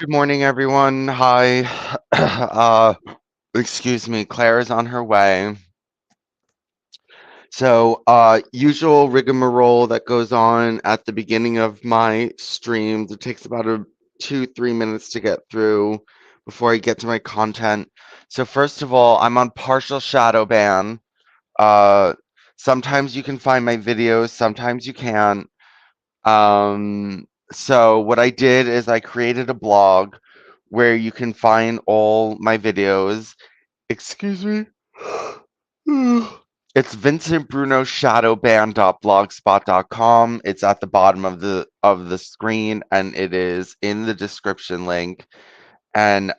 Good morning, everyone. Hi. uh, excuse me. Claire is on her way. Usual rigmarole that goes on at the beginning of my streams. It takes about 2, 3 minutes to get through before I get to my content. So first of all, I'm on partial shadow ban. Uh, Sometimes you can find my videos, sometimes you can't. So what I did is I created a blog where you can find all my videos. Excuse me. It's vincentbrunoshadowban.blogspot.com. It's at the bottom of the screen and it is in the description link. And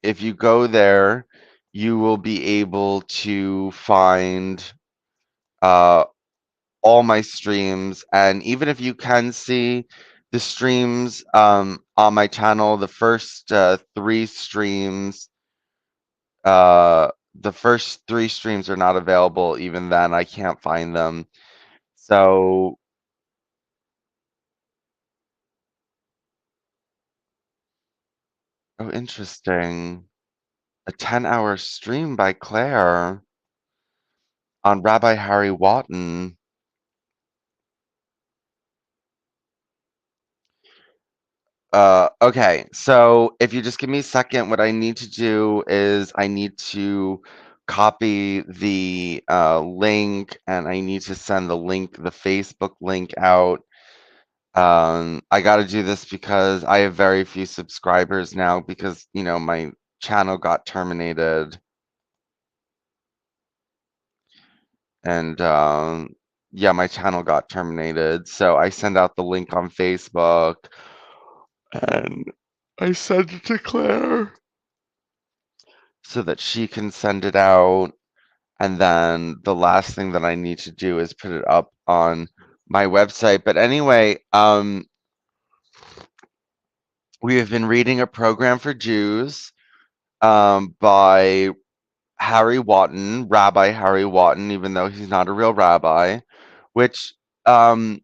if you go there, you will be able to find uh all my streams. And even if you can see the streams on my channel, uh, the first three streams are not available. Even then, I can't find them. So, oh, interesting. A 10-hour stream by Claire on Rabbi Harry Waton. Okay, so if you just give me a second, what I need to do is I need to copy the link and I need to send the Facebook link out. I got to do this because I have very few subscribers now because, my channel got terminated and yeah, my channel got terminated. So I send out the link on Facebook and I send it to Claire so that she can send it out. And then the last thing that I need to do is put it up on my website. But anyway, we have been reading A Program for Jews by Harry Waton, Rabbi Harry Waton, even though he's not a real rabbi, which um,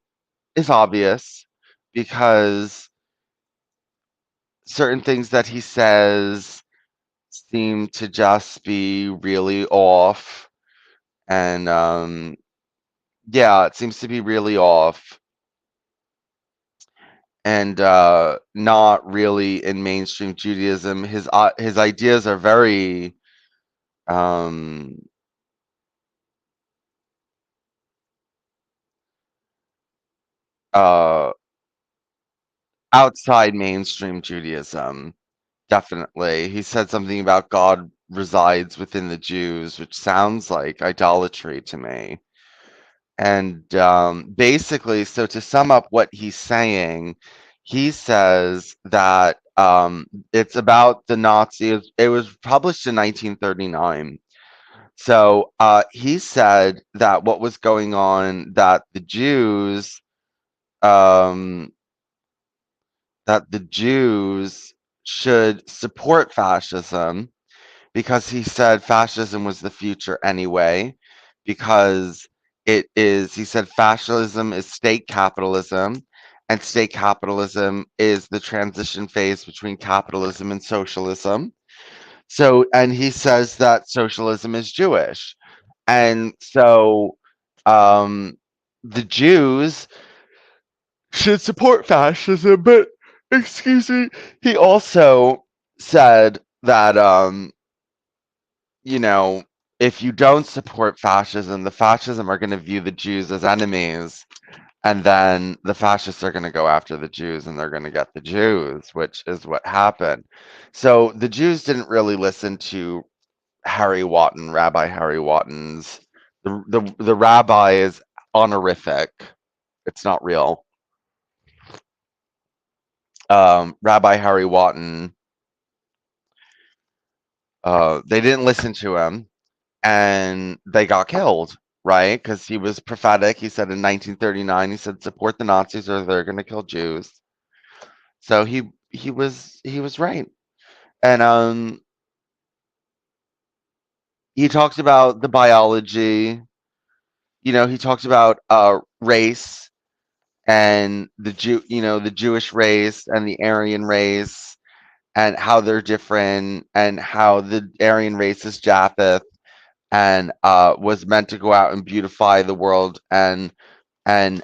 is obvious because certain things that he says seem to just be really off. And yeah, it seems to be really off and not really in mainstream Judaism. His ideas are very um, uh, outside mainstream Judaism. Definitely, he said something about God resides within the Jews, which sounds like idolatry to me. And basically, so to sum up what he's saying, he says that it's about the Nazis. It was published in 1939. So he said that what was going on, um, that the Jews should support fascism because he said fascism was the future anyway, because he said fascism is state capitalism, and state capitalism is the transition phase between capitalism and socialism. So, and he says that socialism is Jewish. And so, um, the Jews should support fascism, but excuse me, he also said that you know, if you don't support fascism, the fascism are going to view the Jews as enemies, and then the fascists are going to go after the Jews and they're going to get the Jews, which is what happened. So the Jews didn't really listen to Harry Waton, Rabbi Harry Waton's. The rabbi is honorific. It's not real. Rabbi Harry Waton, they didn't listen to him and they got killed, right? Because he was prophetic. He said in 1939, he said, "Support the Nazis, or they're going to kill Jews." So he was right, and he talks about the biology. He talks about race and the Jewish race and the Aryan race. and how they're different, and how the Aryan race is Japheth, and was meant to go out and beautify the world, and and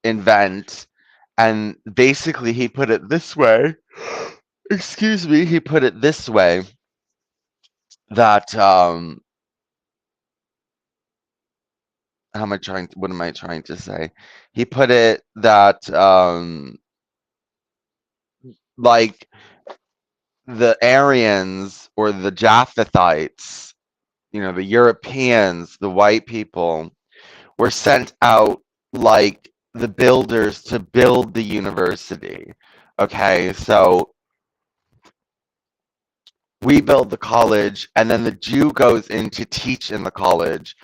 invent. And basically he put it this way, excuse me, he put it this way, that how am I trying what am I trying to say? He put it that like the Aryans or the Japhethites, the Europeans, the white people, were sent out like the builders to build the university. Okay, so we build the college, and then the Jew goes in to teach in the college,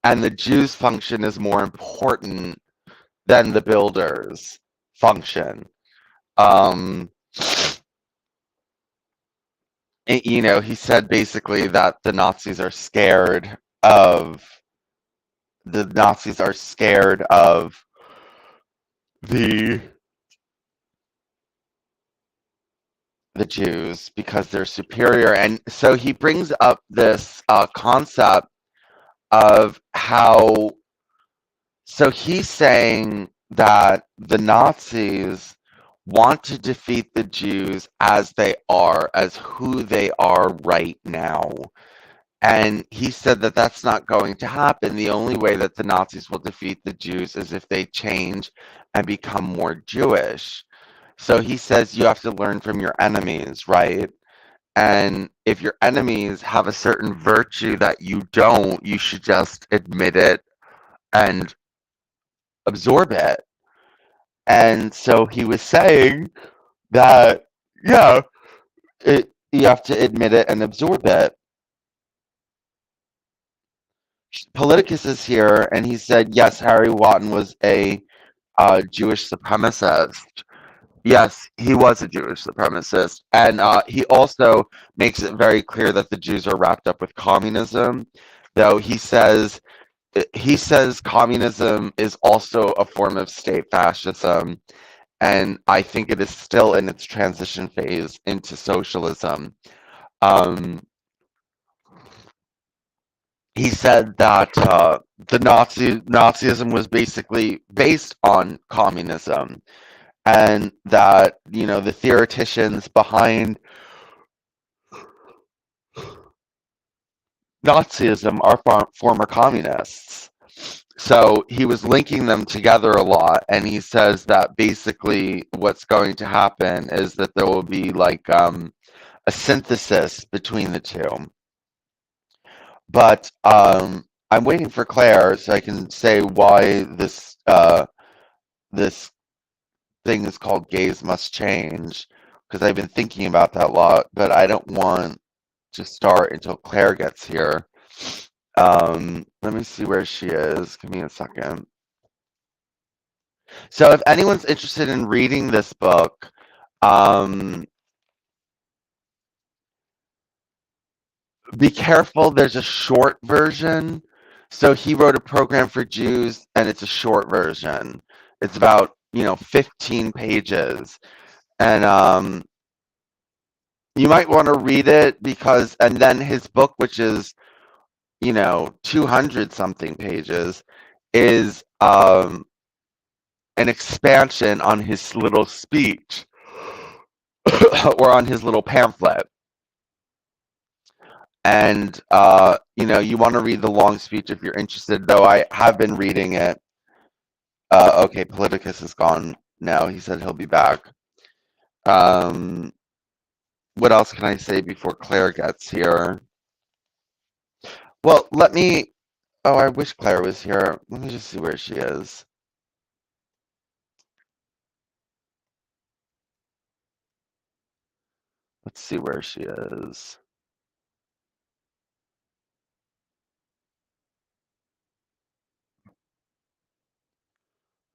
and the Jew's function is more important than the builder's function. Um, he said basically that the Nazis are scared of the the Jews because they're superior. And so he brings up this concept of how, so he's saying that the Nazis want to defeat the Jews as they are, as who they are right now. And he said that that's not going to happen. The only way that the Nazis will defeat the Jews is if they change and become more Jewish. So he says you have to learn from your enemies, right? And if your enemies have a certain virtue that you don't, you should just admit it and absorb it. And so he was saying that, yeah, you have to admit it and absorb it. Politicus is here, and he said, yes, Harry Waton was a Jewish supremacist. Yes, he was a Jewish supremacist. And he also makes it very clear that the Jews are wrapped up with communism, though he says communism is also a form of state fascism, and I think it is still in its transition phase into socialism. Um, he said that the Nazism was basically based on communism, and that the theoreticians behind Nazism are former communists. So he was linking them together a lot, and he says that basically what's going to happen is that there will be like a synthesis between the two. But I'm waiting for Claire so I can say why this thing is called Gays Must Change, because I've been thinking about that a lot, but I don't want to start until Claire gets here. Let me see where she is. Give me a second. So if anyone's interested in reading this book, um, be careful. There's a short version. So he wrote a program for Jews, and it's a short version. It's about 15 pages, and you might want to read it and then his book, which is 200 something pages, is an expansion on his little speech or on his little pamphlet. And you want to read the long speech if you're interested, though I have been reading it. Okay, Politicus is gone now. He said he'll be back. Um, what else can I say before Claire gets here? Well, oh, I wish Claire was here. Let me just see where she is. Let's see where she is.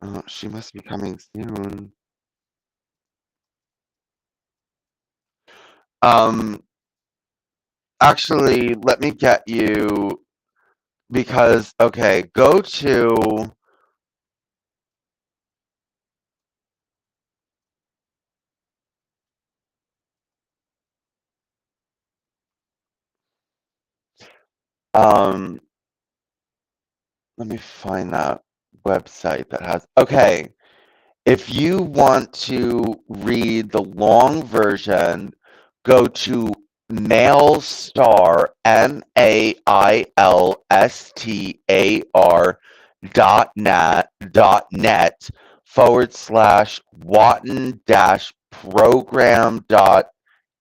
Oh, she must be coming soon. Um, Actually, let me get you, because, okay, Um, let me find that website that has. Okay, if you want to read the long version, go to Mailstar, mailstar.net /Watan program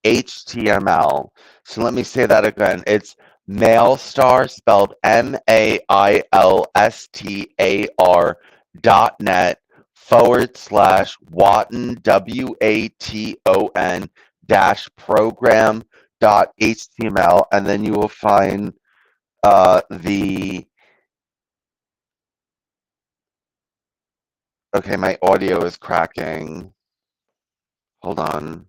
HTML. So let me say that again. It's Mailstar, spelled MAILSTAR .net WATON program HTML, and then you will find the. Okay, my audio is cracking. Hold on.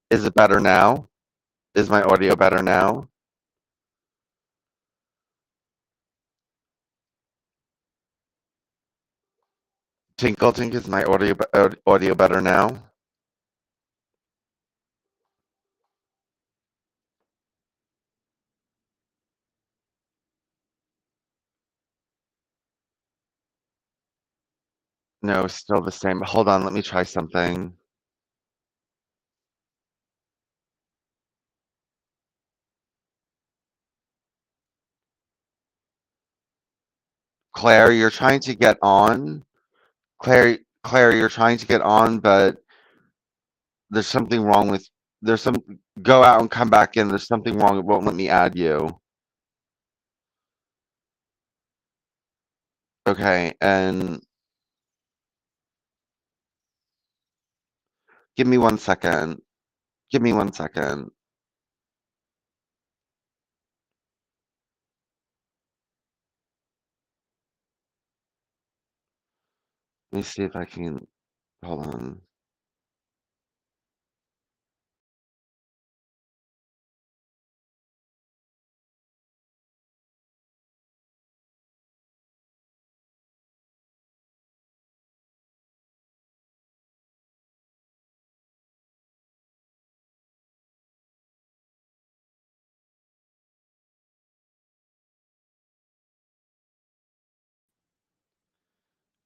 Is it better now? Is my audio better now? Tinkle Tink, is my audio better now? No, still the same. Hold on, let me try something. Claire, you're trying to get on. Claire, you're trying to get on, but there's something wrong with. There's some. Go out and come back in. There's something wrong. It won't let me add you. Okay, and give me 1 second. Give me 1 second. Let me see if I can. Hold on.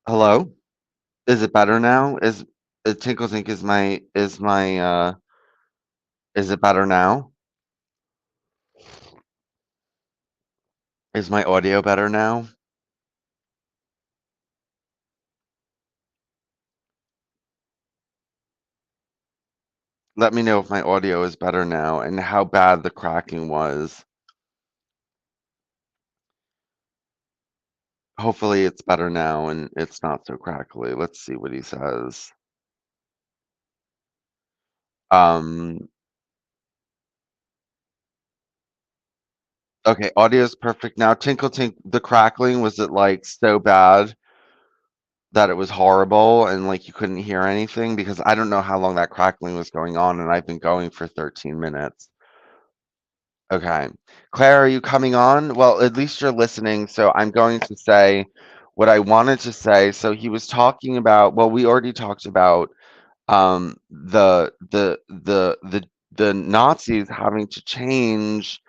Hello? Is it better now? Tinkle Tink is it better now? Is my audio better now? Let me know if my audio is better now and how bad the cracking was. Hopefully it's better now and it's not so crackly. Let's see what he says. Um, okay, audio is perfect now. Tinkle Tink, the crackling, was it like so bad that it was horrible and like you couldn't hear anything? Because I don't know how long that crackling was going on and I've been going for 13 minutes. Okay. Claire, are you coming on? Well, at least you're listening, so I'm going to say what I wanted to say. So he was talking about, well, we already talked about the Nazis having to change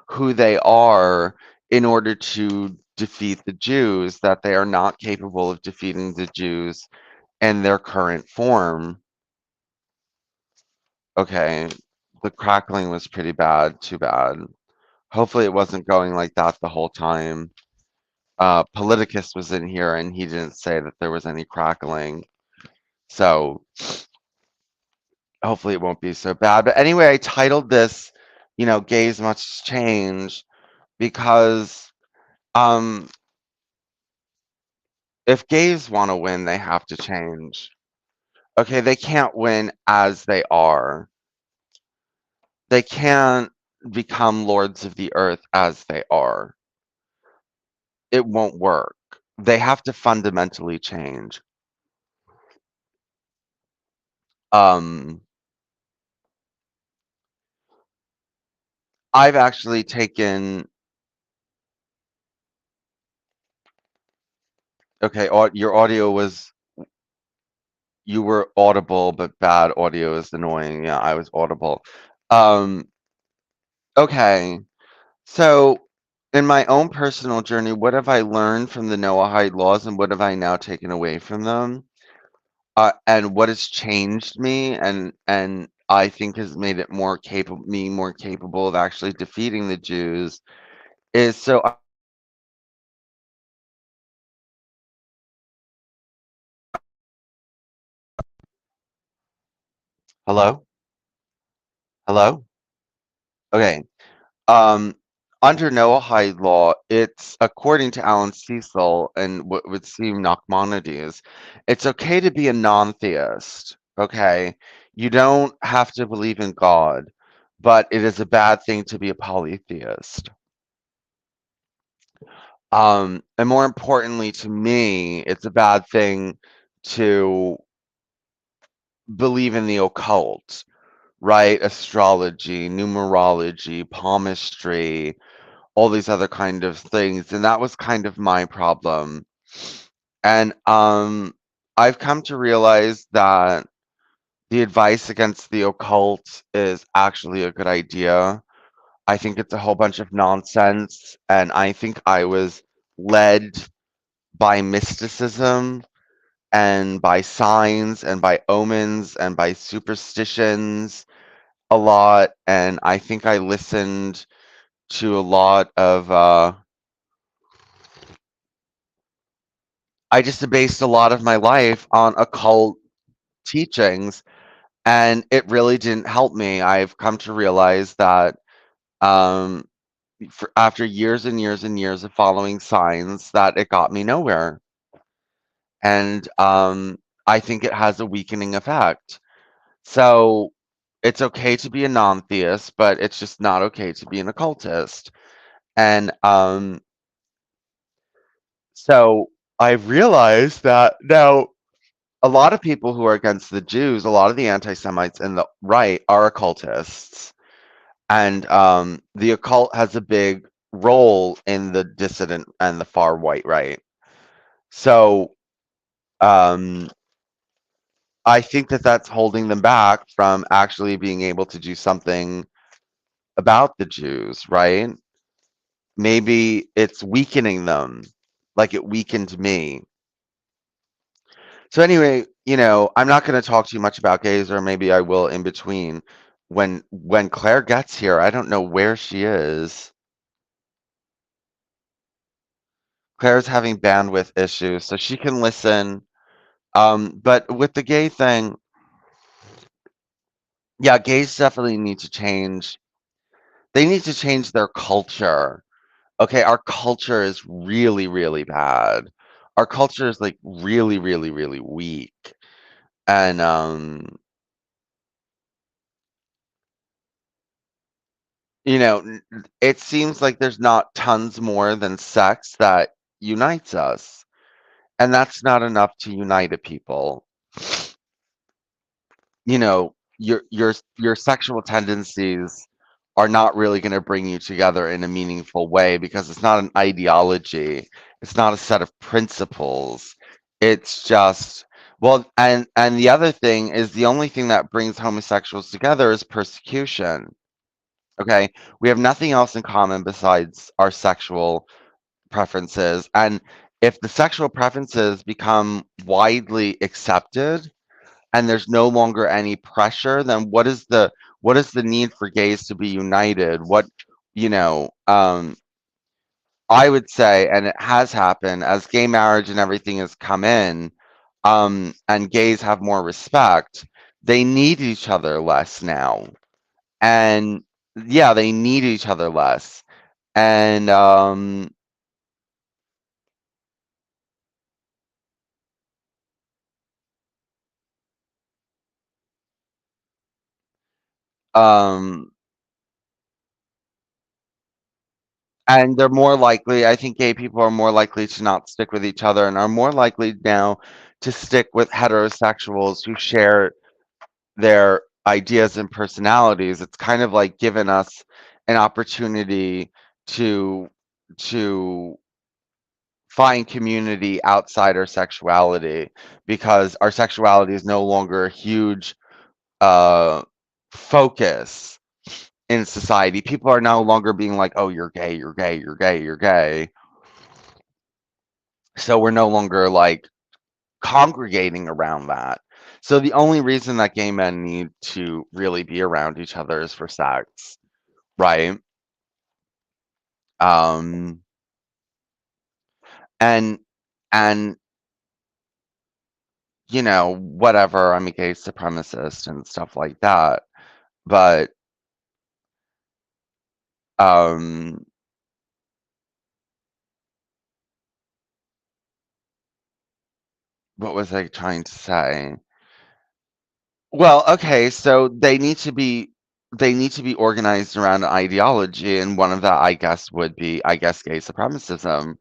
who they are in order to defeat the Jews, that they are not capable of defeating the Jews in their current form. Okay, the crackling was pretty bad, too bad. Hopefully it wasn't going like that the whole time. Politicus was in here and he didn't say that there was any crackling. So hopefully it won't be so bad. But anyway, I titled this, Gays Must Change because um if gays want to win, they have to change. Okay, they can't win as they are. They can't become lords of the earth as they are. It won't work. They have to fundamentally change. Um I've actually taken. Okay, your audio was. You were audible, but bad audio is annoying. Yeah, I was audible. Um, okay. So, in my own personal journey, what have I learned from the Noahide laws and what have I now taken away from them? And what has changed me and I think has made it more capable of actually defeating the Jews is hello? Hello? Okay. Um, Under Noahide law, it's according to Alan Cecil and what would seem Nachmanides, it's okay to be a non-theist. Okay, you don't have to believe in God, but it is a bad thing to be a polytheist. And more importantly to me, it's a bad thing to believe in the occult, right? Astrology, numerology, palmistry, all these other kind of things, and that was kind of my problem. And I've come to realize that the advice against the occult is actually a good idea. I think it's a whole bunch of nonsense, and I think I was led by mysticism and by signs and by omens and by superstitions a lot, and I think I listened to a lot of I just based a lot of my life on occult teachings, and it really didn't help me. I've come to realize that um, after years and years and years of following signs, that it got me nowhere. And I think it has a weakening effect. So it's okay to be a non-theist, but it's just not okay to be an occultist. And so I've realized that now a lot of people who are against the Jews, a lot of the anti-Semites in the right are occultists, and the occult has a big role in the dissident and the far right. So um, I think that that's holding them back from actually being able to do something about the Jews, right? Maybe it's weakening them, like it weakened me. So anyway, I'm not going to talk too much about gays, or maybe I will in between. When Claire gets here, I don't know where she is. Claire's having bandwidth issues, so she can listen. But with the gay thing, yeah, gays definitely need to change. They need to change their culture. Okay, our culture is really, really bad. Our culture is like really, really, really weak. And it seems like there's not tons more than sex that unites us, and that's not enough to unite a people. Your sexual tendencies are not really going to bring you together in a meaningful way because it's not an ideology. It's not a set of principles. It's just and the other thing is the only thing that brings homosexuals together is persecution. Okay, we have nothing else in common besides our sexual preferences, and if the sexual preferences become widely accepted and there's no longer any pressure, then what is the need for gays to be united? I would say, and it has happened as gay marriage and everything has come in, and gays have more respect, they need each other less now. And yeah, they need each other less. And um and they're more likely, I think gay people are more likely to not stick with each other and are more likely now to stick with heterosexuals who share their ideas and personalities. It's kind of like given us an opportunity to to find community outside our sexuality because our sexuality is no longer a huge uh focus. in society. People are no longer being like, "Oh, you're gay, you're gay, you're gay, you're gay." So we're no longer like congregating around that. So the only reason that gay men need to really be around each other is for sex, right? Um, and and whatever, I'm a gay supremacist and stuff like that. But um, what was I trying to say? Well, okay, so they need to be organized around an ideology, and one of that, I guess, would be, I guess, gay supremacism.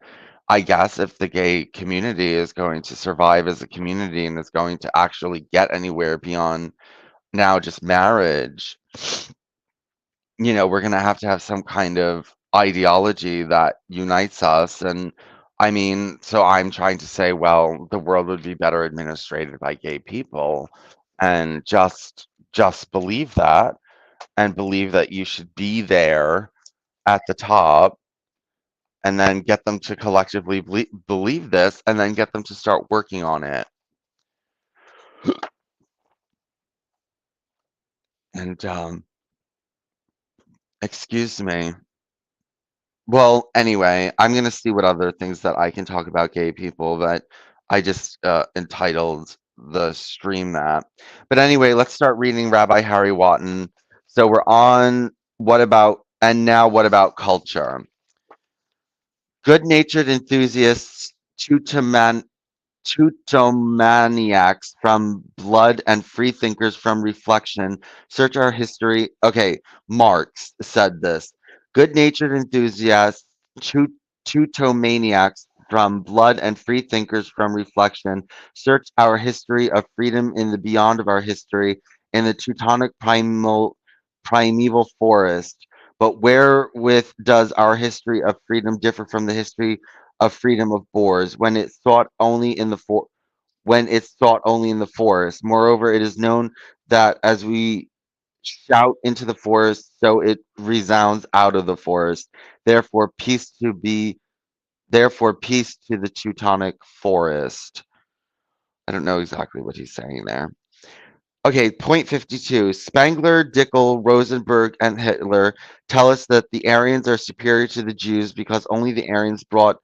I guess if the gay community is going to survive as a community and is going to actually get anywhere beyond now just marriage, we're going to have some kind of ideology that unites us. And I mean, so I'm trying to say, well, the world would be better administrated by gay people, and just believe that, and believe that you should be there at the top, and then get them to collectively believe this, and then get them to start working on it. And excuse me. Well, anyway, I'm gonna see what other things that I can talk about gay people that I just entitled the stream that. But anyway, let's start reading Rabbi Harry Waton. So we're on what about culture? Good-natured enthusiasts, Teutomaniacs from blood and freethinkers from reflection search our history. Okay, Marx said this. Good-natured enthusiasts, Teutomaniacs from blood and freethinkers from reflection search our history of freedom in the beyond of our history in the Teutonic primeval forest. But wherewith does our history of freedom differ from the history of freedom of Boers when it's sought only in the forest? Moreover, it is known that as we shout into the forest, so it resounds out of the forest. Therefore, peace to the Teutonic forest. I don't know exactly what he's saying there. Okay, point 52. Spengler, Dickel, Rosenberg, and Hitler tell us that the Aryans are superior to the Jews because only the Aryans brought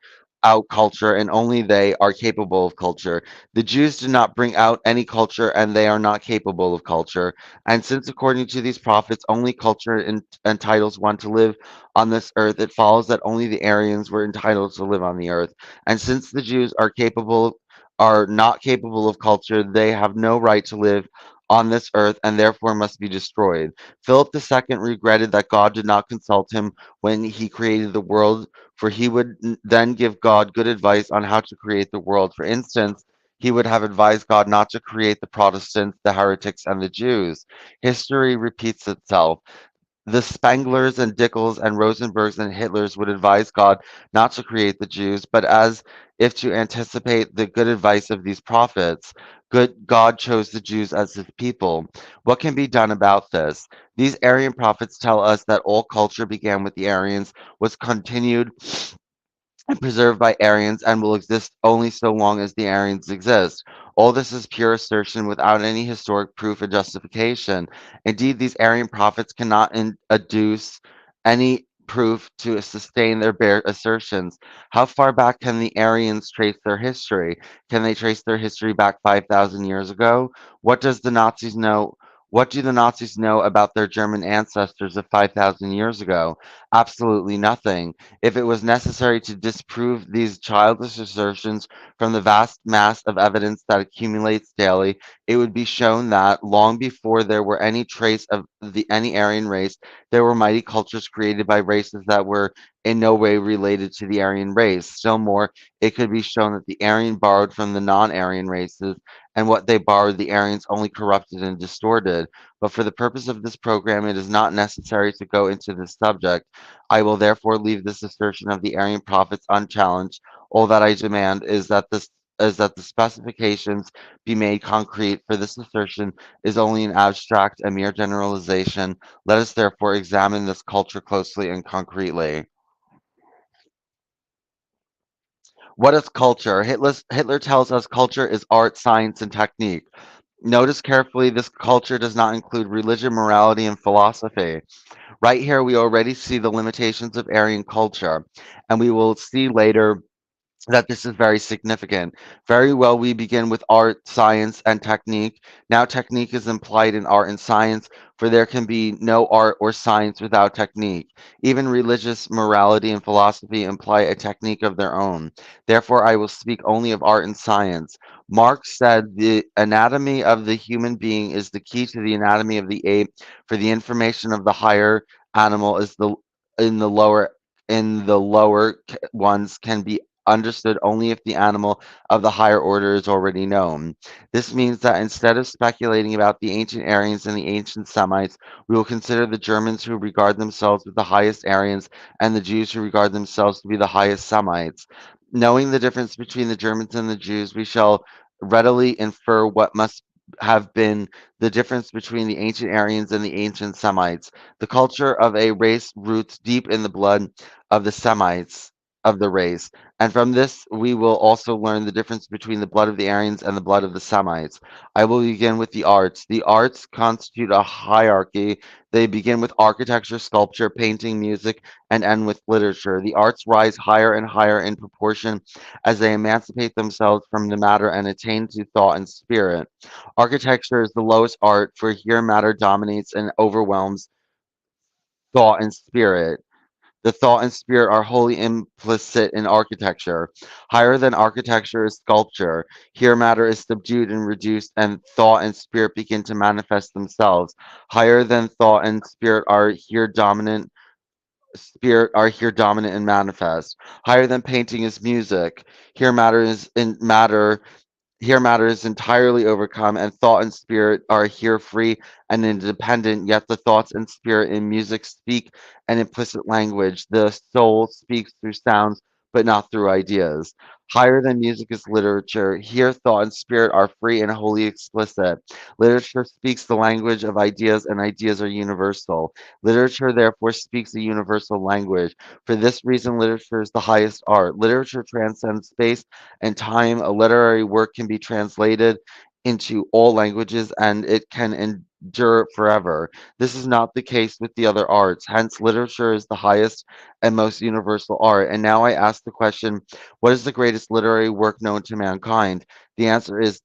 out culture and only they are capable of culture. The Jews did not bring out any culture and they are not capable of culture. And since, according to these prophets, only culture entitles one to live on this earth, it follows that only the Aryans were entitled to live on the earth. And since the Jews are not capable of culture, they have no right to live on this earth and therefore must be destroyed. Philip II regretted that God did not consult him when he created the world, for he would then give God good advice on how to create the world. For instance, he would have advised God not to create the Protestants, the heretics, and the Jews. History repeats itself. The Spenglers and Dickels and Rosenbergs and Hitlers would advise God not to create the Jews, but as if to anticipate the good advice of these prophets, God chose the Jews as his people. What can be done about this? These Aryan prophets tell us that all culture began with the Aryans, was continued and preserved by Aryans and will exist only so long as the Aryans exist. All this is pure assertion without any historic proof or justification. Indeed, these Aryan prophets cannot adduce any proof to sustain their bare assertions. How far back can the Aryans trace their history? Can they trace their history back 5,000 years ago? What does the Nazis know? What do the Nazis know about their German ancestors of 5,000 years ago? Absolutely nothing. If it was necessary to disprove these childish assertions from the vast mass of evidence that accumulates daily, it would be shown that long before there were any trace of any Aryan race, there were mighty cultures created by races that were in no way related to the Aryan race. Still more, it could be shown that the Aryan borrowed from the non-Aryan races, and what they borrowed, the Aryans only corrupted and distorted. But for the purpose of this program, it is not necessary to go into this subject. I will therefore leave this assertion of the Aryan prophets unchallenged. All that I demand is that this that the specifications be made concrete, for this assertion is only an abstract, a mere generalization. Let us therefore examine this culture closely and concretely. What is culture? Hitler tells us culture is art, science, and technique. Notice carefully, this culture does not include religion, morality, and philosophy. Right here, we already see the limitations of Aryan culture, and we will see later that this is very significant. Very well, we begin with art, science, and technique. Now, technique is implied in art and science, for there can be no art or science without technique. Even religious morality and philosophy imply a technique of their own. Therefore, I will speak only of art and science. Marx said the anatomy of the human being is the key to the anatomy of the ape, for the information of the higher animal is the in the lower ones can be understood only if the animal of the higher order is already known. This means that instead of speculating about the ancient Aryans and the ancient Semites, we will consider the Germans who regard themselves as the highest Aryans and the Jews who regard themselves to be the highest Semites. Knowing the difference between the Germans and the Jews, we shall readily infer what must have been the difference between the ancient Aryans and the ancient Semites. The culture of a race roots deep in the blood of the Semites of the race. And from this, we will also learn the difference between the blood of the Aryans and the blood of the Semites. I will begin with the arts. The arts constitute a hierarchy. They begin with architecture, sculpture, painting, music, and end with literature. The arts rise higher and higher in proportion as they emancipate themselves from the matter and attain to thought and spirit. Architecture is the lowest art, for here matter dominates and overwhelms thought and spirit. The thought and spirit are wholly implicit in architecture. Higher than architecture is sculpture. Here matter is subdued and reduced, and thought and spirit begin to manifest themselves. Higher than thought and spirit are here dominant and manifest. Higher than painting is music. Here matter is in matter Here matter is entirely overcome, and thought and spirit are here free and independent, yet the thoughts and spirit in music speak an implicit language. The soul speaks through sounds, but not through ideas. Higher than music is literature. Here, thought and spirit are free and wholly explicit. Literature speaks the language of ideas, and ideas are universal. Literature, therefore, speaks a universal language. For this reason, literature is the highest art. Literature transcends space and time. A literary work can be translated into all languages and it can endure forever. This is not the case with the other arts. Hence, literature is the highest and most universal art. And now I ask the question, what is the greatest literary work known to mankind? The answer is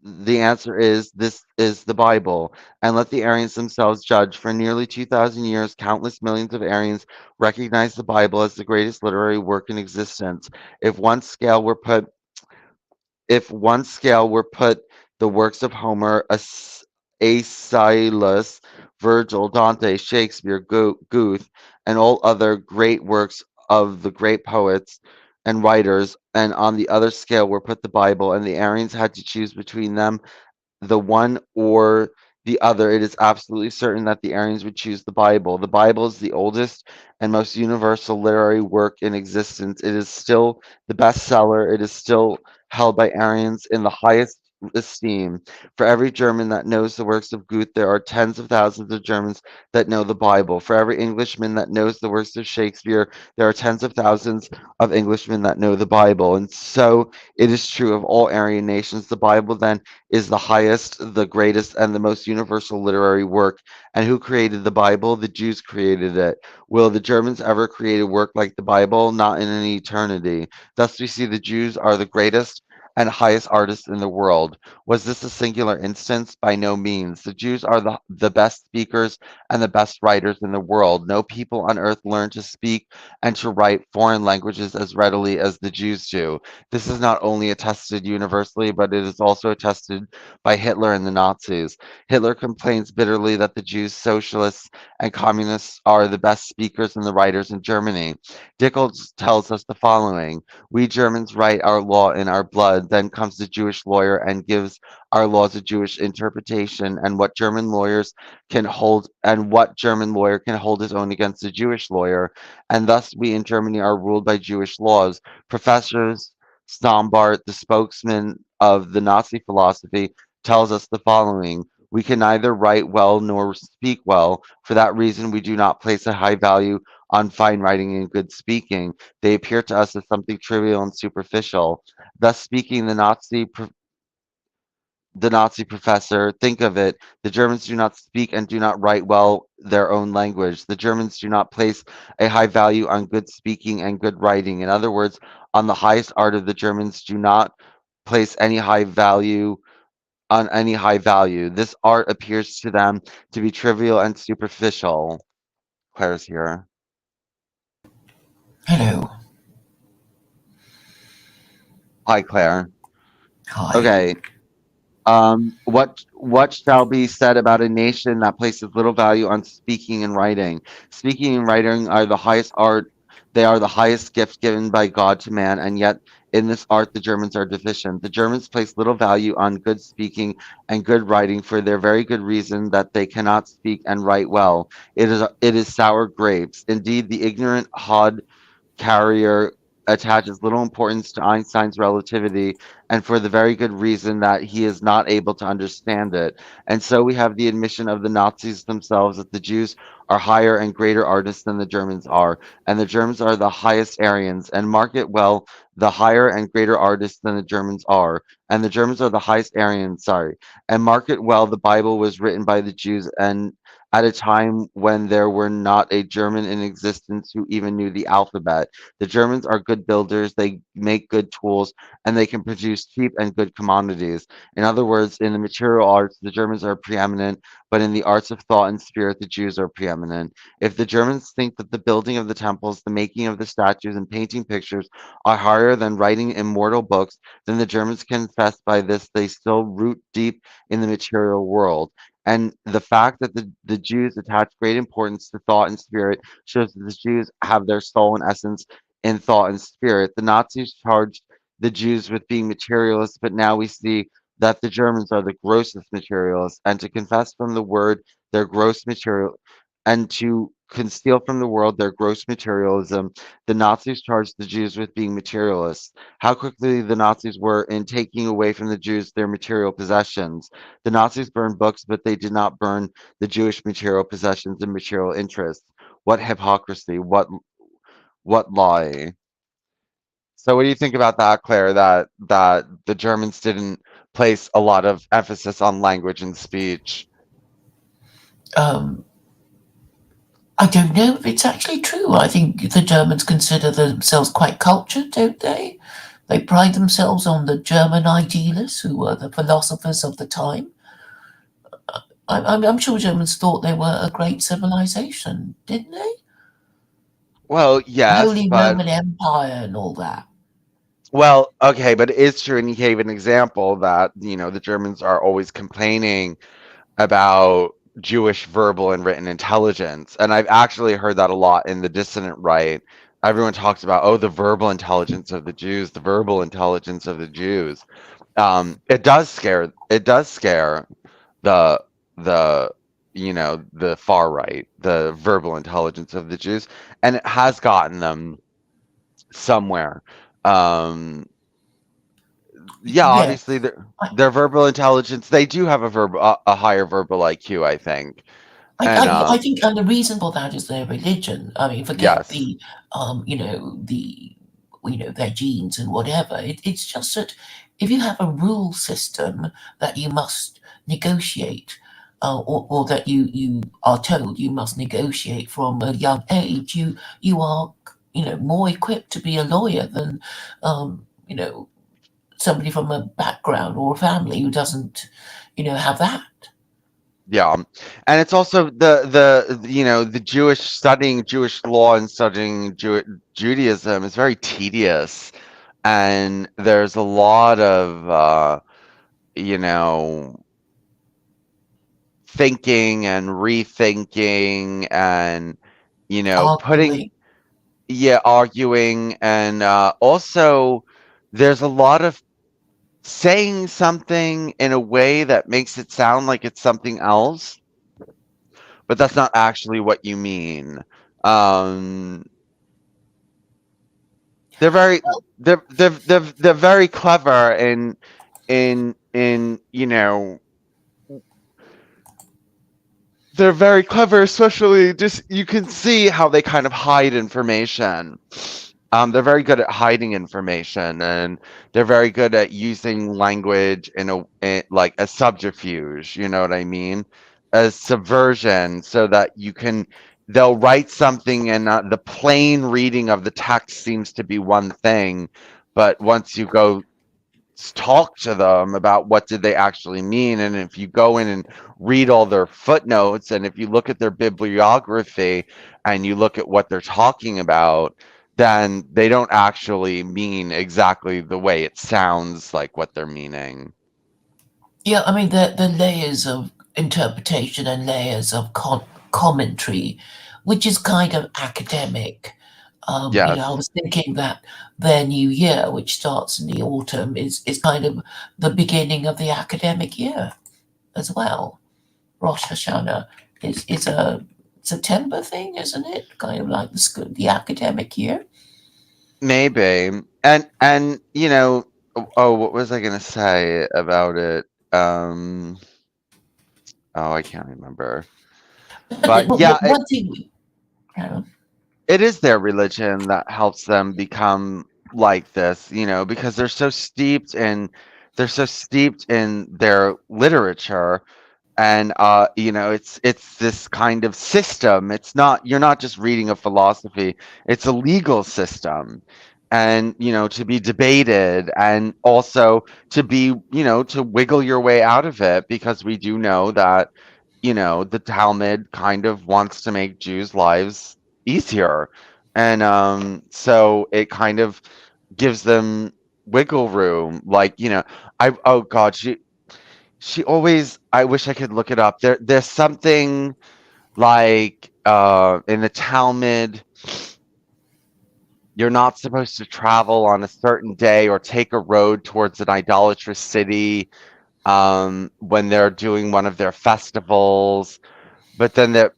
this is the Bible, and let the Aryans themselves judge. For nearly 2,000 years, countless millions of Aryans recognized the Bible as the greatest literary work in existence. If one scale were put if one scale were put the works of Homer, Aeschylus, Virgil, Dante, Shakespeare, Goethe, and all other great works of the great poets and writers, and on the other scale were put the Bible, and the Aryans had to choose between them, the one or the other, it is absolutely certain that the Aryans would choose the Bible. The Bible is the oldest and most universal literary work in existence. It is still the bestseller. It is still held by Aryans in the highest esteem. For every German that knows the works of Goethe, there are tens of thousands of Germans that know the Bible. For every Englishman that knows the works of Shakespeare, there are tens of thousands of Englishmen that know the Bible. And so it is true of all Aryan nations. The Bible then is the highest, the greatest, and the most universal literary work. And who created the Bible? The Jews created it. Will the Germans ever create a work like the Bible? Not in an eternity. Thus, we see the Jews are the greatest and highest artists in the world. Was this a singular instance? By no means. The Jews are the best speakers and the best writers in the world. No people on earth learn to speak and to write foreign languages as readily as the Jews do. This is not only attested universally, but it is also attested by Hitler and the Nazis. Hitler complains bitterly that the Jews, socialists, and communists are the best speakers and the writers in Germany. Dickels tells us the following: we Germans write our law in our blood, then comes the Jewish lawyer and gives our laws a Jewish interpretation, and what German lawyer can hold his own against a Jewish lawyer, and thus we in Germany are ruled by Jewish laws. Professors Stombart, the spokesman of the Nazi philosophy, tells us the following: "We can neither write well nor speak well. For that reason, we do not place a high value on fine writing and good speaking. They appear to us as something trivial and superficial." Thus speaking, the Nazi professor, think of it. The Germans do not speak and do not write well their own language. The Germans do not place a high value on good speaking and good writing. In other words, on the highest art of the Germans do not place any high value on any high value. This art appears to them to be trivial and superficial. Claire's here. Hello. Hi, Claire. Hi. Okay. What shall be said about a nation that places little value on speaking and writing? Speaking and writing are the highest art. They are the highest gift given by God to man, and yet in this art the Germans are deficient. The Germans place little value on good speaking and good writing for their very good reason that they cannot speak and write well. It is sour grapes. Indeed, the ignorant Hod Carrier attaches little importance to Einstein's relativity, and for the very good reason that he is not able to understand it. And so we have the admission of the Nazis themselves that the Jews are higher and greater artists than the Germans are, and the Germans are the highest Aryans, and mark it well, the higher and greater artists than the Germans are, and the Germans are the highest Aryans, sorry, and mark it well, the Bible was written by the Jews, and at a time when there were not a German in existence who even knew the alphabet. The Germans are good builders, they make good tools, and they can produce cheap and good commodities. In other words, in the material arts, the Germans are preeminent, but in the arts of thought and spirit, the Jews are preeminent. If the Germans think that the building of the temples, the making of the statues, and painting pictures are higher than writing immortal books, then the Germans confess by this they still root deep in the material world. And the fact that the Jews attach great importance to thought and spirit shows that the Jews have their soul and essence in thought and spirit. The Nazis charged the Jews with being materialists, but now we see that the Germans are the grossest materialists, and to confess from the word their gross material and to conceal from the world their gross materialism, the Nazis charged the Jews with being materialists. How quickly the Nazis were in taking away from the Jews their material possessions. The Nazis burned books, but they did not burn the Jewish material possessions and material interests. What hypocrisy! What lie! So what do you think about that, Claire, that the Germans didn't place a lot of emphasis on language and speech? Um, I don't know if it's actually true. I think the Germans consider themselves quite cultured, don't they? They pride themselves on the German idealists who were the philosophers of the time. I'm sure Germans thought they were a great civilization, didn't they? Well, The yes, Holy but Roman Empire and all that. well, okay, but it is true, and he gave an example that, the Germans are always complaining about Jewish verbal and written intelligence. And I've actually heard that a lot in the dissident right. Everyone talks about, oh, the verbal intelligence of the Jews, the verbal intelligence of the Jews. It does scare the the the far right, the verbal intelligence of the Jews, and it has gotten them somewhere. Um, yeah, Yeah, obviously I, their verbal intelligence, they do have a higher verbal IQ, I think. And I think, and the reason for that is their religion. I mean, forget yes, the, the, their genes and whatever. It's just that if you have a rule system that you must negotiate, or that you are told you must negotiate from a young age, you are, more equipped to be a lawyer than, somebody from a background or a family who doesn't, have that. yeah, and it's also the Jewish studying Jewish law and studying Judaism is very tedious, and there's a lot of you know thinking and rethinking and putting, Arguing. yeah, arguing, and also there's a lot of saying something in a way that makes it sound like it's something else, but that's not actually what you mean. Um, They're very Well, they're very clever in they're very clever, especially just you can see how they kind of hide information. They're very good at hiding information, and they're very good at using language like a subterfuge. You know what I mean? As subversion, so that they'll write something, and the plain reading of the text seems to be one thing, but once you go talk to them about what did they actually mean, and if you go in and read all their footnotes, and if you look at their bibliography and you look at what they're talking about, then they don't actually mean exactly the way it sounds like what they're meaning. yeah, I mean the layers of interpretation and layers of commentary, which is kind of academic. I Yes, was thinking that their new year, which starts in the autumn, is kind of the beginning of the academic year as well. Rosh Hashanah is a September thing, isn't it? Kind of like the academic year. maybe. And oh, what was I gonna say about it? um oh, I can't remember. But But yeah, one thing, uh, it is their religion that helps them become like this, because they're so steeped in their literature, and it's this kind of system. It's not You're not just reading a philosophy, it's a legal system, and to be debated, and also to be, to wiggle your way out of it, because we do know that the Talmud kind of wants to make Jews' lives easier. And so it kind of gives them wiggle room. Like, oh God, she always, I wish I could look it up. There's something like in the Talmud, you're not supposed to travel on a certain day or take a road towards an idolatrous city when they're doing one of their festivals. But then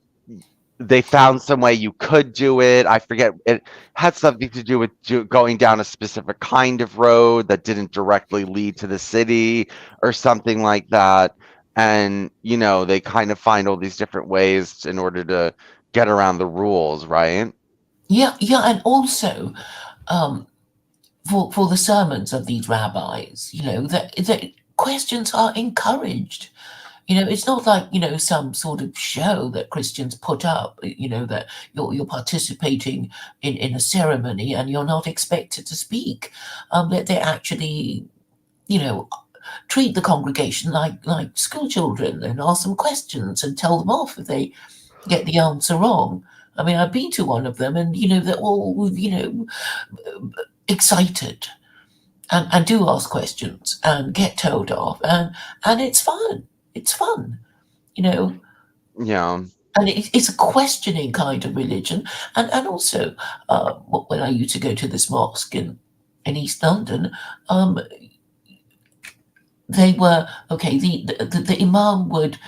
they found some way you could do it. I forget. It had something to do with going down a specific kind of road that didn't directly lead to the city or something like that. And, they kind of find all these different ways in order to get around the rules, right? yeah, yeah, and also um, for the sermons of these rabbis, that questions are encouraged. It's not like, some sort of show that Christians put up, that you're participating in a ceremony and you're not expected to speak. That they actually, you know, treat the congregation like school children and ask them questions and tell them off if they get the answer wrong. I mean, I've been to one of them, and they're all excited and do ask questions and get told off, and it's fun. It's fun, you know. Yeah. And it's a questioning kind of religion, and also when I used to go to this mosque in East London, um, they were okay. The imam would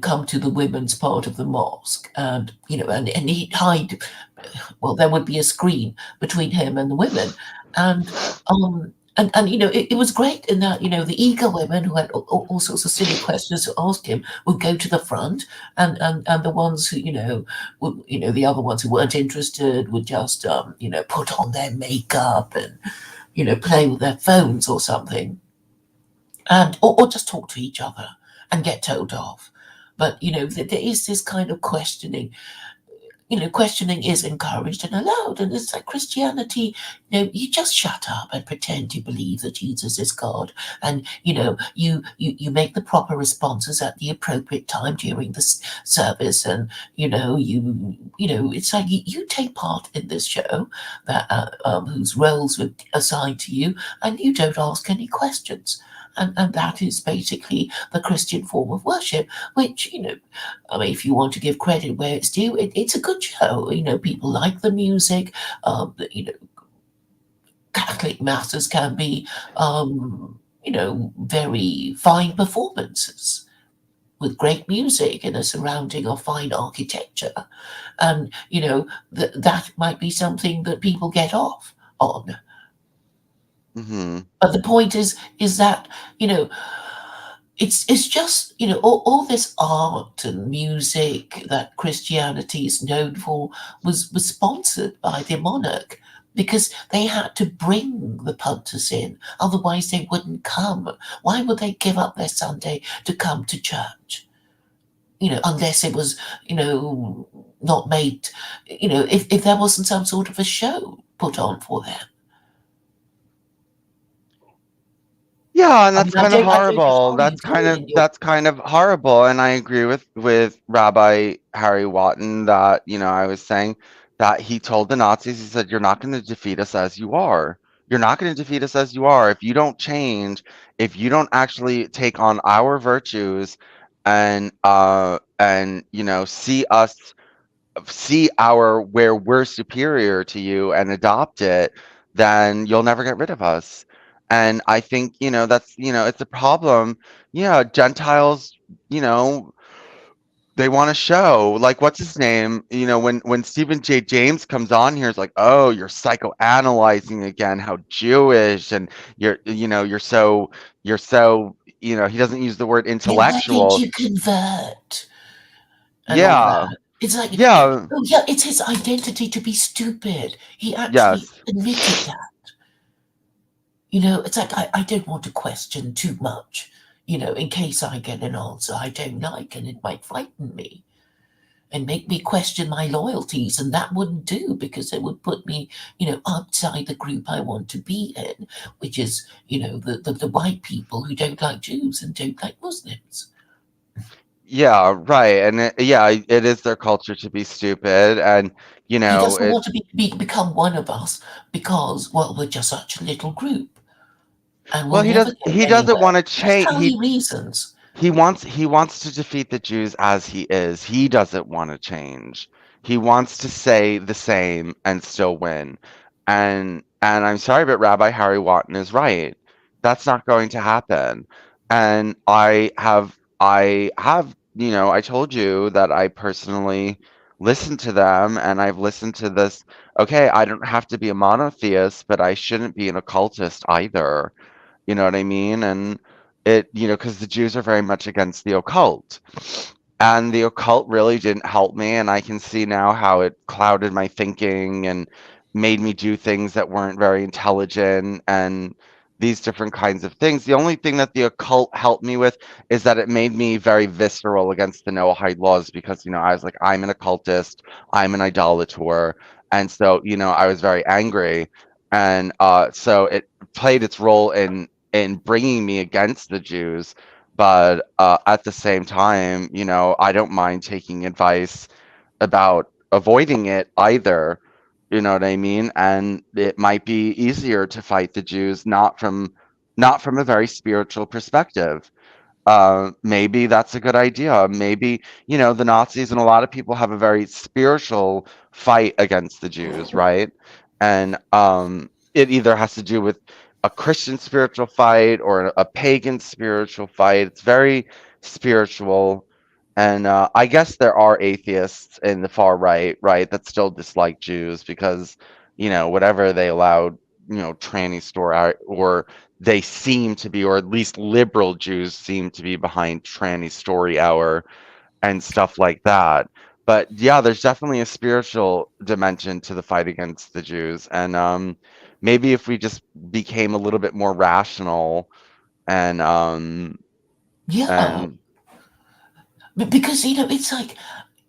come to the women's part of the mosque, and and he'd hide. Well, there would be a screen between him and the women, and it was great in that the eager women who had all sorts of silly questions to ask him would go to the front, and the ones who the other ones who weren't interested would just put on their makeup and play with their phones or something, and or just talk to each other and get told off. But there is this kind of questioning. Questioning is encouraged and allowed, and it's like Christianity. You just shut up and pretend you believe that Jesus is God, and you make the proper responses at the appropriate time during the service, and it's like you take part in this show that whose roles were assigned to you, and you don't ask any questions. And that is basically the Christian form of worship, which, I mean, if you want to give credit where it's due, it's a good show. People like the music. Catholic masses can be, very fine performances with great music and a surrounding of fine architecture. And, that might be something that people get off on. Mhm. But the point is that, you know, it's just, you know, all this art and music that Christianity is known for was sponsored by the monarch because they had to bring the punters in, otherwise they wouldn't come. Why would they give up their Sunday to come to church? You know, unless it was, you know, not made, you know, if there wasn't some sort of a show put on for them. Yeah, and I that's mean, kind of I don't know horrible. how you do it in your. That's kind of horrible. And I agree with Rabbi Harry Waton that, I was saying that he told the Nazis, he said, "You're not going to defeat us as you are. You're not going to defeat us as you are. If you don't change, if you don't actually take on our virtues and see our where we're superior to you and adopt it, then you'll never get rid of us." And I think, it's a problem. Yeah, Gentiles, you know, they want to show, like, what's his name? When Stephen J. James comes on here, it's like, oh, you're psychoanalyzing again, how Jewish, and you're so, he doesn't use the word Yeah, where did intellectual. you convert? And all Yeah, that. It's like, yeah, oh yeah, it's his identity to be stupid. He actually yes. admitted that. You know, it's like I don't want to question too much, you know, in case I get an answer I don't like and it might frighten me and make me question my loyalties. And that wouldn't do because it would put me, you know, outside the group I want to be in, which is, you know, the white people who don't like Jews and don't like Muslims. Yeah, right, and it is their culture to be stupid, and, He doesn't it want to become one of us because, well, we're just such a little group and well, we'll never get he doesn't anywhere. wanna That's change. how he reasons. He wants to defeat the Jews as he is. He doesn't wanna change. He wants to say the same and still win. And I'm sorry, but Rabbi Harry Waton is right. That's not going to happen. And I told you that I personally listened to them, and I've listened to this. Okay, I don't have to be a monotheist, but I shouldn't be an occultist either. You know what I mean? And because the Jews are very much against the occult. And the occult really didn't help me. And I can see now how it clouded my thinking and made me do things that weren't very intelligent and these different kinds of things. The only thing that the occult helped me with is that it made me very visceral against the Noahide laws because, I was like, I'm an occultist, I'm an idolator. And so, I was very angry. And so it played its role in bringing me against the Jews. But at the same time, I don't mind taking advice about avoiding it either. You know what I mean? And it might be easier to fight the Jews not from a very spiritual perspective. Maybe that's a good idea. Maybe, the Nazis and a lot of people have a very spiritual fight against the Jews, right? And it either has to do with a Christian spiritual fight or a pagan spiritual fight. It's very spiritual. And I guess there are atheists in the far right, right, that still dislike Jews because, whatever they allowed, tranny store out, or they seem to be, or at least liberal Jews seem to be behind tranny story hour and stuff like that. But yeah, there's definitely a spiritual dimension to the fight against the Jews. And maybe if we just became a little bit more rational and Yeah, and because, you know, it's like,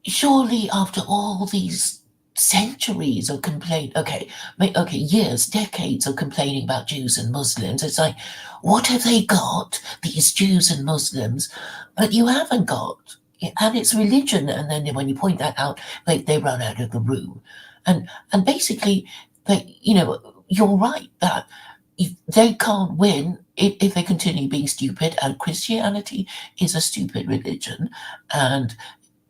surely after all these centuries of complaint, okay, okay, years, decades of complaining about Jews and Muslims, it's like, what have they got, these Jews and Muslims, that you haven't got? And it's religion, and then when you point that out, they run out of the room. And basically, you know, you're right that if they can't win if they continue being stupid, and Christianity is a stupid religion, and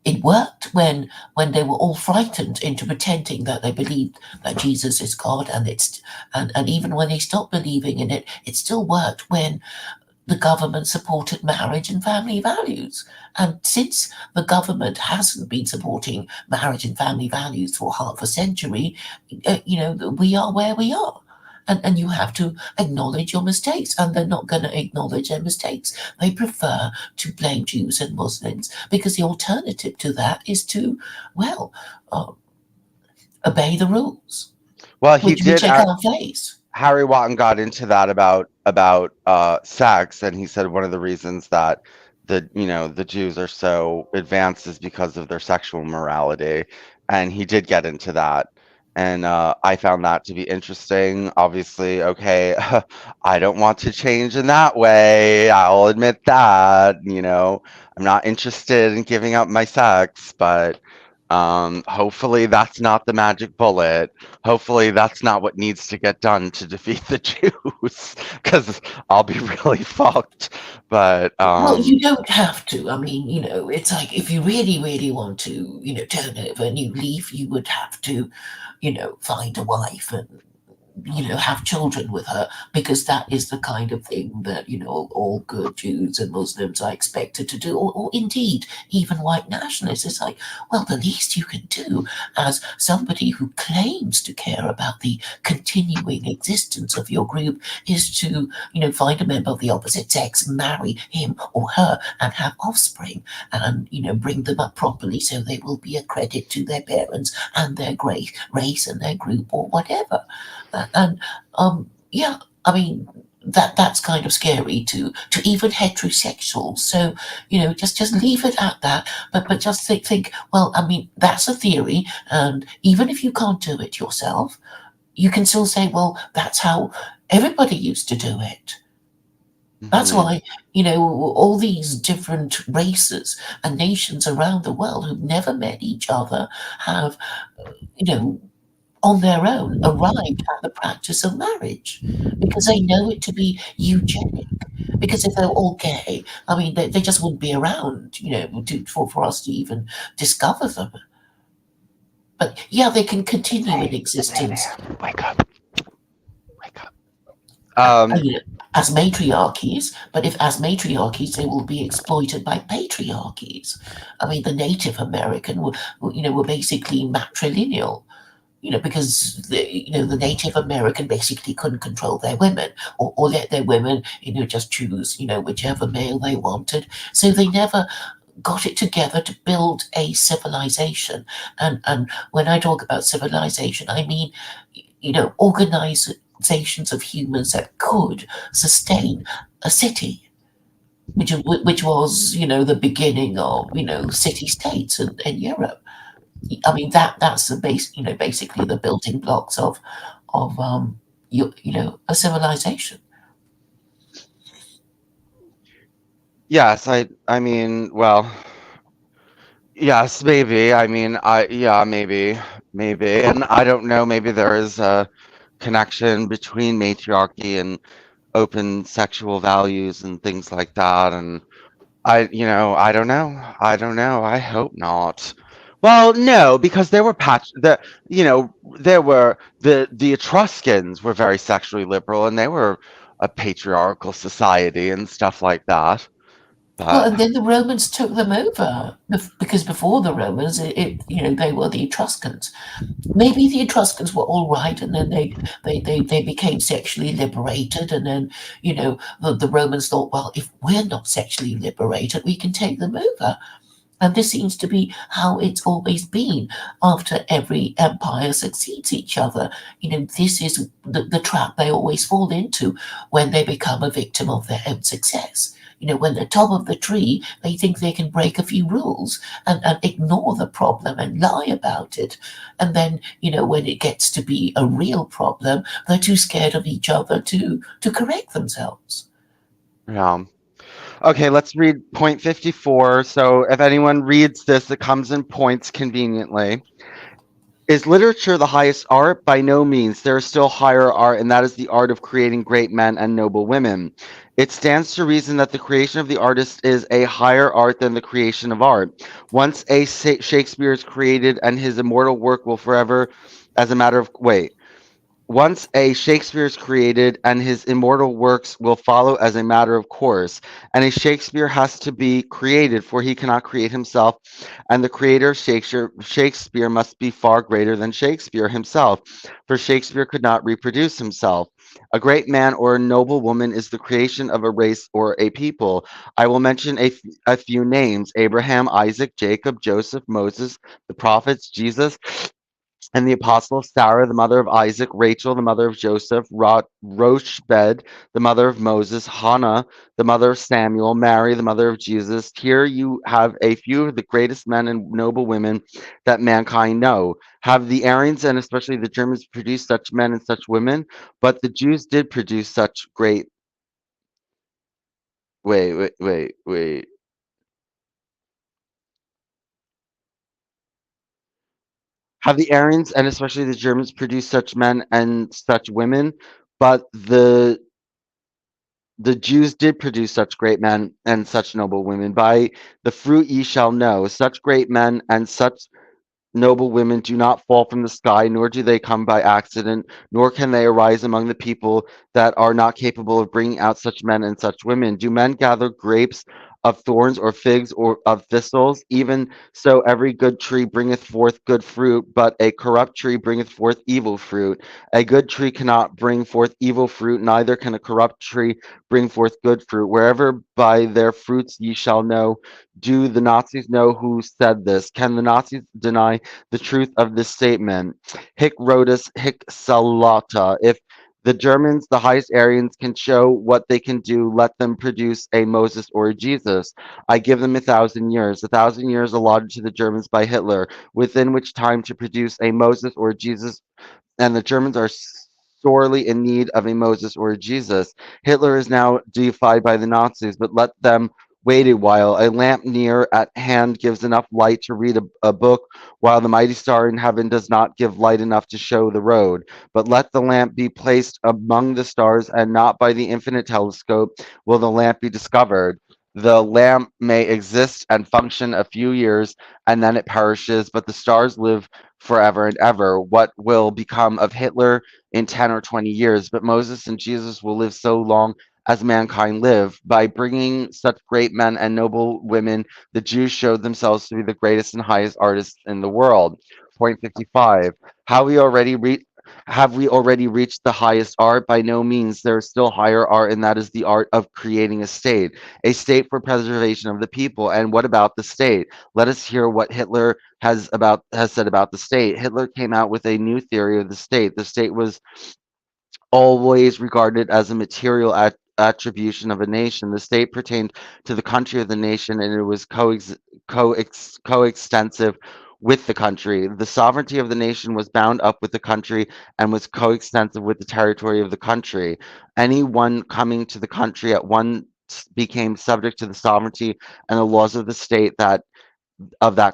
it worked when they were all frightened into pretending that they believed that Jesus is God, and even when they stopped believing in it, it still worked when the government supported marriage and family values. And since the government hasn't been supporting marriage and family values for half a century, you know, we are where we are. and you have to acknowledge your mistakes, and they're not going to acknowledge their mistakes. They prefer to blame Jews and Muslims because the alternative to that is to, well, uh, obey the rules, Well, he which did. they can't face. Harry Waton got into that about sex, and he said one of the reasons that the Jews are so advanced is because of their sexual morality, and he did get into that, and I found that to be interesting. Obviously, okay, I don't want to change in that way. I'll admit that. I'm not interested in giving up my sex, but hopefully that's not the magic bullet. Hopefully, that's not what needs to get done to defeat the Jews, because I'll be really fucked. But Well, you don't have to. I mean, it's like if you really, really want to, turn over a new leaf, you would have to, find a wife and have children with her, because that is the kind of thing that, all good Jews and Muslims are expected to do, or indeed even white nationalists. It's like, well, the least you can do as somebody who claims to care about the continuing existence of your group is to, find a member of the opposite sex, marry him or her, and have offspring, and, bring them up properly so they will be a credit to their parents and their great race and their group or whatever. And yeah, I mean that's kind of scary to even heterosexuals. So just leave it at that. But just think. Well, I mean that's a theory, and even if you can't do it yourself, you can still say, well, that's how everybody used to do it. That's mhm. why all these different races and nations around the world who've never met each other have you know on their own arrived at the practice of marriage because they know it to be eugenic. Because if they're all gay, I mean, they just wouldn't be around, for us to even discover them. But yeah, they can continue in Hey, existence wake up, wake up. uh, Um, you know, as matriarchies, but if as matriarchies, they will be exploited by patriarchies. I mean, the Native American were basically matrilineal, because the Native American basically couldn't control their women, or let their women, just choose, whichever male they wanted. So they never got it together to build a civilization. And when I talk about civilization, I mean, organizations of humans that could sustain a city. Which was, the beginning of, city states in Europe. I mean that's the base, basically the building blocks of a civilization. yes, I mean, well, yes, maybe. I mean, yeah, maybe, and I don't know. Maybe there is a connection between matriarchy and open sexual values and things like that, and I don't know. I don't know. I hope not. Well, no, because there were there were the Etruscans were very sexually liberal, and they were a patriarchal society and stuff like that. Well, But and then the Romans took them over because before the Romans, they were the Etruscans. Maybe the Etruscans were all right, and then they became sexually liberated, and then the Romans thought, well, if we're not sexually liberated, we can take them over. And this seems to be how it's always been after every empire succeeds each other. This is the trap they always fall into when they become a victim of their own success. When they're top of the tree, they think they can break a few rules and ignore the problem and lie about it. And then, when it gets to be a real problem, they're too scared of each other to correct themselves. yeah. Okay, let's read point 54. So if anyone reads this, it comes in points conveniently. Is literature the highest art? By no means. There is still higher art, and that is the art of creating great men and noble women. It stands to reason that the creation of the artist is a higher art than the creation of art. Once Shakespeare is created, and his immortal work will forever, as a matter of wait. Once a Shakespeare is created and his immortal works will follow as a matter of course, and a Shakespeare has to be created, for he cannot create himself, and the creator of Shakespeare must be far greater than Shakespeare himself, for Shakespeare could not reproduce himself. A great man or a noble woman is the creation of a race or a people. I will mention a few names: Abraham, Isaac, Jacob, Joseph, Moses, the prophets, Jesus, and the apostles, Sarah, the mother of Isaac, Rachel, the mother of Joseph, Rochebed, the mother of Moses, Hannah, the mother of Samuel, Mary, the mother of Jesus. Here you have a few of the greatest men and noble women that mankind know. Have the Aryans and especially the Germans produced such men and such women? But the Jews did produce such great. Wait. Have the Aryans and especially the Germans produced such men and such women? But the Jews did produce such great men and such noble women. By the fruit ye shall know. Such great men and such noble women do not fall from the sky, nor do they come by accident, nor can they arise among the people that are not capable of bringing out such men and such women. Do men gather grapes of thorns or figs or of thistles? Even so, every good tree bringeth forth good fruit, but a corrupt tree bringeth forth evil fruit. A good tree cannot bring forth evil fruit, neither can a corrupt tree bring forth good fruit. Wherever by their fruits ye shall know. Do the Nazis know who said this? Can the Nazis deny the truth of this statement? Hic Rhodus, hic salata. If the Germans, the highest Aryans, can show what they can do, let them produce a Moses or a Jesus. I give them 1,000 years, 1,000 years allotted to the Germans by Hitler, within which time to produce a Moses or a Jesus, and the Germans are sorely in need of a Moses or a Jesus. Hitler is now deified by the Nazis, but let them wait a while. A lamp near at hand gives enough light to read a book, while the mighty star in heaven does not give light enough to show the road. But let the lamp be placed among the stars, and not by the infinite telescope will the lamp be discovered. The lamp may exist and function a few years, and then it perishes, but the stars live forever and ever. What will become of Hitler in 10 or 20 years? But Moses and Jesus will live so long as mankind live. By bringing such great men and noble women, the Jews showed themselves to be the greatest and highest artists in the world. Point 55. How we already reached have we already reached the highest art? By no means. There is still higher art, and that is the art of creating a state for preservation of the people. And what about the state? Let us hear what Hitler has said about the state. Hitler came out with a new theory of the state. The state was always regarded as a material attribution of a nation. The state pertained to the country of the nation, and it was coextensive with the country. The sovereignty of the nation was bound up with the country and was coextensive with the territory of the country. Anyone coming to the country at once became subject to the sovereignty and the laws of the state that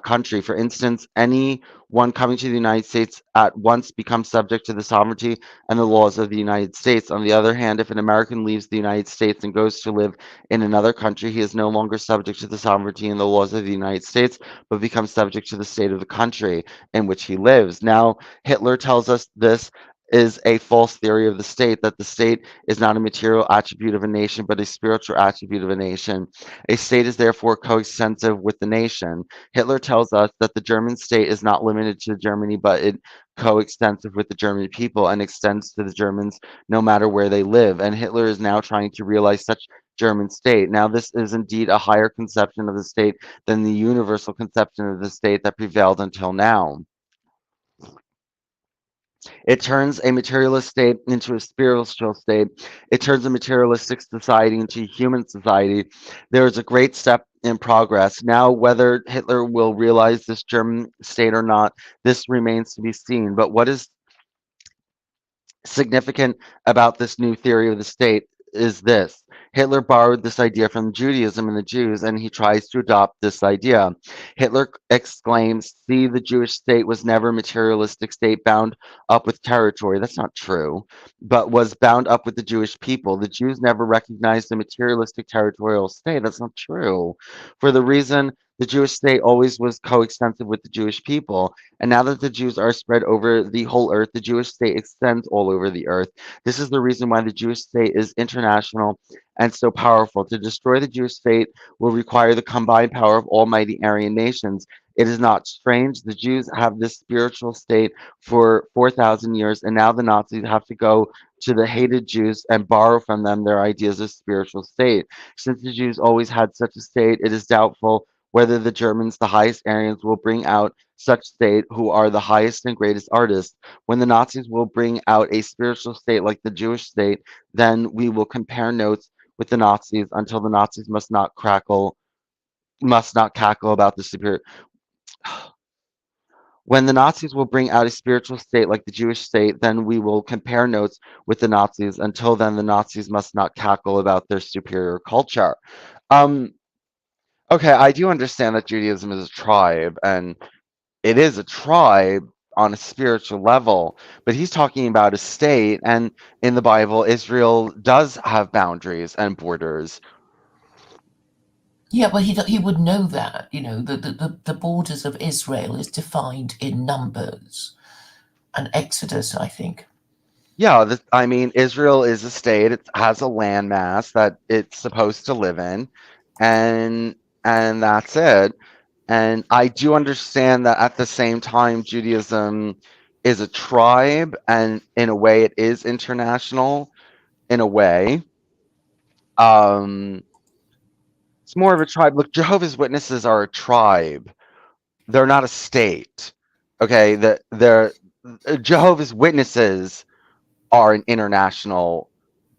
country. For instance, anyone coming to the United States at once becomes subject to the sovereignty and the laws of the United States. On the other hand, if an American leaves the United States and goes to live in another country, he is no longer subject to the sovereignty and the laws of the United States, but becomes subject to the state of the country in which he lives. Now, Hitler tells us this is a false theory of the state, that the state is not a material attribute of a nation, but a spiritual attribute of a nation. A state is therefore coextensive with the nation. Hitler tells us that the German state is not limited to Germany, but it coextensive with the German people and extends to the Germans no matter where they live. And Hitler is now trying to realize such German state. Now, this is indeed a higher conception of the state than the universal conception of the state that prevailed until now. It turns a materialist state into a spiritual state. It turns a materialistic society into a human society. There is a great step in progress. Now, whether Hitler will realize this German state or not, this remains to be seen. But what is significant about this new theory of the state is this: Hitler borrowed this idea from Judaism and the Jews, and he tries to adopt this idea. Hitler exclaims, "See, the Jewish state was never a materialistic state bound up with territory." That's not true, but was bound up with the Jewish people. The Jews never recognized a materialistic territorial state. That's not true. For the reason the Jewish state always was coextensive with the Jewish people. And now that the Jews are spread over the whole earth, the Jewish state extends all over the earth. This is the reason why the Jewish state is international and so powerful. To destroy the Jewish state will require the combined power of almighty Aryan nations. It is not strange. The Jews have this spiritual state for 4,000 years, and now the Nazis have to go to the hated Jews and borrow from them their ideas of spiritual state. Since the Jews always had such a state, it is doubtful whether the Germans, the highest Aryans, will bring out such state who are the highest and greatest artists. When the Nazis will bring out a spiritual state like the Jewish state, then we will compare notes with the Nazis until the Nazis must not cackle about the superior. When the Nazis will bring out a spiritual state like the Jewish state, then we will compare notes with the Nazis. Until then, the Nazis must not cackle about their superior culture. Um, okay, I do understand that Judaism is a tribe, and it is a tribe on a spiritual level, but he's talking about a state, and in the Bible, Israel does have boundaries and borders. Yeah, well, he would know that. You know, the borders of Israel is defined in Numbers and Exodus, I think. Yeah, I mean, Israel is a state. It has a landmass that it's supposed to live in, and and that's it. And I do understand that at the same time, Judaism is a tribe, and in a way, it is international. In a way, um, it's more of a tribe. Look, Jehovah's Witnesses are a tribe. They're not a state. Okay, they're Jehovah's Witnesses are an international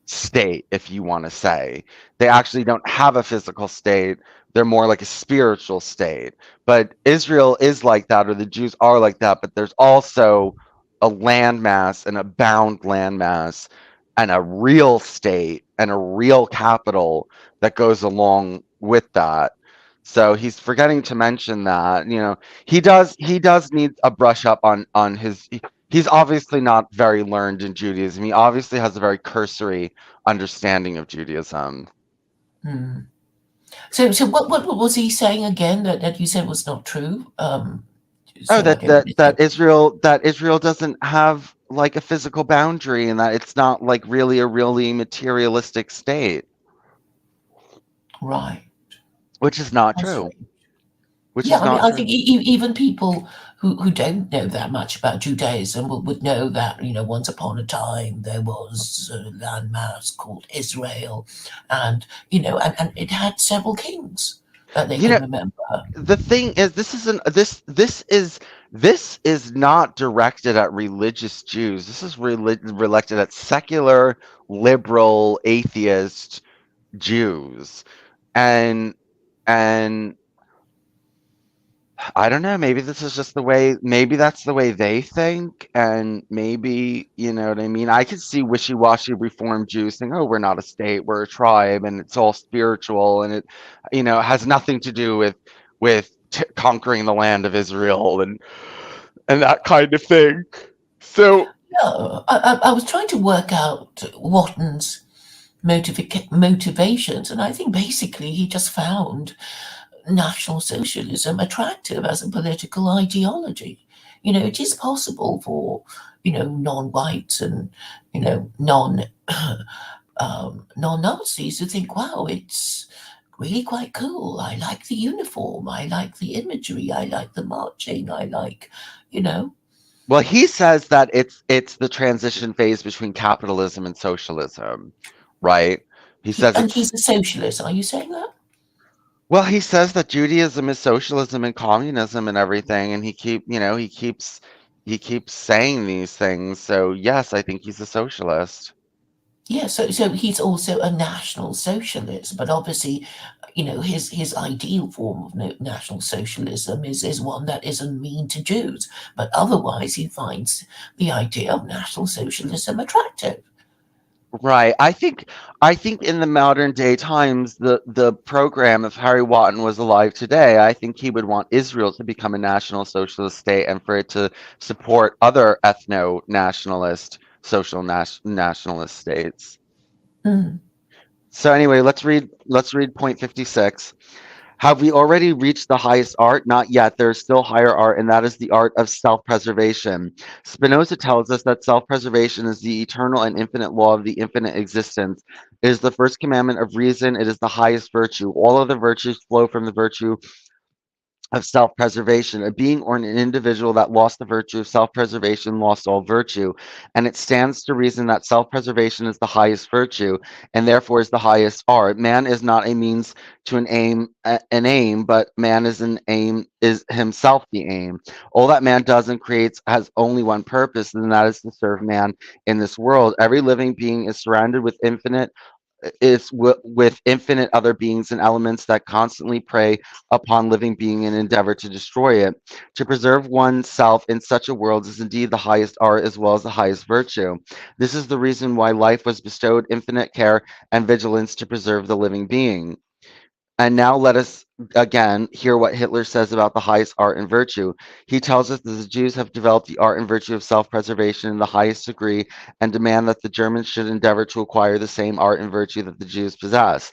state, if you want to say. They actually don't have a physical state. They're more like a spiritual state. But Israel is like that, or the Jews are like that, but there's also a landmass and a bound landmass and a real state and a real capital that goes along with that. So he's forgetting to mention that, he does need a brush up on his he's obviously not very learned in Judaism. He obviously has a very cursory understanding of Judaism. Hmm. So what was he saying again that you said was not true? Oh, So I that don't that really know. that Israel doesn't have like a physical boundary and that it's not like really a really materialistic state, Right. which is not I true. see. Which Yeah, is I mean, not I think true. even people who don't know that much about Judaism would know that, you know, once upon a time there was a landmass called Israel, and, you know, and it had several kings that they You can know, remember. the thing is, this is not directed at religious Jews. This is directed at secular, liberal, atheist Jews, and and I don't know. Maybe this is just the way. Maybe that's the way they think, and maybe you know what I mean. I could see wishy-washy Reform Jews saying, "Oh, we're not a state, we're a tribe, and it's all spiritual, and it has nothing to do with conquering the land of Israel and that kind of thing." So, No, I was trying to work out Watton's motivations, and I think basically he just found National Socialism attractive as a political ideology. You know, it is possible for, you know, non-whites and, you know, non-Nazis to think, wow, it's really quite cool. I like the uniform. I like the imagery. I like the marching. I like, you know, well, he says that it's the transition phase between capitalism and socialism, right? He says and it's he's a socialist. Are you saying that? Well, he says that Judaism is socialism and communism and everything, and he keeps saying these things. So yes, I think he's a socialist. Yeah, so he's also a national socialist, but obviously, you know, his ideal form of national socialism is one that isn't mean to Jews, but otherwise he finds the idea of national socialism attractive. Right. I think in the modern day times, the program, if Harry Waton was alive today, I think he would want Israel to become a national socialist state and for it to support other ethno-nationalist nationalist states. Mm. So anyway, let's read point 56. Have we already reached the highest art? Not yet. There is still higher art, and that is the art of self preservation. Spinoza tells us that self preservation is the eternal and infinite law of the infinite existence. It is the first commandment of reason. It is the highest virtue. All of the virtues flow from the virtue of self preservation. A being or an individual that lost the virtue of self preservation lost all virtue. And it stands to reason that self preservation is the highest virtue and therefore is the highest art. Man is not a means to an aim, but man is an aim, is himself the aim. All that man does and creates has only one purpose, and that is to serve man in this world. Every living being is surrounded with with infinite other beings and elements that constantly prey upon living being and endeavor to destroy it. To preserve oneself in such a world is indeed the highest art as well as the highest virtue. This is the reason why life was bestowed infinite care and vigilance to preserve the living being. And now let us again hear what Hitler says about the highest art and virtue. He tells us that the Jews have developed the art and virtue of self preservation in the highest degree and demand that the Germans should endeavor to acquire the same art and virtue that the Jews possess.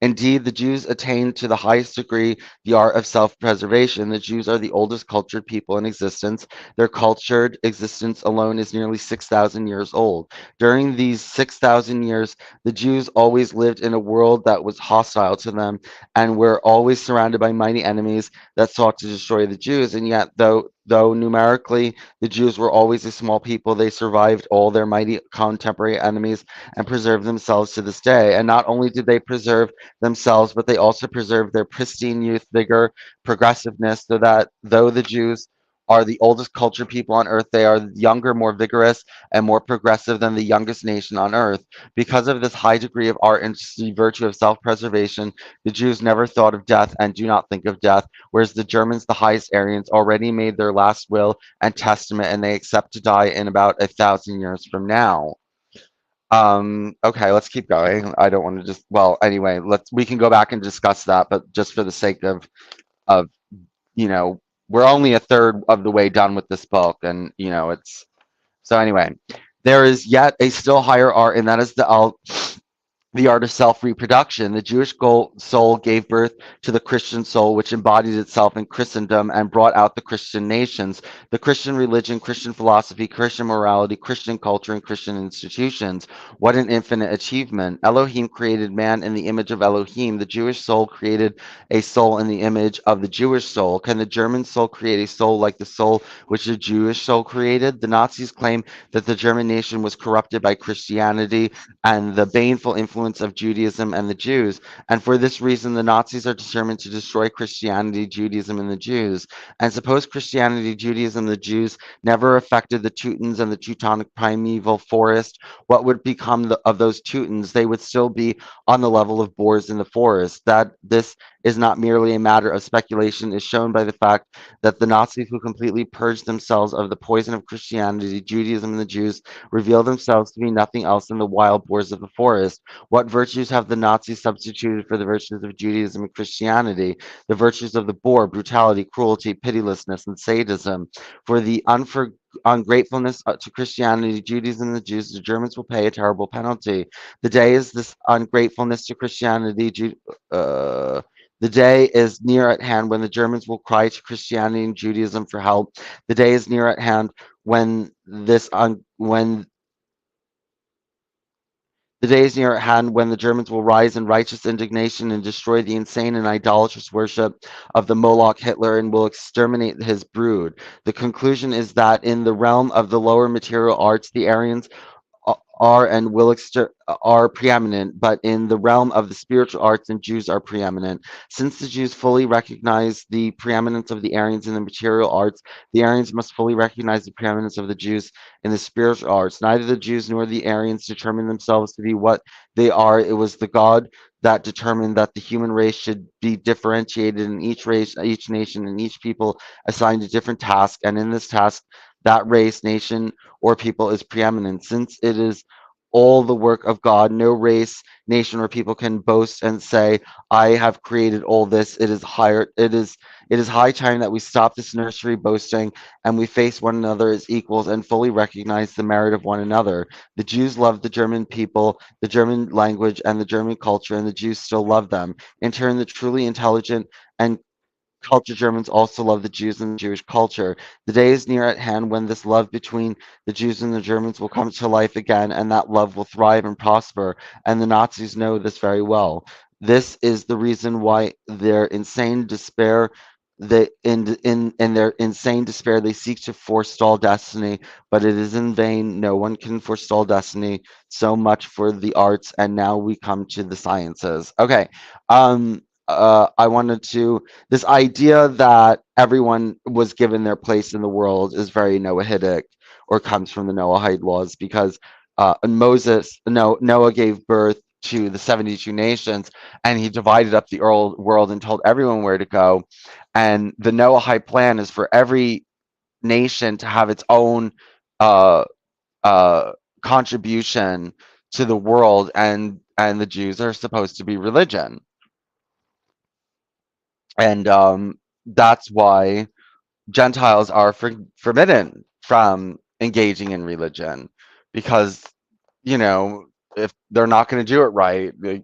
Indeed, the Jews attained to the highest degree the art of self preservation. The Jews are the oldest cultured people in existence. Their cultured existence alone is nearly 6,000 years old. During these 6,000 years, the Jews always lived in a world that was hostile to them and were always surrounded by mighty enemies that sought to destroy the Jews. And yet, though numerically the Jews were always a small people, they survived all their mighty contemporary enemies and preserved themselves to this day. And not only did they preserve themselves, but they also preserved their pristine youth, vigor, progressiveness, so that though the Jews are the oldest cultured people on earth, they are younger, more vigorous, and more progressive than the youngest nation on earth. Because of this high degree of art and the virtue of self preservation, the Jews never thought of death and do not think of death, whereas the Germans, the highest Aryans, already made their last will and testament, and they accept to die in about 1,000 years from now. Okay, let's keep going. I don't want to just, well, anyway, we can go back and discuss that, but just for the sake of, you know, we're only a third of the way done with this book, and, so anyway, there is yet a still higher art, and that is the art of self reproduction. The Jewish soul gave birth to the Christian soul, which embodied itself in Christendom and brought out the Christian nations, the Christian religion, Christian philosophy, Christian morality, Christian culture, and Christian institutions. What an infinite achievement. Elohim created man in the image of Elohim. The Jewish soul created a soul in the image of the Jewish soul. Can the German soul create a soul like the soul which the Jewish soul created? The Nazis claim that the German nation was corrupted by Christianity and the baneful influence of Judaism and the Jews. And for this reason, the Nazis are determined to destroy Christianity, Judaism, and the Jews. And suppose Christianity, Judaism, the Jews never affected the Teutons and the Teutonic primeval forest, what would become of those Teutons? They would still be on the level of boars in the forest. That this is not merely a matter of speculation is shown by the fact that the Nazis, who completely purged themselves of the poison of Christianity, Judaism, and the Jews, reveal themselves to be nothing else than the wild boars of the forest. What virtues have the Nazis substituted for the virtues of Judaism and Christianity? The virtues of the boar: brutality, cruelty, pitilessness, and sadism. For the ungratefulness to Christianity, Judaism, and the Jews, the Germans will pay a terrible penalty. The day is this ungratefulness to Christianity, the day is near at hand when the Germans will cry to Christianity and Judaism for help. The day is near at hand when when the day is near at hand when the Germans will rise in righteous indignation and destroy the insane and idolatrous worship of the Moloch Hitler and will exterminate his brood. The conclusion is that in the realm of the lower material arts, the Aryans are and will are preeminent, but in the realm of the spiritual arts, and Jews are preeminent. Since the Jews fully recognize the preeminence of the Aryans in the material arts, the Aryans must fully recognize the preeminence of the Jews in the spiritual arts. Neither the Jews nor the Aryans determined themselves to be what they are. It was the God that determined that the human race should be differentiated in each race, each nation, and each people assigned a different task. And in this task, that race, nation, or people is preeminent. Since it is all the work of God. No race, nation, or people can boast and say, I have created all this. It is high time that we stop this nursery boasting and we face one another as equals and fully recognize the merit of one another. The Jews loved the German people, the German language, and the German culture, and the Jews still love them. In turn, the truly intelligent and culture Germans also love the Jews and the Jewish culture. The day is near at hand when this love between the Jews and the Germans will come to life again, and that love will thrive and prosper. And the Nazis know this very well. This is the reason why their insane despair. In their insane despair, they seek to forestall destiny, but it is in vain. No one can forestall destiny. So much for the arts, and now we come to the sciences. Okay, I wanted to this idea that everyone was given their place in the world is very Noahidic or comes from the Noahide laws because Noah gave birth to the 72 nations and he divided up the world and told everyone where to go. And the Noahide plan is for every nation to have its own uh, uh, contribution to the world, and the Jews are supposed to be religion. And that's why Gentiles are forbidden from engaging in religion because, you know, if they're not going to do it right, they're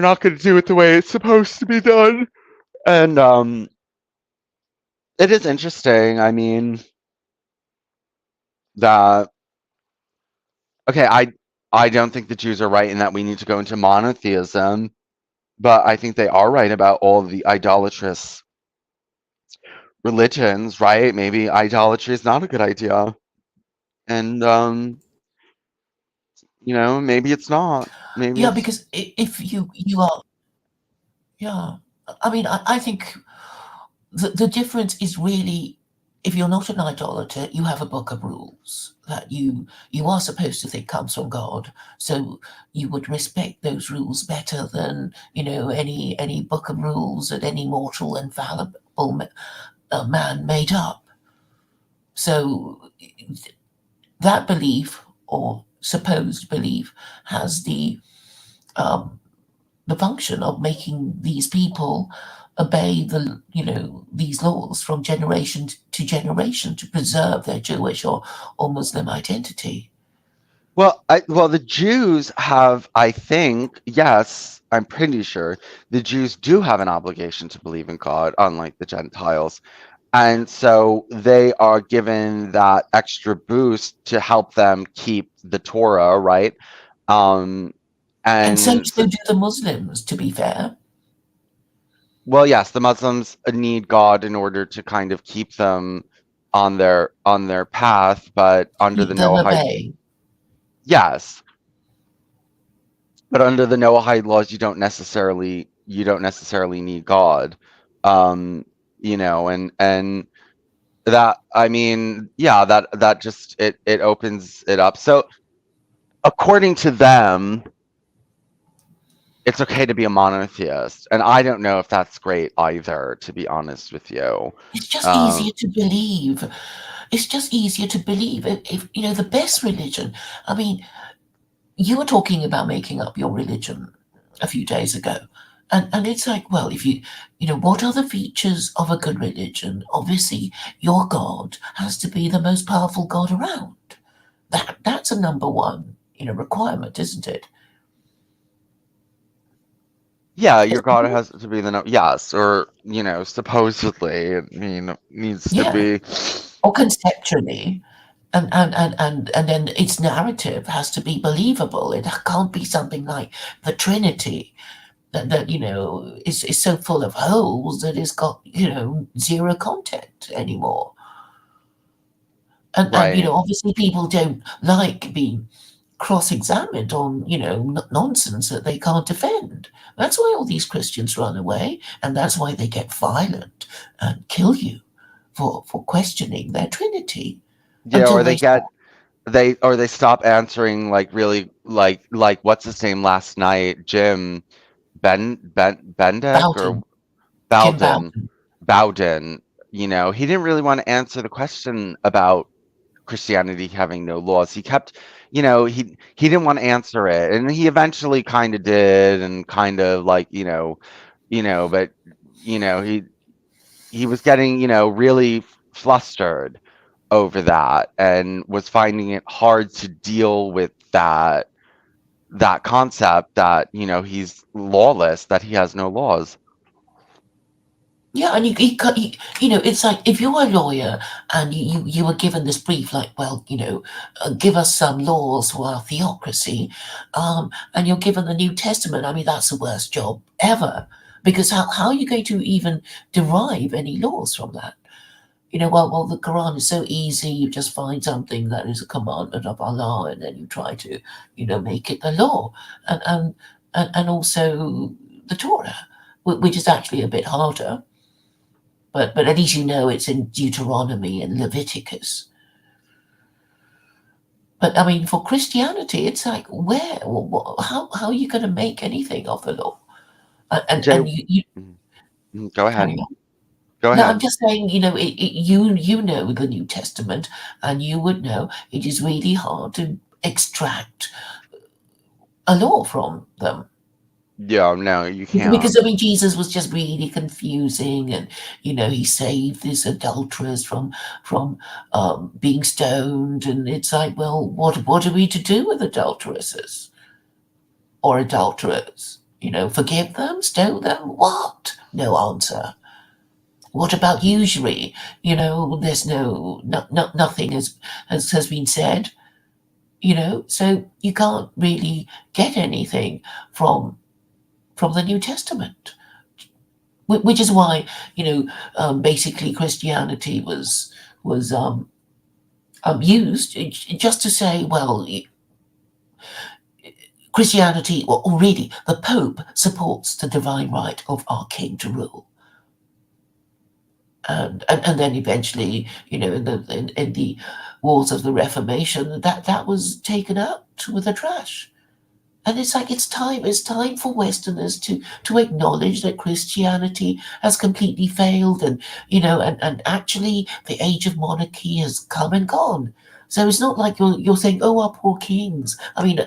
not going to do it the way it's supposed to be done. And it is interesting. I mean, that okay, I don't think the Jews are right in that we need to go into monotheism, but I think they are right about all of the idolatrous religions, right? Maybe idolatry is not a good idea. And maybe it's not. Maybe Yeah, it's because if you are, yeah, I mean, I think the difference is really, if you're not an idolater, you have a book of rules that you are supposed to think comes from God. So you would respect those rules better than any book of rules that any mortal infallible man made up. So that belief or supposed belief has the function of making these people obey these laws from generation to generation to preserve their Jewish or Muslim identity. well, the Jews have, I think, yes, I'm pretty sure the Jews do have an obligation to believe in God, unlike the Gentiles. And so they are given that extra boost to help them keep the Torah, right? Um, And so, and so, so do the Muslims, to be fair. well, yes, the Muslims need God in order to kind of keep them on their path, but under the Keep them Noahide, obey. yes, but under the Noahide laws, you don't necessarily need God, um, and that I mean, yeah, that just it opens it up. So according to them, it's okay to be a monotheist, and I don't know if that's great either, to be honest with you. It's just Um, easier to believe. It's just easier to believe. If the best religion. I mean, you were talking about making up your religion a few days ago. And it's like, well, if what are the features of a good religion? Obviously, your God has to be the most powerful God around. That's a number one, requirement, isn't it? yeah, your Isn't God it? has to be the no, yes, or supposedly, I mean, it needs to Yeah. be. Or conceptually. And then its narrative has to be believable. It can't be something like the Trinity that is so full of holes that it's got zero content anymore. And Right. obviously people don't like being cross-examined on nonsense that they can't defend. That's why all these Christians run away, and that's why they get violent and kill you for questioning their Trinity Yeah, until or they stop. they stop answering, like, really, like what's his name last night, Jim Bendek or Bowden, Jim Bowden Bowden. Bowden. He didn't really want to answer the question about Christianity having no laws. He kept, he didn't want to answer it, and he eventually kind of did, and kind of like, but he was getting, really flustered over that, and was finding it hard to deal with that concept that, he's lawless, that he has no laws. Yeah, and it's like if you're a lawyer and you were given this brief, like, well, give us some laws for our theocracy, and you're given the New Testament. I mean, that's the worst job ever, because how are you going to even derive any laws from that? Well, the Quran is so easy. You just find something that is a commandment of Allah, and then you try to, make it the law, and also the Torah, which is actually a bit harder. But at least it's in Deuteronomy and Leviticus. But I mean, for Christianity, it's like where, how are you going to make anything of the law? Jay, And you go carry ahead. on. Go No, I'm ahead. just saying, you know the New Testament, and you would know it is really hard to extract a law from them. Yeah, no, you can't. Because I mean, Jesus was just really confusing, and he saved this adulteress from being stoned, and it's like, well, what are we to do with adulteresses or adulterers? Forgive them, stone them, what? No answer. What about usury? There's nothing has been said. So you can't really get anything from the New Testament. Which is why basically Christianity was used just to say, well, Christianity, or really the Pope supports the divine right of our king to rule, and then eventually, in the wars of the Reformation, that was taken out with the trash. And it's like it's time for Westerners to acknowledge that Christianity has completely failed, and actually the age of monarchy has come and gone. So it's not like you're saying, oh, our poor kings. I mean,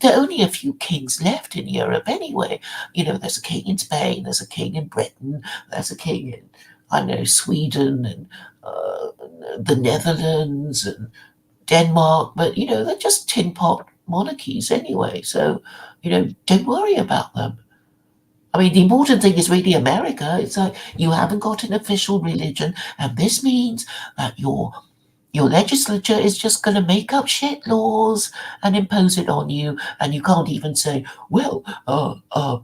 there are only a few kings left in Europe anyway. There's a king in Spain, there's a king in Britain, there's a king in, I don't know, Sweden, and the Netherlands, and Denmark, but they're just tin pot monarchies anyway. So, don't worry about them. I mean, the important thing is really America. It's like you haven't got an official religion, and this means that your legislature is just going to make up shit laws and impose it on you, and you can't even say, well, our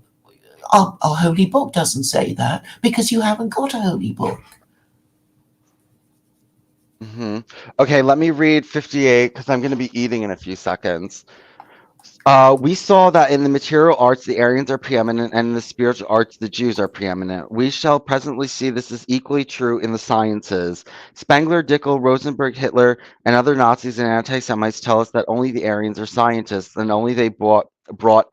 holy book doesn't say that because you haven't got a holy book. hmm Okay, let me read 58 because I'm going to be eating in a few seconds. We saw that in the material arts the Aryans are preeminent, and in the spiritual arts the Jews are preeminent. We shall presently see this is equally true in the sciences. Spengler, Dickel, Rosenberg, Hitler, and other Nazis and anti-Semites tell us that only the Aryans are scientists, and only they brought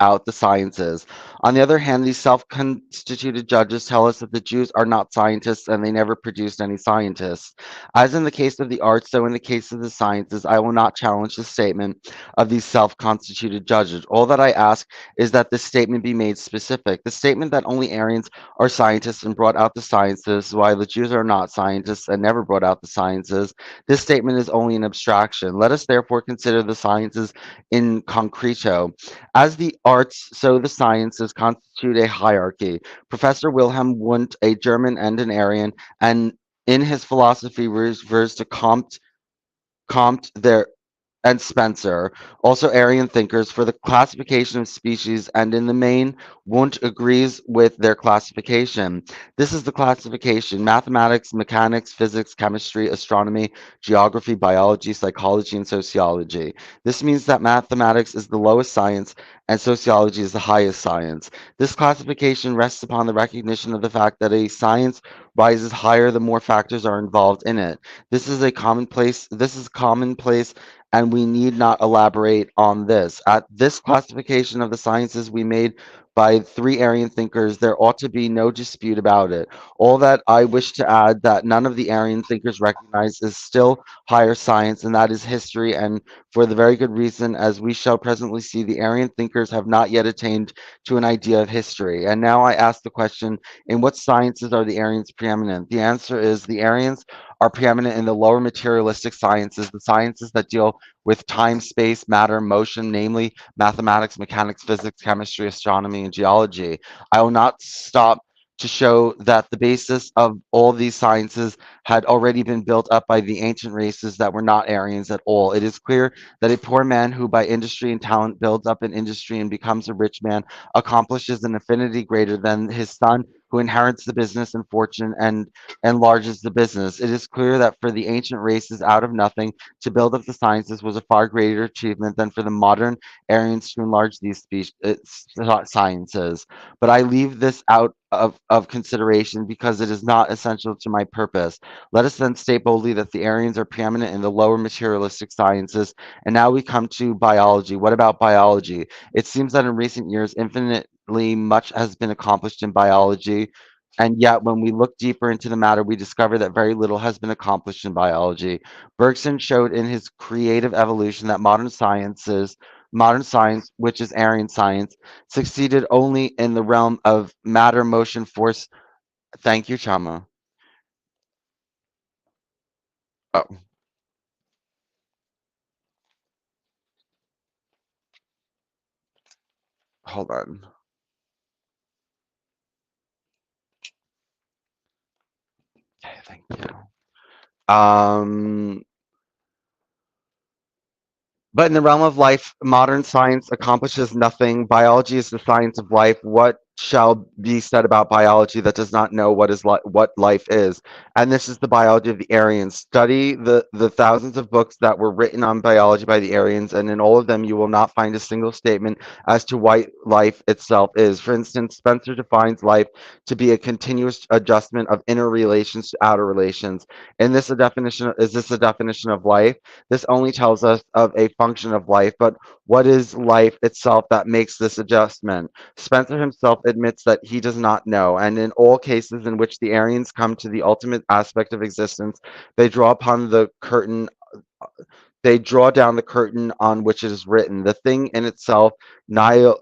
out the sciences. On the other hand, these self-constituted judges tell us that the Jews are not scientists, and they never produced any scientists. As in the case of the arts, so in the case of the sciences, I will not challenge the statement of these self-constituted judges. All that I ask is that this statement be made specific. The statement that only Aryans are scientists and brought out the sciences, while the Jews are not scientists and never brought out the sciences, this statement is only an abstraction. Let us therefore consider the sciences in concreto. As the arts, so the sciences constitute a hierarchy. Professor Wilhelm Wundt, a German and an Aryan, and in his philosophy refers to Comte there and Spencer, also Aryan thinkers, for the classification of species, and in the main, Wundt agrees with their classification. This is the classification: mathematics, mechanics, physics, chemistry, astronomy, geography, biology, psychology, and sociology. This means that mathematics is the lowest science and sociology is the highest science. This classification rests upon the recognition of the fact that a science rises higher the more factors are involved in it. This is commonplace, and we need not elaborate on this. At this classification of the sciences we made by three Aryan thinkers, there ought to be no dispute about it. All that I wish to add that none of the Aryan thinkers recognize is still higher science, and that is history, and for the very good reason, as we shall presently see, the Aryan thinkers have not yet attained to an idea of history. And now I ask the question, in what sciences are the Aryans preeminent? The answer is the Aryans are preeminent in the lower materialistic sciences, the sciences that deal with time, space, matter, motion, namely mathematics, mechanics, physics, chemistry, astronomy, and geology. I will not stop to show that the basis of all these sciences had already been built up by the ancient races that were not Aryans at all. It is clear that a poor man who by industry and talent builds up an industry and becomes a rich man accomplishes an infinity greater than his son who inherits the business and fortune and enlarges the business. It is clear that for the ancient races out of nothing to build up the sciences was a far greater achievement than for the modern Aryans to enlarge these sciences. But I leave this out of consideration because it is not essential to my purpose. Let us then state boldly that the Aryans are preeminent in the lower materialistic sciences. And now we come to biology. What about biology? It seems that in recent years, infinitely much has been accomplished in biology. And yet, when we look deeper into the matter, we discover that very little has been accomplished in biology. Bergson showed in his creative evolution that modern science, which is Aryan science, succeeded only in the realm of matter, motion, force. Thank you, Chama. Oh, hold on. Okay, thank you. But in the realm of life, modern science accomplishes nothing. Biology is the science of life. What shall be said about biology that does not know what life is? And this is the biology of the Aryans. Study the thousands of books that were written on biology by the Aryans, and in all of them, you will not find a single statement as to what life itself is. For instance, Spencer defines life to be a continuous adjustment of inner relations to outer relations. And is this a definition of life? This only tells us of a function of life, but what is life itself that makes this adjustment? Spencer himself admits that he does not know, and in all cases in which the Aryans come to the ultimate aspect of existence, they draw upon the curtain they draw down the curtain on which it is written. The thing in itself, nihil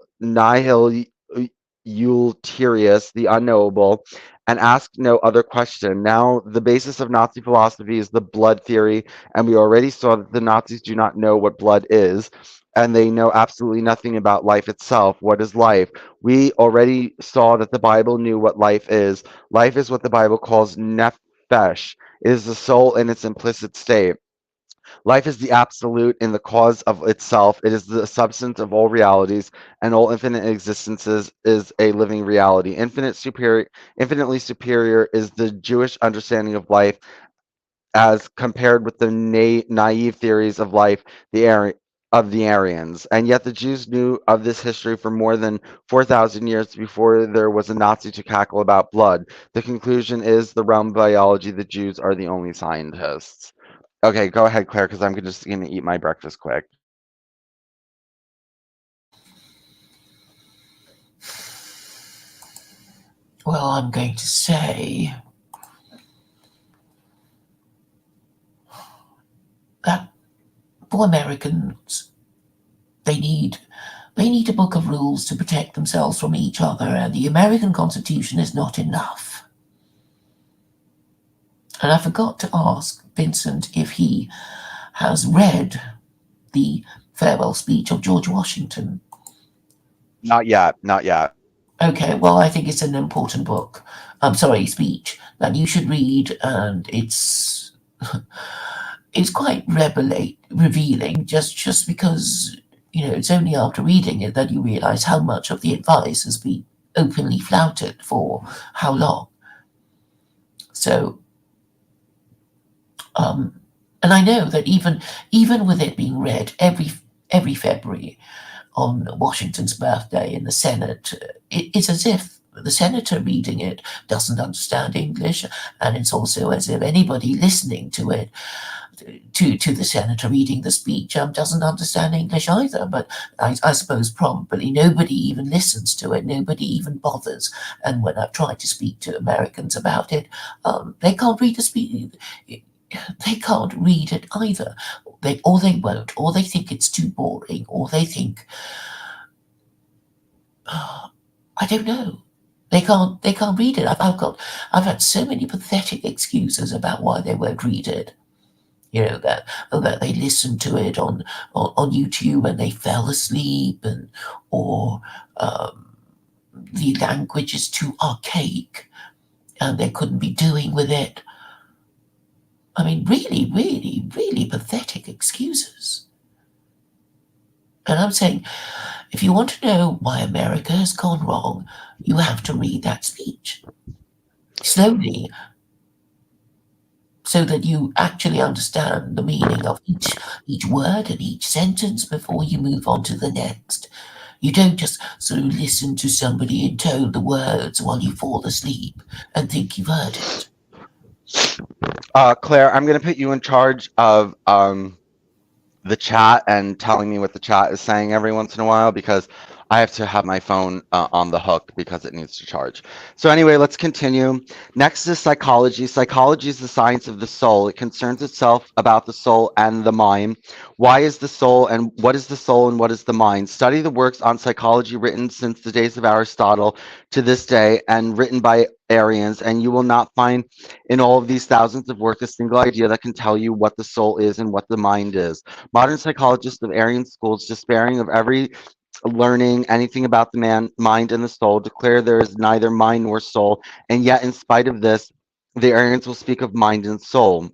ulterius, the unknowable, and ask no other question. Now, the basis of Nazi philosophy is the blood theory, and we already saw that the Nazis do not know what blood is, and they know absolutely nothing about life itself. What is life? We already saw that the Bible knew what life is. Life is what the Bible calls nephesh. It is the soul in its implicit state. Life is the absolute in the cause of itself. It is the substance of all realities, and all infinite existences is a living reality. Infinitely superior is the Jewish understanding of life as compared with the naive theories of life the of the Aryans. And yet the Jews knew of this history for more than 4,000 years before there was a Nazi to cackle about blood. The conclusion is the realm of biology, the Jews are the only scientists. Okay, go ahead, Claire, because I'm just going to eat my breakfast quick. Well, I'm going to say that for Americans, they need they need a book of rules to protect themselves from each other, and the American Constitution is not enough. And I forgot to ask Vincent if he has read the farewell speech of George Washington. Not yet, not yet. Okay, well, I think it's an important book. I'm sorry, speech that you should read, and it's quite revealing. Just because it's only after reading it that you realise how much of the advice has been openly flouted for how long. So, um, and I know that even with it being read every February on Washington's birthday in the Senate, it's as if the senator reading it doesn't understand English, and it's also as if anybody listening to it to the senator reading the speech doesn't understand English either. But I suppose probably nobody even listens to it. Nobody even bothers. And when I've tried to speak to Americans about it, they can't read the speech. They can't read it either. They won't, or they think it's too boring, or they think, I don't know. They can't read it. I've had so many pathetic excuses about why they won't read it. That they listened to it on YouTube and they fell asleep, and or the language is too archaic and they couldn't be doing with it. I mean, really, really, really pathetic excuses. And I'm saying, if you want to know why America has gone wrong, you have to read that speech slowly so that you actually understand the meaning of each word and each sentence before you move on to the next. You don't just sort of listen to somebody intone the words while you fall asleep and think you've heard it. Claire, I'm going to put you in charge of the chat and telling me what the chat is saying every once in a while, because I have to have my phone on the hook because it needs to charge. So anyway, let's continue. Next is psychology. Psychology is the science of the soul. It concerns itself about the soul and the mind. Why is the soul, and what is the soul, and what is the mind? Study the works on psychology written since the days of Aristotle to this day and written by Aryans, and you will not find in all of these thousands of works a single idea that can tell you what the soul is and what the mind is. Modern psychologists of Aryan schools, despairing of every learning anything about the mind and the soul, declare there is neither mind nor soul, and yet in spite of this, the Aryans will speak of mind and soul.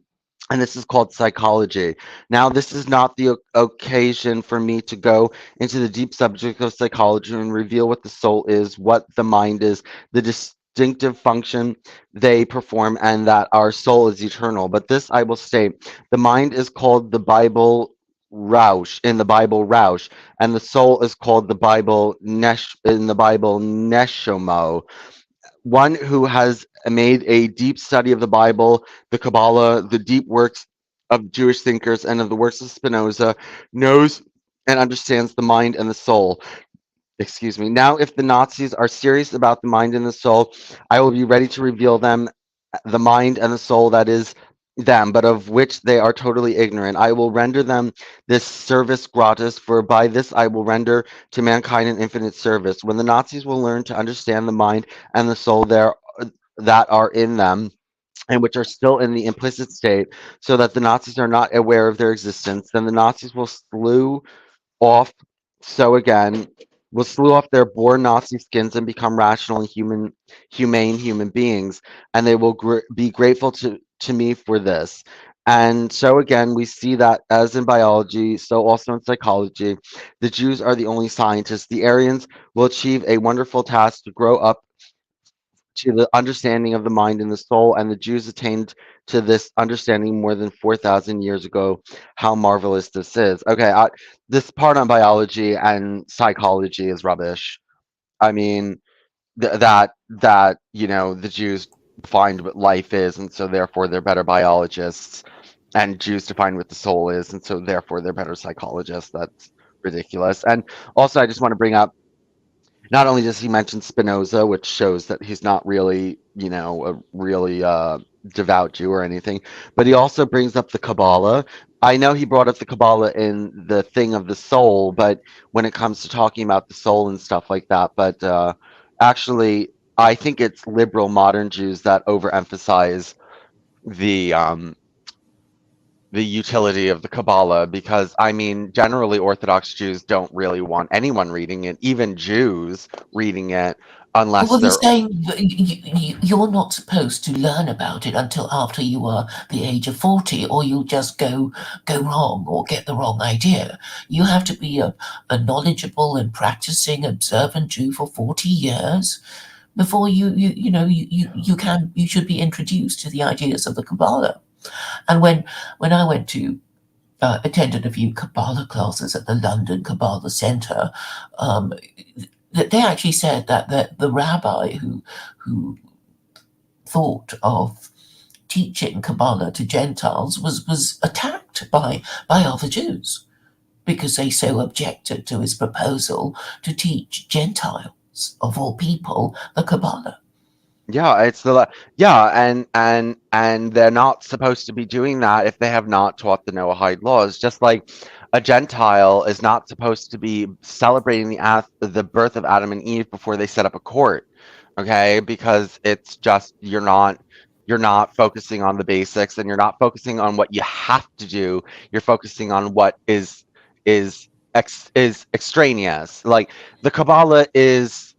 And this is called psychology. Now, this is not the occasion for me to go into the deep subject of psychology and reveal what the soul is, what the mind is, the distinctive function they perform, and that our soul is eternal. But this I will state: the mind is called the Bible Roush in the Bible Roush, and the soul is called the Bible Nesh in the Bible Neshomo. One who has made a deep study of the Bible, the Kabbalah, the deep works of Jewish thinkers, and of the works of Spinoza knows and understands the mind and the soul. Excuse me. Now, if the Nazis are serious about the mind and the soul, I will be ready to reveal them, the mind and the soul that is them, but of which they are totally ignorant. I will render them this service gratis, for by this I will render to mankind an infinite service. When the Nazis will learn to understand the mind and the soul there that are in them, and which are still in the implicit state, so that the Nazis are not aware of their existence, then the Nazis will slew off so again will slew off their born Nazi skins and become rational and humane human beings, and they will be grateful to me for this. And so again, we see that as in biology, so also in psychology, the Jews are the only scientists. The Aryans will achieve a wonderful task to grow up to the understanding of the mind and the soul, and the Jews attained to this understanding more than 4,000 years ago. How marvelous this is. Okay, this part on biology and psychology is rubbish. I mean, that the Jews find what life is, and so therefore they're better biologists, and Jews define what the soul is, and so therefore they're better psychologists. That's ridiculous. And also, I just want to bring up, not only does he mention Spinoza, which shows that he's not really, a really devout Jew or anything, but he also brings up the Kabbalah. I know he brought up the Kabbalah in the thing of the soul, but when it comes to talking about the soul and stuff like that, but actually, I think it's liberal modern Jews that overemphasize the um, the utility of the Kabbalah, because I mean, generally Orthodox Jews don't really want anyone reading it, even Jews reading it, unless Well, he's they're saying that you're not supposed to learn about it until after you are the age of 40, or you'll just go wrong or get the wrong idea. You have to be a knowledgeable and practicing observant Jew for 40 years before you should be introduced to the ideas of the Kabbalah. And when I went to attended a few Kabbalah classes at the London Kabbalah Centre, um, they actually said that the rabbi who thought of teaching Kabbalah to Gentiles was attacked by other Jews because they so objected to his proposal to teach Gentiles, of all people, the Kabbalah. Yeah, yeah, and they're not supposed to be doing that if they have not taught the Noahide laws. Just like a Gentile is not supposed to be celebrating the birth of Adam and Eve before they set up a court, okay? Because it's just you're not focusing on the basics, and you're not focusing on what you have to do. You're focusing on what is extraneous. Like the Kabbalah is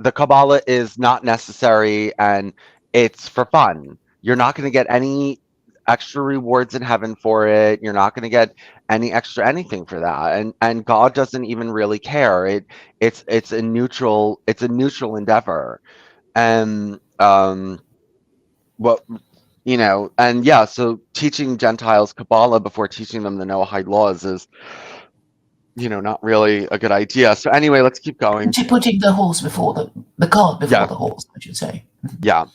not necessary, and it's for fun. You're not going to get any extra rewards in heaven for it. You're not going to get any extra anything for that. And God doesn't even really care. It's a neutral endeavor. And what and yeah, so teaching Gentiles Kabbalah before teaching them the Noahide laws is, not really a good idea. So anyway, let's keep going. Putting the horse before the cart before Yeah, the horse, I should say. yeah.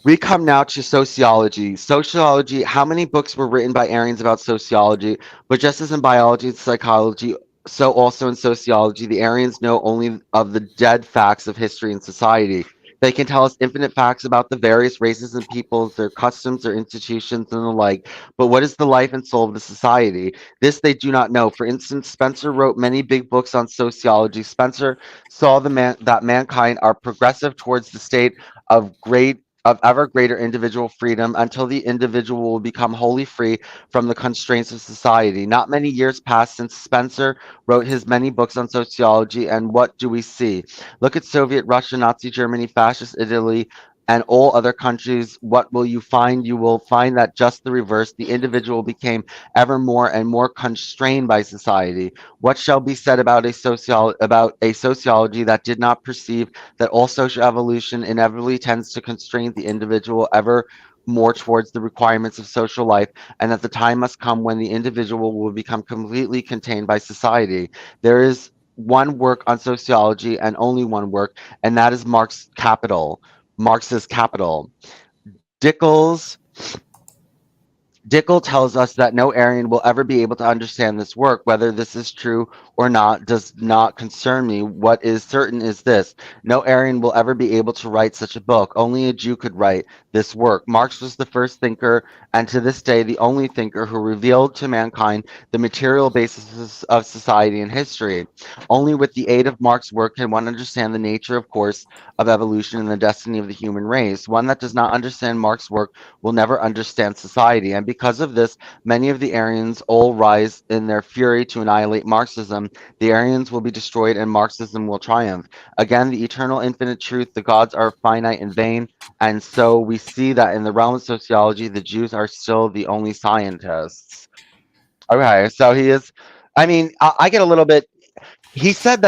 We come now to sociology. Sociology, how many books were written by Aryans about sociology? But just as in biology and psychology, so also in sociology, the Aryans know only of the dead facts of history and society. They can tell us infinite facts about the various races and peoples, their customs, their institutions, and the like. But what is the life and soul of the society? This they do not know. For instance, Spencer wrote many big books on sociology. Spencer saw that mankind are progressive towards the state of ever greater individual freedom until the individual will become wholly free from the constraints of society. Not many years passed since Spencer wrote his many books on sociology, and what do we see? Look at Soviet Russia, Nazi Germany, fascist Italy, and all other countries. What will you find? You will find that just the reverse. The individual became ever more and more constrained by society. What shall be said about a sociology that did not perceive that all social evolution inevitably tends to constrain the individual ever more towards the requirements of social life, and that the time must come when the individual will become completely contained by society? There is one work on sociology and only one work, and that is Marx's Capital. Dickles Dickel tells us that no Aryan will ever be able to understand this work. Whether this is true or not does not concern me. What is certain is this: no Aryan will ever be able to write such a book. Only a Jew could write this work. Marx was the first thinker, and to this day, the only thinker who revealed to mankind the material basis of society and history. Only with the aid of Marx's work can one understand the nature, of course, of evolution and the destiny of the human race. One that does not understand Marx's work will never understand society. And because of this, many of the Aryans all rise in their fury to annihilate Marxism. The Aryans will be destroyed and Marxism will triumph. Again, the eternal infinite truth, the gods are finite and vain. And so we see that in the realm of sociology, the Jews are still the only scientists. Okay, so he is. I mean, I get a little bit. He said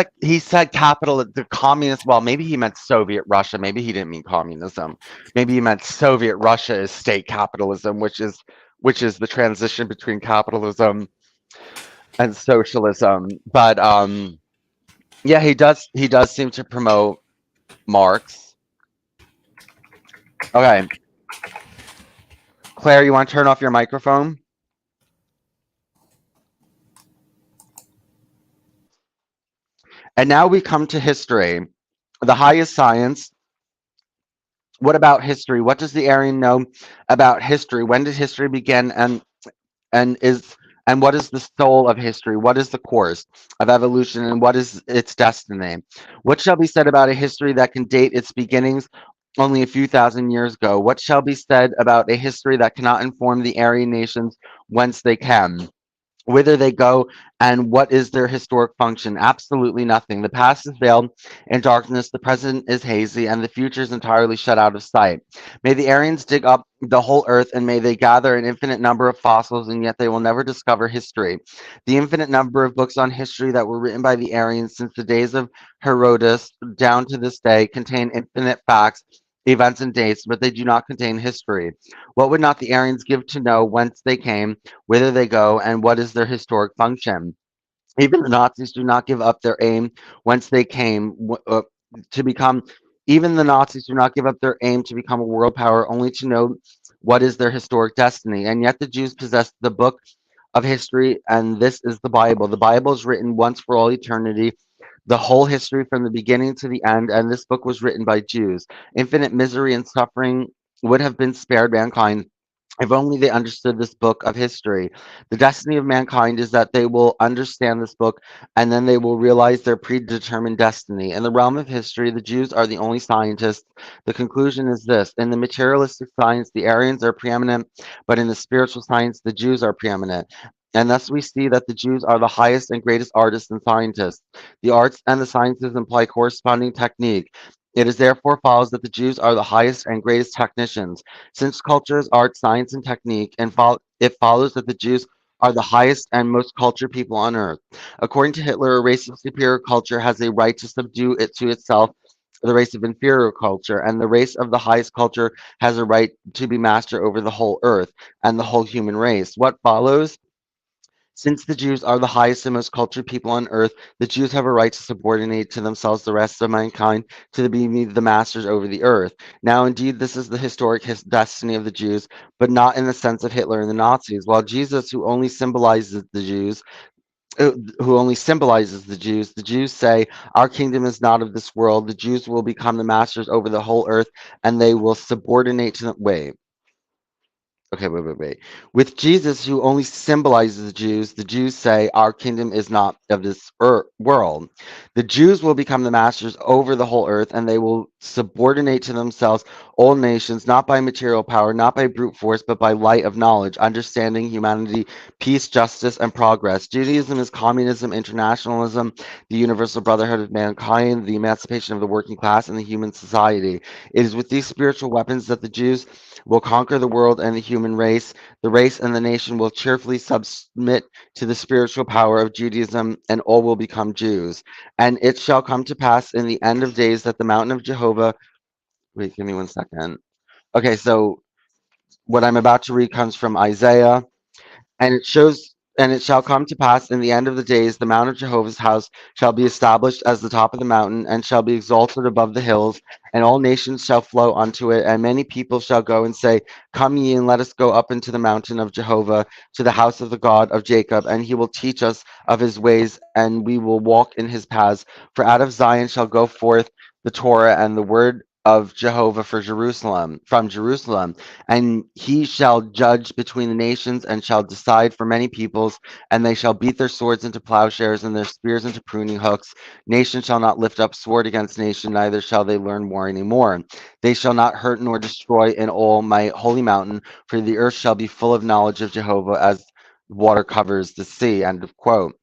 capital, the communist. Well, maybe he meant Soviet Russia. Maybe he didn't mean communism. Maybe he meant Soviet Russia is state capitalism, which is the transition between capitalism and socialism. But yeah, he does seem to promote Marx. Okay, Claire, you want to turn off your microphone? And now we come to history, the highest science. What about history? What does the Aryan know about history? When did history begin, and is and what is the soul of history? What is the course of evolution, and what is its destiny? What shall be said about a history that can date its beginnings only a few thousand years ago? What shall be said about a history that cannot inform the Aryan nations whence they came, whither they go, and what is their historic function? Absolutely nothing. The past is veiled in darkness, the present is hazy, and the future is entirely shut out of sight. May the Aryans dig up the whole earth, and may they gather an infinite number of fossils, and yet they will never discover history. The infinite number of books on history that were written by the Aryans since the days of Herodotus down to this day contain infinite facts, events, and dates, but they do not contain history. What would not the Aryans give to know whence they came, whither they go, and what is their historic function? Even the Nazis do not give up their aim whence they came to become. Even the Nazis do not give up their aim to become a world power, only to know what is their historic destiny. And yet the Jews possess the book of history, and this is the Bible. The Bible is written once for all eternity, the whole history from the beginning to the end, and this book was written by Jews. Infinite misery and suffering would have been spared mankind if only they understood this book of history. The destiny of mankind is that they will understand this book and then they will realize their predetermined destiny. In the realm of history, the Jews are the only scientists. The conclusion is this: in the materialistic science, the Aryans are preeminent, but in the spiritual science, the Jews are preeminent. And thus we see that the Jews are the highest and greatest artists and scientists. The arts and the sciences imply corresponding technique. It is therefore follows that the Jews are the highest and greatest technicians. Since culture is art, science, and technique, and it follows that the Jews are the highest and most cultured people on earth. According to Hitler, a race of superior culture has a right to subdue it to itself, the race of inferior culture, and the race of the highest culture has a right to be master over the whole earth and the whole human race. What follows? Since the Jews are the highest and most cultured people on earth, the Jews have a right to subordinate to themselves the rest of mankind to be the masters over the earth. Now, indeed, this is the historic destiny of the Jews, but not in the sense of Hitler and the Nazis. While Jesus, who only symbolizes the Jews say, "Our kingdom is not of this world." The Jews will become the masters over the whole earth, and they will subordinate to them. Wait. Okay, wait. With Jesus, who only symbolizes the Jews say, "Our kingdom is not of this world." The Jews will become the masters over the whole earth, and they will subordinate to themselves all nations, not by material power, not by brute force, but by light of knowledge, understanding, humanity, peace, justice, and progress. Judaism is communism, internationalism, the universal brotherhood of mankind, the emancipation of the working class, and the human society. It is with these spiritual weapons that the Jews will conquer the world and the human race. The race and the nation will cheerfully submit to the spiritual power of Judaism, and all will become Jews. And it shall come to pass in the end of days that the mountain of Jehovah. Wait, give me 1 second. Okay, so what I'm about to read comes from Isaiah. And it shall come to pass in the end of the days, the mount of Jehovah's house shall be established as the top of the mountain, and shall be exalted above the hills, and all nations shall flow unto it, and many people shall go and say, "Come ye, and let us go up into the mountain of Jehovah, to the house of the God of Jacob, and he will teach us of his ways, and we will walk in his paths. For out of Zion shall go forth the Torah and the word of Jehovah from Jerusalem. And he shall judge between the nations and shall decide for many peoples, and they shall beat their swords into plowshares and their spears into pruning hooks. Nation shall not lift up sword against nation, neither shall they learn war any more. They shall not hurt nor destroy in all my holy mountain, for the earth shall be full of knowledge of Jehovah as water covers the sea. End of quote.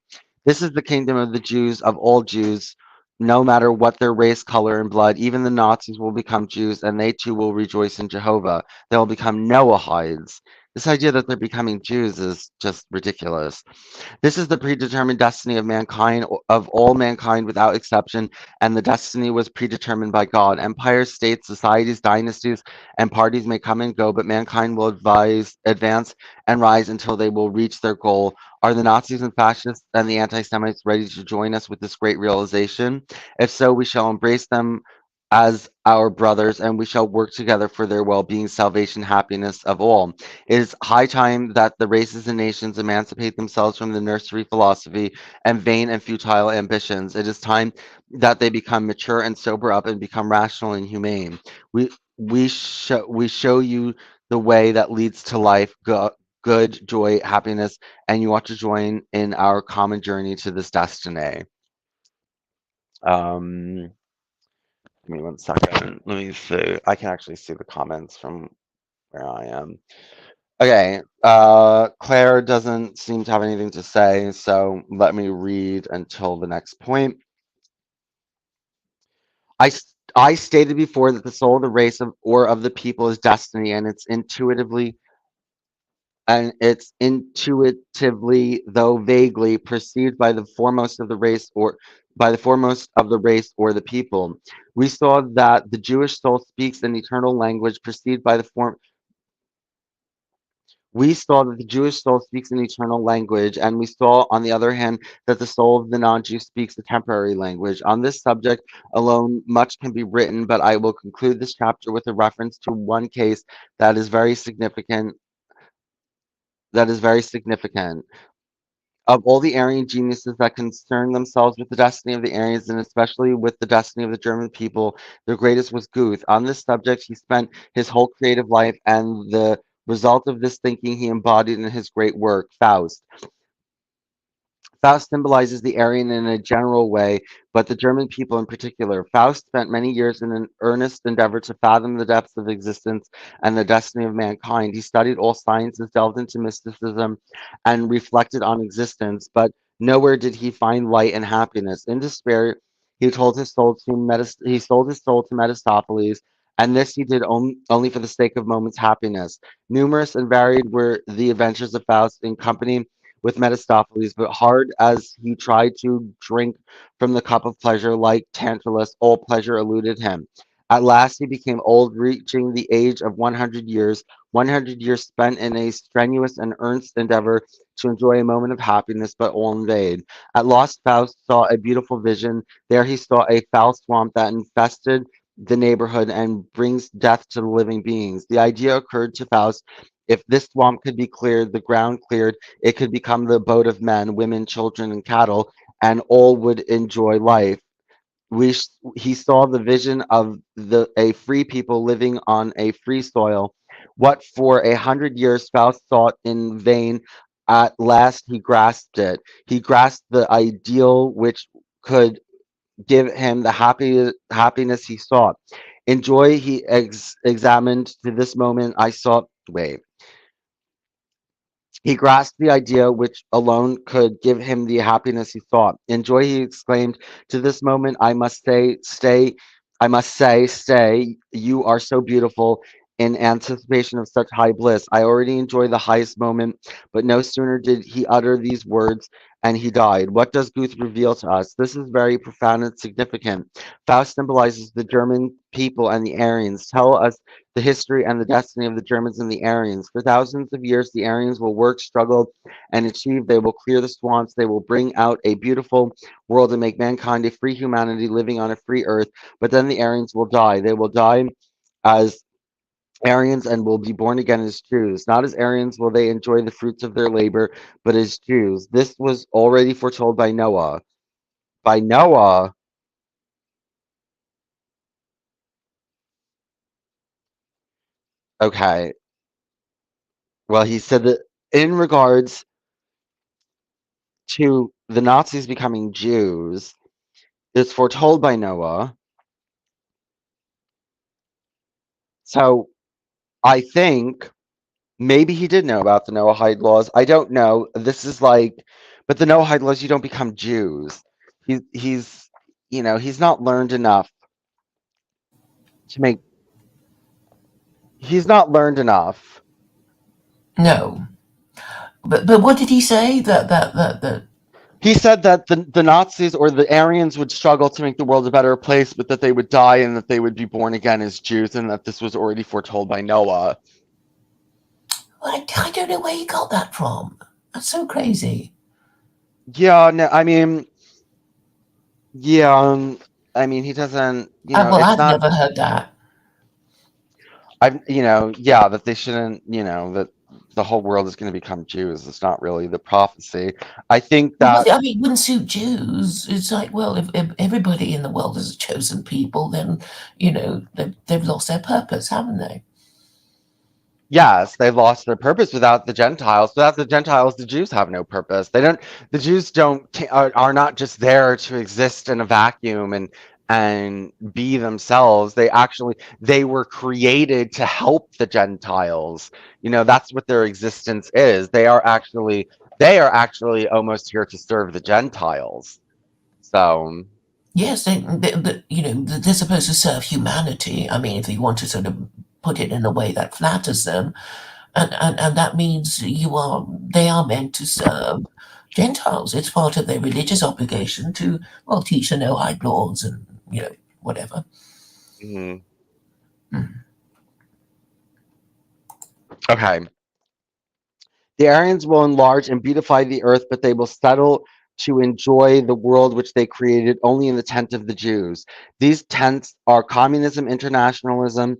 This is the kingdom of the Jews, of all Jews, no matter what their race, color, and blood. Even the Nazis will become Jews, and they too will rejoice in Jehovah. They will become Noahides. This idea that they're becoming Jews is just ridiculous. This is the predetermined destiny of mankind, of all mankind without exception, and the destiny was predetermined by God. Empires, states, societies, dynasties, and parties may come and go, but mankind will advance, and rise until they will reach their goal. Are the Nazis and fascists and the anti Semites ready to join us with this great realization? If so, we shall embrace them as our brothers, and we shall work together for their well being, salvation, happiness of all. It is high time that the races and nations emancipate themselves from the nursery philosophy and vain and futile ambitions. It is time that they become mature and sober up and become rational and humane. We we show you the way that leads to life, good, joy, happiness, and you ought to join in our common journey to this destiny. Give me 1 second. Let me see. I can actually see the comments from where I am. Okay, Claire doesn't seem to have anything to say, so let me read until the next point. I stated before that the soul of the race of the people is destiny, and it's intuitively, though vaguely, perceived by the foremost of the race or by the foremost of the race or the people. We saw that the Jewish soul speaks an eternal language perceived by the form We saw that the Jewish soul speaks an eternal language, and we saw, on the other hand, that the soul of the non-Jew speaks a temporary language. On this subject alone, much can be written, but I will conclude this chapter with a reference to one case that is very significant. That is very significant. Of all the Aryan geniuses that concern themselves with the destiny of the Aryans, and especially with the destiny of the German people, the greatest was Goethe. On this subject, he spent his whole creative life, and the result of this thinking he embodied in his great work, Faust. Faust symbolizes the Aryan in a general way, but the German people in particular. Faust spent many years in an earnest endeavor to fathom the depths of existence and the destiny of mankind. He studied all sciences, delved into mysticism, and reflected on existence, but nowhere did he find light and happiness. In despair, he sold his soul to Mephistopheles, and this he did only for the sake of moments' happiness. Numerous and varied were the adventures of Faust in company with Mephistopheles, but hard as he tried to drink from the cup of pleasure, like Tantalus, all pleasure eluded him. At last he became old, reaching the age of 100 years spent in a strenuous and earnest endeavor to enjoy a moment of happiness, but all in vain. At last Faust saw a beautiful vision. There he saw a foul swamp that infested the neighborhood and brings death to the living beings. The idea occurred to Faust, if this swamp could be cleared, the ground cleared, it could become the abode of men, women, children, and cattle, and all would enjoy life. He saw the vision of a free people living on a free soil. What for 100 years Faust sought in vain, at last he grasped it. He grasped the ideal which could give him the happiness he sought. In joy he examined to this moment I sought. Wait. He grasped the idea which alone could give him the happiness he sought. In joy he exclaimed, to this moment I must say, stay, you are so beautiful. In anticipation of such high bliss, I already enjoy the highest moment, but no sooner did he utter these words and he died. What does Goethe reveal to us? This is very profound and significant. Faust symbolizes the German people and the Aryans. Tell us the history and the destiny of the Germans and the Aryans. For thousands of years, the Aryans will work, struggle, and achieve. They will clear the swamps. They will bring out a beautiful world and make mankind a free humanity living on a free earth. But then the Aryans will die. They will die as Aryans and will be born again as Jews. Not as Aryans will they enjoy the fruits of their labor, but as Jews. This was already foretold by Noah. By Noah, okay. Well, he said that in regards to the Nazis becoming Jews, it's foretold by Noah. So I think maybe he did know about the Noahide laws. I don't know. This is like, but the Noahide laws, you don't become Jews. He's, he's not learned enough to make. He's not learned enough. No, but what did he say? That He said that the Nazis or the Aryans would struggle to make the world a better place, but that they would die and that they would be born again as Jews, and that this was already foretold by Noah. I don't know where he got that from. That's so crazy. Yeah, no, yeah, he doesn't, Well, it's I've not, never heard that. yeah, that they shouldn't, that the whole world is going to become Jews. It's not really the prophecy. I think Well, that, I mean, it wouldn't suit Jews. It's like, well, if everybody in the world is a chosen people, then they've lost their purpose, haven't they? yes, they've lost their purpose without the Gentiles. Without the Gentiles, the Jews have no purpose. The Jews are not just there to exist in a vacuum and be themselves. They were created to help the Gentiles. That's what their existence is. They are actually almost here to serve the Gentiles. So, Yes, they're supposed to serve humanity. I mean, if you want to sort of put it in a way that flatters them, and that means they are meant to serve Gentiles. It's part of their religious obligation to, well, teach the Noahide laws and whatever. mhm. Mm. Okay. The Aryans will enlarge and beautify the earth, but they will settle to enjoy the world which they created only in the tent of the Jews. These tents are communism, internationalism,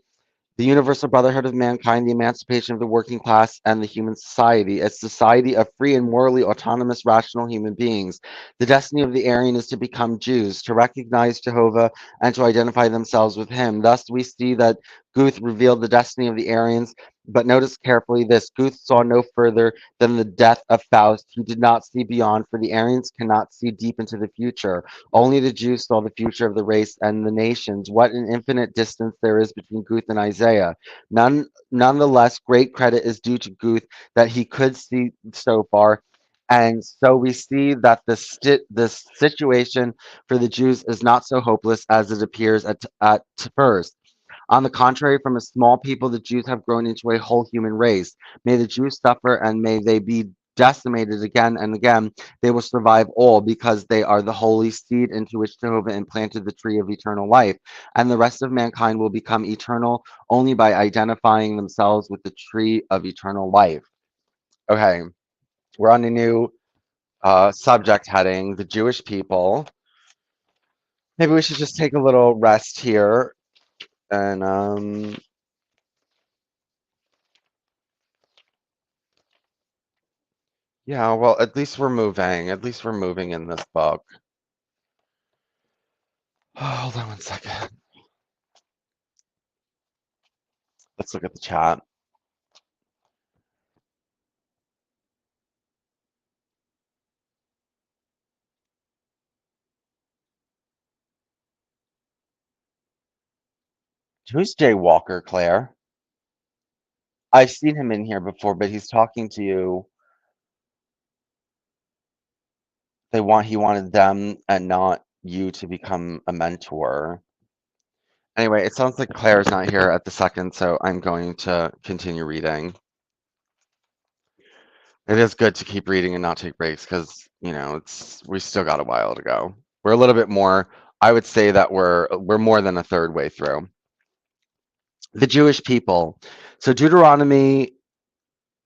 the universal brotherhood of mankind, the emancipation of the working class, and the human society, a society of free and morally autonomous, rational human beings. The destiny of the Aryan is to become Jews, to recognize Jehovah, and to identify themselves with him. Thus, we see that Guth revealed the destiny of the Aryans, but notice carefully this: Guth saw no further than the death of Faust. He did not see beyond, for the Aryans cannot see deep into the future. Only the Jews saw the future of the race and the nations. What an infinite distance there is between Guth and Isaiah. Nonetheless, great credit is due to Guth that he could see so far. And so we see that the situation for the Jews is not so hopeless as it appears at first. On the contrary, from a small people, the Jews have grown into a whole human race. May the Jews suffer and may they be decimated again and again. They will survive all because they are the holy seed into which Jehovah implanted the tree of eternal life. And the rest of mankind will become eternal only by identifying themselves with the tree of eternal life. Okay, we're on a new subject heading, the Jewish people. Maybe we should just take a little rest here and yeah, well, at least we're moving. At least we're moving in this book. Hold on one second. Let's look at the chat. Who's Jay Walker, Claire? I've seen him in here before, but he's talking to you. He wanted them and not you to become a mentor. Anyway, it sounds like Claire's not here at the second, so I'm going to continue reading. It is good to keep reading and not take breaks because, we still got a while to go. We're a little bit more, I would say that we're more than a third way through. The Jewish people. So Deuteronomy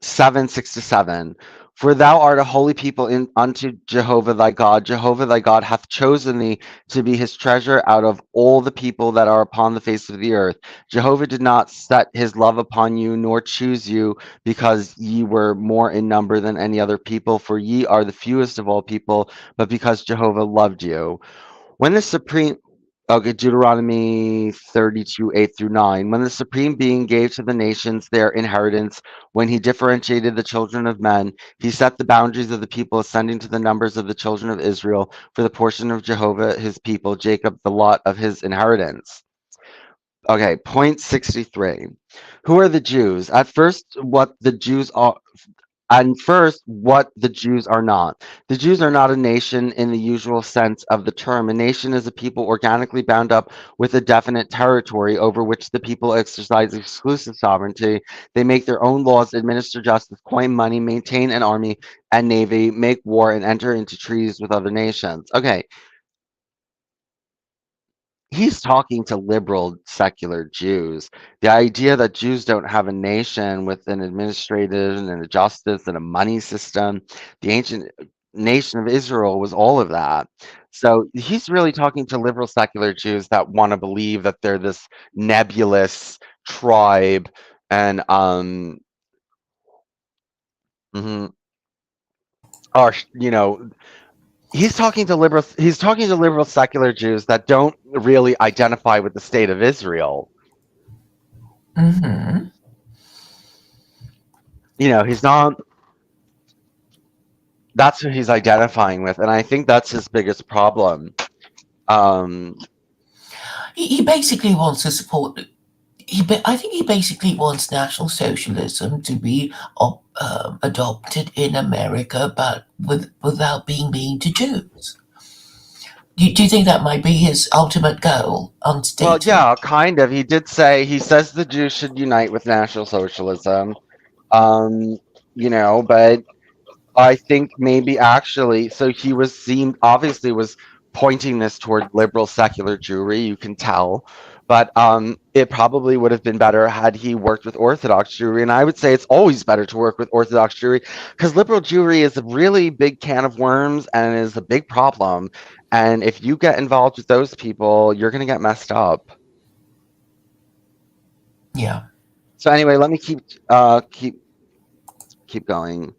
7:6-7. For thou art a holy people unto Jehovah thy God. Jehovah thy God hath chosen thee to be his treasure out of all the people that are upon the face of the earth. Jehovah did not set his love upon you, nor choose you, because ye were more in number than any other people, for ye are the fewest of all people, but because Jehovah loved you. When the supreme Okay, Deuteronomy 32, 8 through 9. When the supreme being gave to the nations their inheritance, when he differentiated the children of men, he set the boundaries of the people ascending to the numbers of the children of Israel for the portion of Jehovah his people, Jacob the lot of his inheritance. Okay, point 63. Who are the Jews? What the Jews are not. The Jews are not a nation in the usual sense of the term. A nation is a people organically bound up with a definite territory over which the people exercise exclusive sovereignty. They make their own laws, administer justice, coin money, maintain an army and navy, make war, and enter into treaties with other nations. Okay, he's talking to liberal secular Jews. The idea that Jews don't have a nation with an administrative and a justice and a money system, the ancient nation of Israel was all of that. So he's really talking to liberal secular Jews that want to believe that they're this nebulous tribe and mhm, or he's talking to liberal secular Jews that don't really identify with the state of Israel. Hmm. He's not that's who he's identifying with, and I think that's his biggest problem. Um, He basically wants to support. I think he basically wants National Socialism to be adopted in America, but without being mean to Jews. Do you think that might be his ultimate goal, well, unstated? yeah, kind of. He says the Jews should unite with National Socialism. Um, but I think maybe actually, so he obviously was pointing this toward liberal secular Jewry, you can tell. but it probably would have been better had he worked with Orthodox Jewry. And I would say it's always better to work with Orthodox Jewry because liberal Jewry is a really big can of worms and is a big problem. And if you get involved with those people, you're going to get messed up. Yeah. So anyway, let me keep going.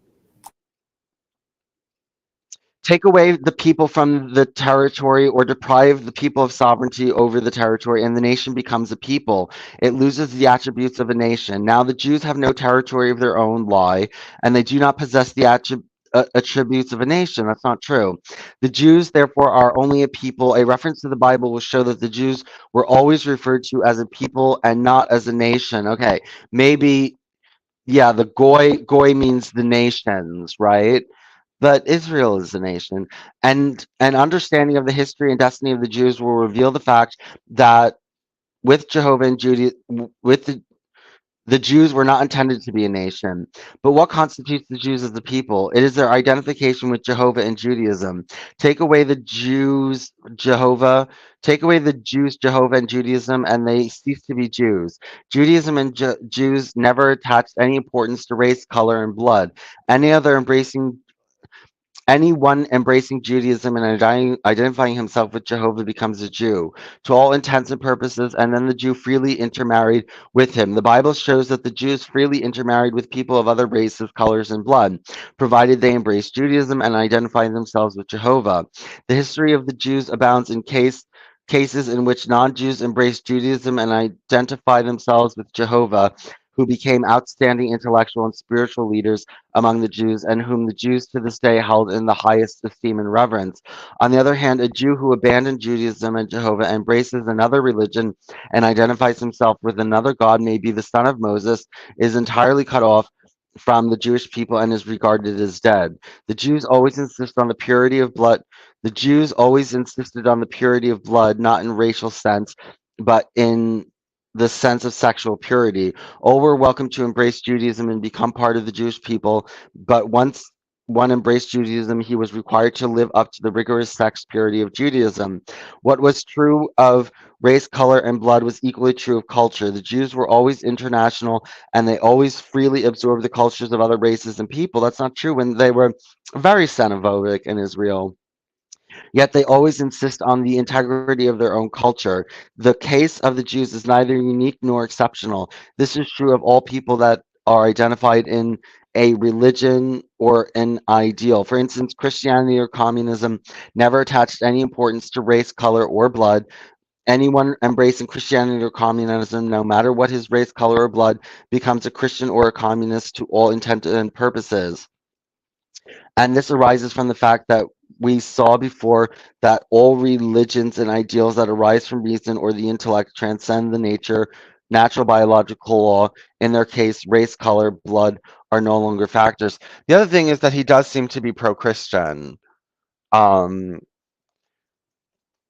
Take away the people from the territory or deprive the people of sovereignty over the territory, and the nation becomes a people. It loses the attributes of a nation. Now the Jews have no territory of their own, lie, and they do not possess the attributes of a nation. That's not true. The Jews, therefore, are only a people. A reference to the Bible will show that the Jews were always referred to as a people and not as a nation. Okay, maybe, yeah, the goy means the nations, right? But Israel is a nation, and an understanding of the history and destiny of the Jews will reveal the fact that with Jehovah and Judah, with the Jews were not intended to be a nation. But what constitutes the Jews as a people? It is their identification with Jehovah and Judaism. Take away the Jews, Jehovah, take away the Jews, Jehovah, and Judaism, and they cease to be Jews. Judaism and Jews never attached any importance to race, color, and blood. Any other embracing Anyone embracing Judaism and identifying himself with Jehovah becomes a Jew to all intents and purposes, and then the Jew freely intermarried with him. The Bible shows that the Jews freely intermarried with people of other races, colors, and blood, provided they embrace Judaism and identify themselves with Jehovah. The history of the Jews abounds in cases in which non-Jews embrace Judaism and identify themselves with Jehovah, who became outstanding intellectual and spiritual leaders among the Jews, and whom the Jews to this day held in the highest esteem and reverence. On the other hand, a Jew who abandoned Judaism and Jehovah embraces another religion and identifies himself with another God, may be the son of Moses, is entirely cut off from the Jewish people and is regarded as dead. The Jews always insist on the purity of blood. The Jews always insisted on the purity of blood, not in racial sense, but in the sense of sexual purity. All were welcome to embrace Judaism and become part of the Jewish people, but once one embraced Judaism, he was required to live up to the rigorous sex purity of Judaism. What was true of race, color, and blood was equally true of culture. The Jews were always international and they always freely absorbed the cultures of other races and people. That's not true when they were very xenophobic in Israel. Yet they always insist on the integrity of their own culture. The case of the Jews is neither unique nor exceptional. This is true of all people that are identified in a religion or an ideal. For instance, Christianity or communism never attached any importance to race, color, or blood. Anyone embracing Christianity or communism, no matter what his race, color, or blood, becomes a Christian or a communist to all intent and purposes. And this arises from the fact that we saw before that all religions and ideals that arise from reason or the intellect transcend the natural biological law. In their case, race, color, blood are no longer factors. The other thing is that he does seem to be pro-Christian. Um,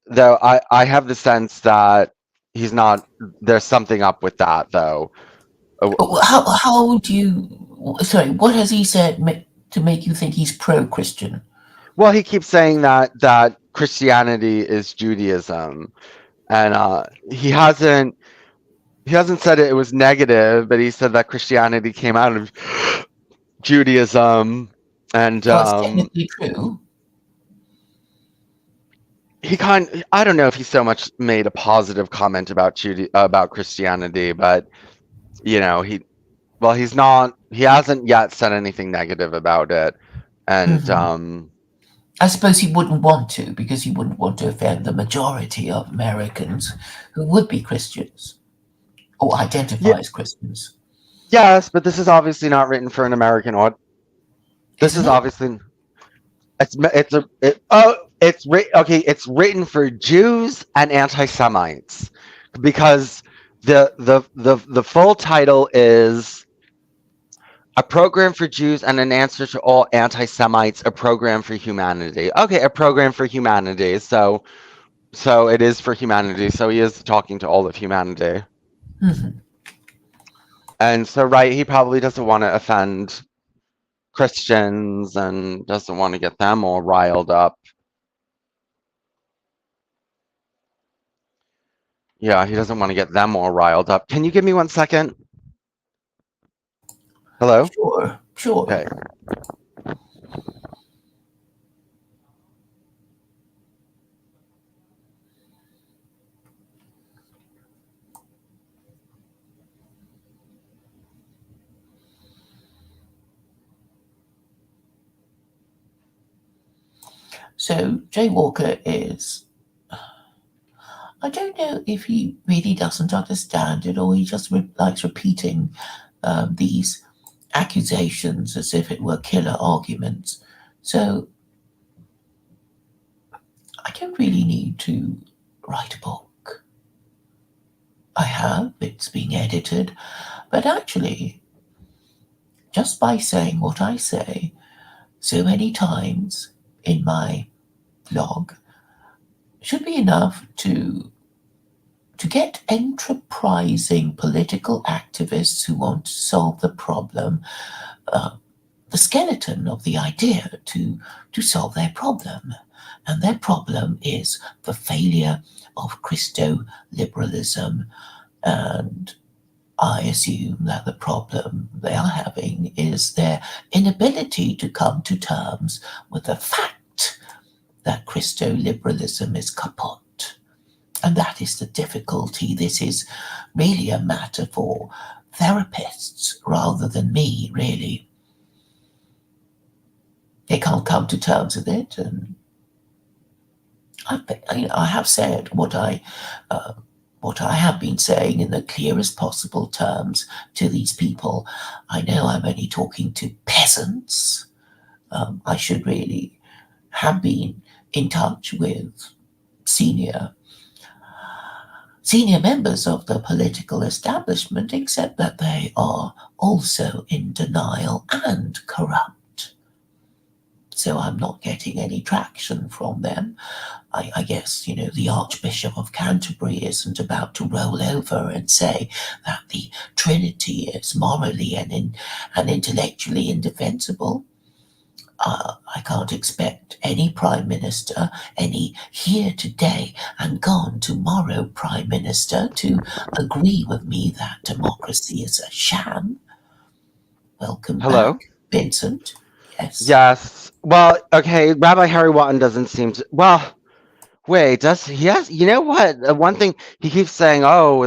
though I have the sense that he's not, there's something up with that though. Uh, How would you? Sorry, what has he said to make you think he's pro-Christian? Well, he keeps saying that Christianity is Judaism, and he hasn't said it was negative, but he said that Christianity came out of Judaism, and Well, it's technically true. I don't know if he so much made a positive comment about about Christianity, but you know he hasn't yet said anything negative about it, and Hmm. I suppose he wouldn't want to because he wouldn't want to offend the majority of Americans who would be Christians or yeah, identify as Christians, yes, but this is obviously not written for an American audience. This isn't is it? obviously it's a it, oh it's okay. It's written for Jews and anti-Semites because the full title is a program for Jews and an answer to all anti-Semites, a program for humanity. Okay, a program for humanity. So it is for humanity. So he is talking to all of humanity. Hmm. And so right, he probably doesn't want to offend Christians and doesn't want to get them all riled up. Yeah, he doesn't want to get them all riled up. Can you give me 1 second? Hello? Sure, sure. Okay. So Jay Walker is, I don't know if he really doesn't understand it or he just likes repeating these accusations as if it were killer arguments. So I don't really need to write a book. I have, it's being edited, but actually, just by saying what I say so many times in my blog should be enough to get enterprising political activists who want to solve the problem, uh, the skeleton of the idea to solve their problem. And their problem is the failure of Christo liberalism. And I assume that the problem they are having is their inability to come to terms with the fact that Christo liberalism is kaput. And that is the difficulty. This is really a matter for therapists rather than me, really. They can't come to terms with it. And I have said what I have been saying in the clearest possible terms to these people. I know I'm only talking to peasants. I should really have been in touch with senior senior members of the political establishment, except that they are also in denial and corrupt. So I'm not getting any traction from them. I guess, the Archbishop of Canterbury isn't about to roll over and say that the Trinity is morally and intellectually indefensible. I can't expect any Prime Minister, any here today and gone tomorrow Prime Minister, to agree with me that democracy is a sham. Welcome Hello? back, Vincent. Yes. Yes. Well, okay, Rabbi Harry Waton doesn't seem to. Well, wait, does he has you know what? One thing he keeps saying, oh,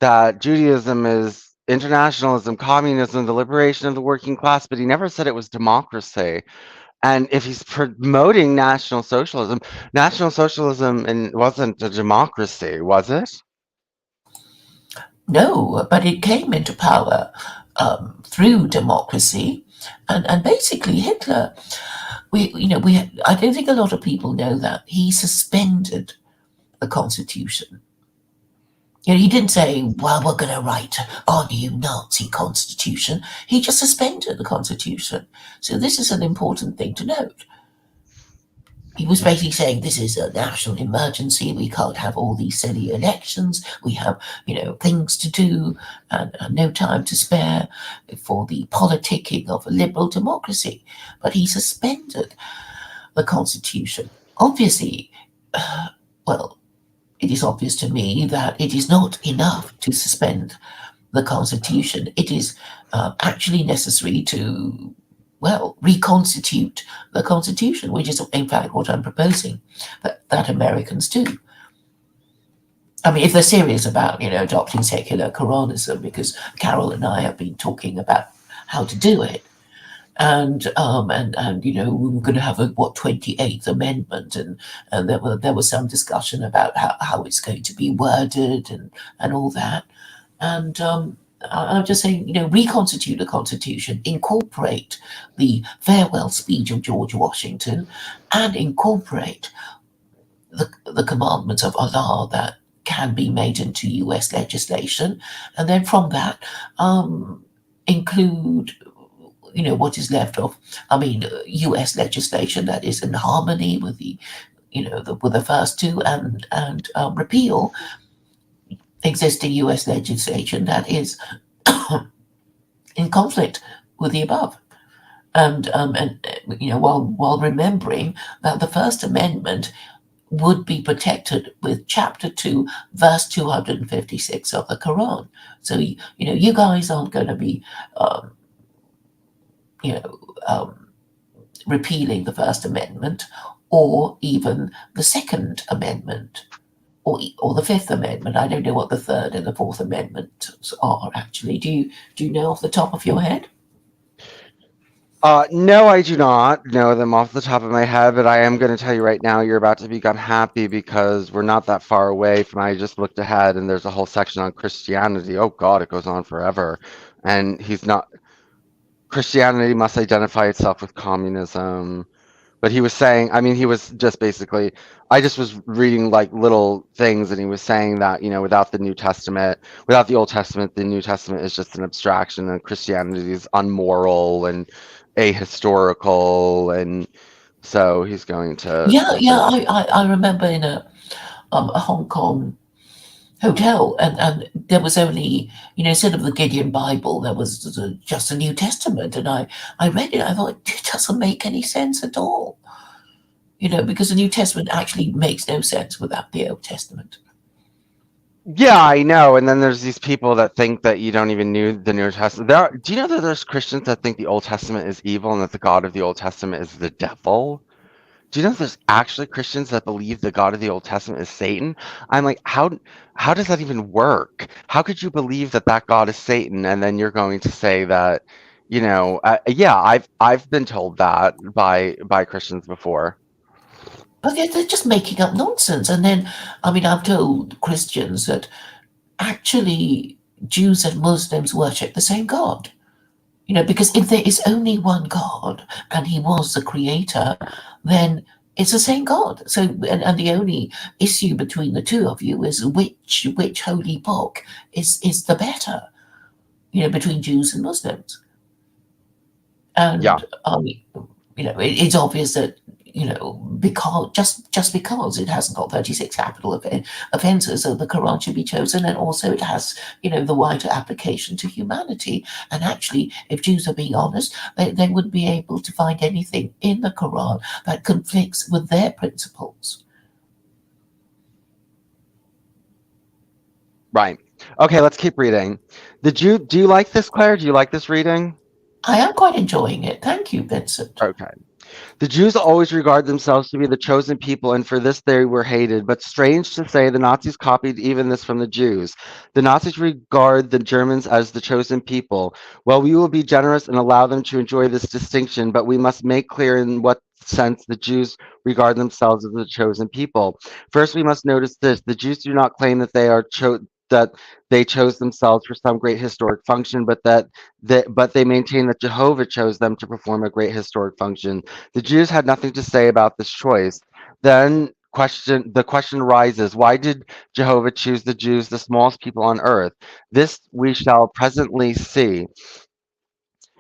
that Judaism is internationalism, communism, the liberation of the working class, but he never said it was democracy. And if he's promoting National Socialism wasn't a democracy, was it? No, but it came into power through democracy. And basically, Hitler, I don't think a lot of people know that he suspended the constitution. He didn't say, well, we're going to write our new Nazi constitution. He just suspended the constitution. So this is an important thing to note. He was basically saying this is a national emergency. We can't have all these silly elections. We have, things to do and no time to spare for the politicking of a liberal democracy. But he suspended the constitution. Obviously, well, it is obvious to me that it is not enough to suspend the Constitution. It is actually necessary to, well, reconstitute the Constitution, which is, in fact, what I'm proposing that Americans do. I mean, if they're serious about, adopting secular Quranism, because Carol and I have been talking about how to do it, and we were going to have a 28th Amendment, and there was some discussion about how it's going to be worded and all that, and I'm just saying, reconstitute the Constitution, incorporate the farewell speech of George Washington, and incorporate the commandments of Allah that can be made into U.S. legislation, and then from that, include what is left of, U.S. legislation that is in harmony with with the first two, and repeal existing U.S. legislation that is in conflict with the above. And while remembering that the First Amendment would be protected with chapter 2, verse 256 of the Quran. So, you guys aren't going to be, um, you know, repealing the First Amendment or even the Second Amendment or the Fifth Amendment. I don't know what the Third and the Fourth Amendments are actually. Do you know off the top of your head? No, I do not know them off the top of my head, but I am going to tell you right now, you're about to become happy because we're not that far away from. I just looked ahead and there's a whole section on Christianity. Oh God, it goes on forever. And he's not, Christianity must identify itself with communism. But he was saying, I mean, he was just basically, I just was reading like little things, and he was saying that, without the New Testament, without the Old Testament, the New Testament is just an abstraction, and Christianity is unmoral and ahistorical. And so he's going to Yeah, say yeah. that. I remember in a Hong Kong hotel, and there was only, instead of the Gideon Bible, there was just a New Testament, and I read it. I thought it doesn't make any sense at all. Because the New Testament actually makes no sense without the Old Testament. Yeah, I know. And then there's these people that think that you don't even know the New Testament. Do you know that there's Christians that think the Old Testament is evil and that the God of the Old Testament is the devil? Do you know there's actually Christians that believe the God of the Old Testament is Satan? I'm like, how does that even work? How could you believe that that God is Satan and then you're going to say that, yeah, I've been told that by Christians before. But they're just making up nonsense. And then, I mean, I've told Christians that actually Jews and Muslims worship the same God. Because if there is only one God and he was the creator, then it's the same God. So, and the only issue between the two of you is which holy book is the better, between Jews and Muslims. Yeah. And it's obvious that because just because it hasn't got 36 capital offenses, so the Quran should be chosen, and also it has the wider application to humanity. And actually, if Jews are being honest, they would be able to find anything in the Quran that conflicts with their principles. Right. Okay, let's keep reading. Do you like this, Claire? Do you like this reading? I am quite enjoying it. Thank you, Vincent. Okay. The Jews always regard themselves to be the chosen people, and for this they were hated. But strange to say, the Nazis copied even this from the Jews. The Nazis regard the Germans as the chosen people. Well, we will be generous and allow them to enjoy this distinction, but we must make clear in what sense the Jews regard themselves as the chosen people. First, we must notice this: the Jews do not claim that that they chose themselves for some great historic function, but they maintain that Jehovah chose them to perform a great historic function. The Jews had nothing to say about this choice. Then the question arises, why did Jehovah choose the Jews, the smallest people on earth? This we shall presently see.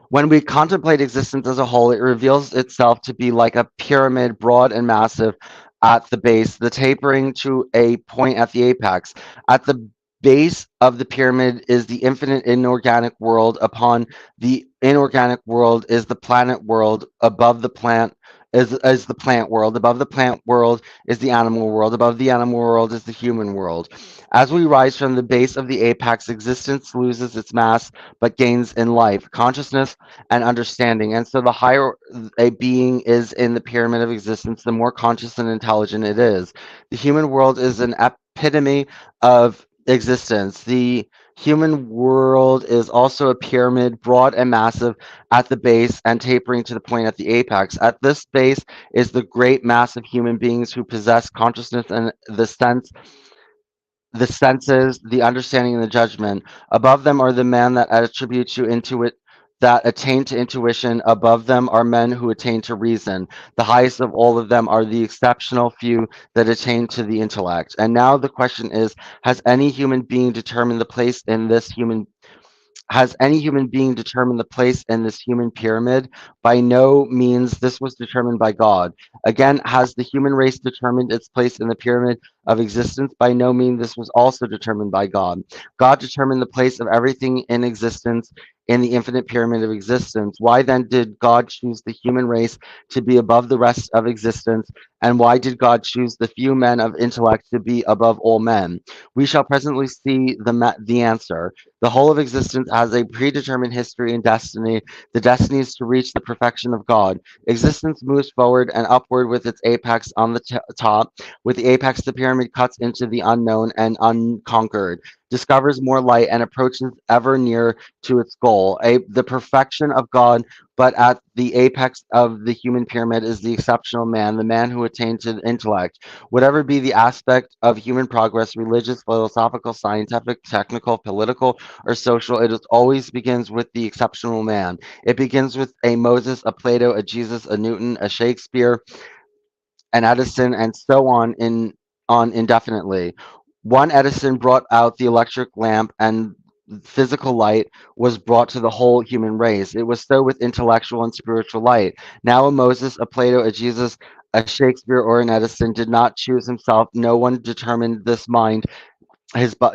When we contemplate existence as a whole, it reveals itself to be like a pyramid, broad and massive at the base, the tapering to a point at the apex. At the base of the pyramid is the infinite inorganic world. Upon the inorganic world is the planet world. Above the plant is the plant world. Above the plant world is the animal world. Above the animal world is the human world. As we rise from the base of the apex, existence loses its mass but gains in life, consciousness, and understanding. And so the higher a being is in the pyramid of existence, the more conscious and intelligent it is. The human world is an epitome of existence. The human world is also a pyramid, broad and massive at the base and tapering to the point at the apex. At this base is the great mass of human beings who possess consciousness and the senses, the understanding, and the judgment. Above them are the men that attribute to intuit that attain to intuition. Above them are men who attain to reason. The highest of all of them are the exceptional few that attain to the intellect. And now the question is, has any human being determined the place in this human has any human being determined the place in this human pyramid? By no means. This was determined by God. Again, has the human race determined its place in the pyramid? of existence? By no means. This was also determined by God. God determined the place of everything in existence in the infinite pyramid of existence. Why then did God choose the human race to be above the rest of existence? And why did God choose the few men of intellect to be above all men? We shall presently see the answer. The whole of existence has a predetermined history and destiny. The destiny is to reach the perfection of God. Existence moves forward and upward with its apex on the top. With the apex, the pyramid cuts into the unknown and unconquered, discovers more light, and approaches ever nearer to its goal, the perfection of God. But at the apex of the human pyramid is the exceptional man, the man who attained to intellect. Whatever be the aspect of human progress, religious, philosophical, scientific, technical, political, or social, it always begins with the exceptional man. It begins with a Moses, a Plato, a Jesus, a Newton, a Shakespeare, an Edison, and so on indefinitely. One Edison brought out the electric lamp, and physical light was brought to the whole human race. It was so with intellectual and spiritual light. Now a Moses, a Plato, a Jesus, a Shakespeare, or an Edison did not choose himself. No one determined this mind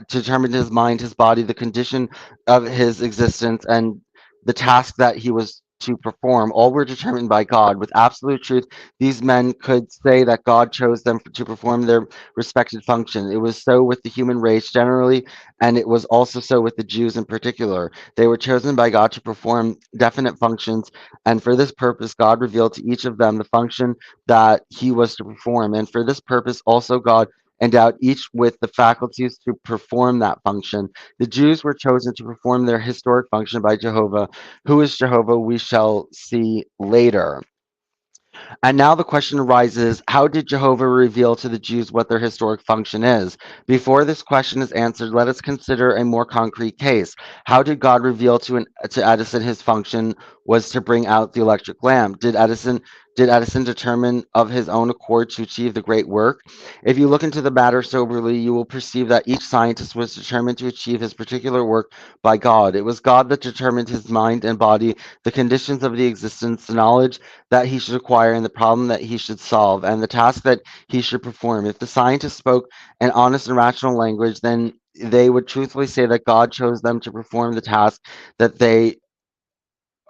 determined his mind, his body, the condition of his existence, and the task that he was to perform. All were determined by God. With absolute truth, these men could say that God chose them to perform their respected function. It was so with the human race generally, and it was also so with the Jews in particular. They were chosen by God to perform definite functions, and for this purpose, God revealed to each of them the function that he was to perform. And for this purpose, also God endowed each with the faculties to perform that function. The Jews were chosen to perform their historic function by Jehovah. Who is Jehovah? We shall see later. And now the question arises, how did Jehovah reveal to the Jews what their historic function is? Before this question is answered, let us consider a more concrete case. How did God reveal to Edison his function was to bring out the electric lamp? Did Edison determine of his own accord to achieve the great work? If you look into the matter soberly, you will perceive that each scientist was determined to achieve his particular work by God. It was God that determined his mind and body, the conditions of the existence, the knowledge that he should acquire, and the problem that he should solve, and the task that he should perform. If the scientists spoke an honest and rational language, then they would truthfully say that God chose them to perform the task that they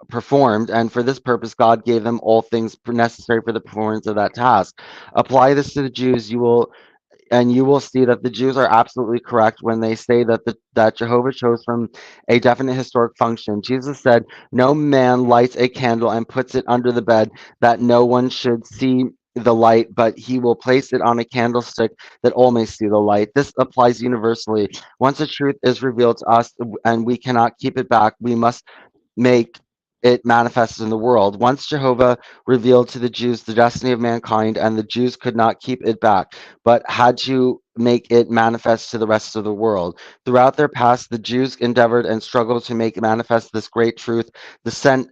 performed, and for this purpose, God gave them all things necessary for the performance of that task. Apply this to the Jews, you will see that the Jews are absolutely correct when they say that Jehovah chose from a definite historic function. Jesus said, "No man lights a candle and puts it under the bed, that no one should see the light, but he will place it on a candlestick that all may see the light." This applies universally. Once a truth is revealed to us and we cannot keep it back, we must make it manifest in the world. Once Jehovah revealed to the Jews the destiny of mankind, and the Jews could not keep it back, but had to make it manifest to the rest of the world. Throughout their past, the Jews endeavored and struggled to make manifest this great truth. The sent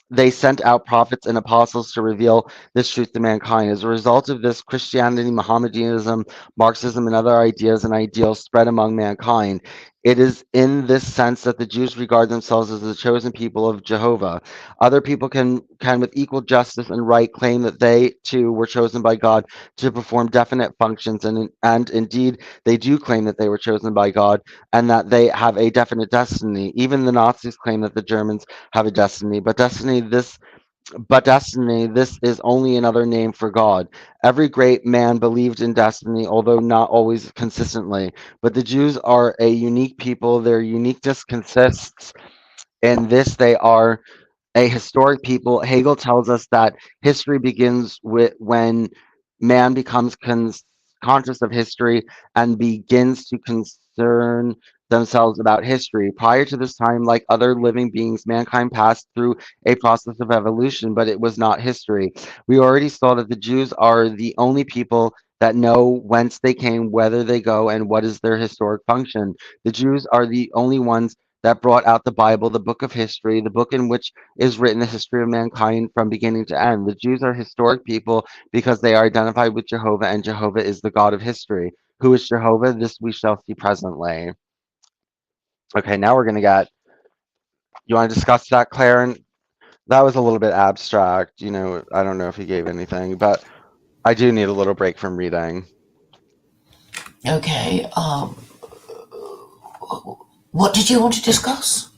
they sent out prophets and apostles to reveal this truth to mankind. As a result of this, Christianity, Mohammedanism, Marxism, and other ideas and ideals spread among mankind. It is in this sense that the Jews regard themselves as the chosen people of Jehovah. Other people can with equal justice and right, claim that they too were chosen by God to perform definite functions, and indeed they do claim that they were chosen by God and that they have a definite destiny. Even the Nazis claim that the Germans have a destiny, but destiny, this is only another name for God. Every great man believed in destiny, although not always consistently. But the Jews are a unique people. Their uniqueness consists in this: they are a historic people. Hegel tells us that history begins with when man becomes conscious of history and begins to concern themselves about history. Prior to this time, like other living beings, mankind passed through a process of evolution, but it was not history. We already saw that the Jews are the only people that know whence they came, whether they go, and what is their historic function. The Jews are the only ones that brought out the Bible, the book of history, the book in which is written the history of mankind from beginning to end. The Jews are historic people because they are identified with Jehovah, and Jehovah is the God of history. Who is Jehovah? This we shall see presently. Okay, now we're going to get. You want to discuss that, Claire? And that was a little bit abstract. I don't know if he gave anything, but I do need a little break from reading. Okay. What did you want to discuss?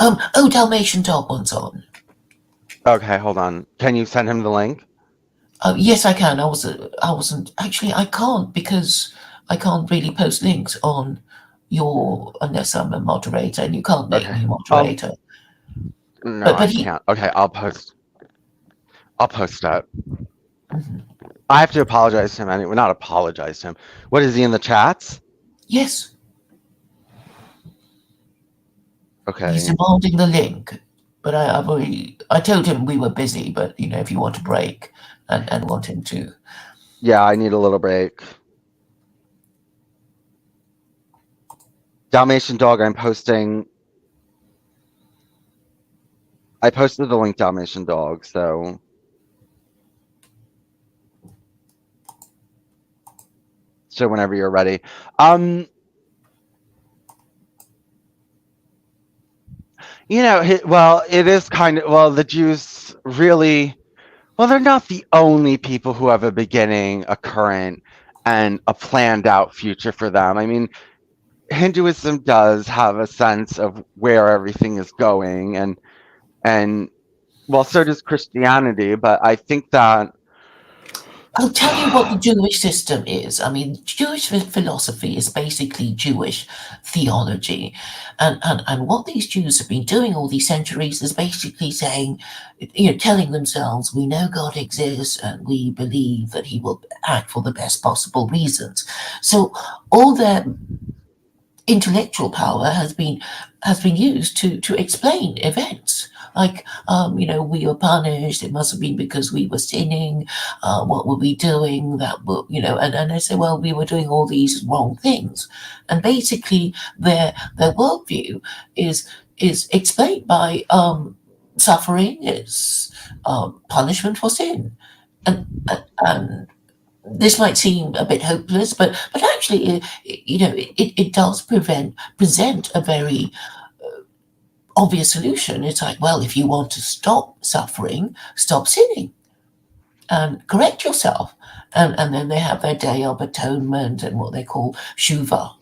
Oh, Dalmatian dog one's on. Okay, hold on. Can you send him the link? Yes, I can. I wasn't actually. I can't because I can't really post links on your unless I'm a moderator, and you can't make Okay. me Oh, moderator. no, But I he. can't. Okay, I'll post. I'll post it. Mhm. I have to apologize to him anyway. Not apologize to him. What is he in the chats? Yes, he's Okay. demanding the link. But I've already. I told him we were busy, but if you want a break and want him to. Yeah, I need a little break. Dalmatian dog, I'm posting. I posted the link Dalmatian dog, so whenever you're ready. Um, well, it is kind of well, the Jews really well, they're not the only people who have a beginning, a current, and a planned out future for them. I mean, Hinduism does have a sense of where everything is going, and well, so does Christianity, but I think that I'll tell you what the Jewish system is. I mean, Jewish philosophy is basically Jewish theology. And what these Jews have been doing all these centuries is basically saying, telling themselves, we know God exists and we believe that he will act for the best possible reasons. So all their intellectual power has been used to explain events like we were punished, it must have been because we were sinning, what were we doing that were and they say, well, we were doing all these wrong things, and basically their worldview is explained by suffering is punishment for sin, and this might seem a bit hopeless, but actually, it does present a very obvious solution. It's like, well, if you want to stop suffering, stop sinning and correct yourself. And then they have their day of atonement and what they call shuva,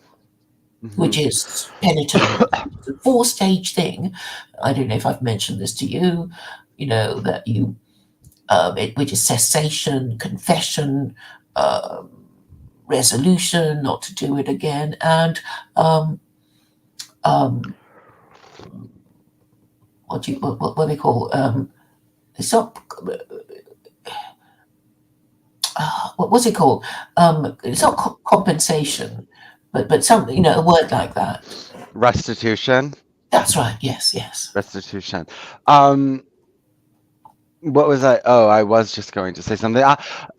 which mhm. is penitence. It's a four-stage thing. I don't know if I've mentioned this to you. That which is cessation, confession, um, resolution not to do it again, and um, um, what they call it's not what's it called? It's not compensation, but something, a word like that. Restitution, That's right. Yes, yes. restitution. Um, What was I? Oh, I was just going to say something.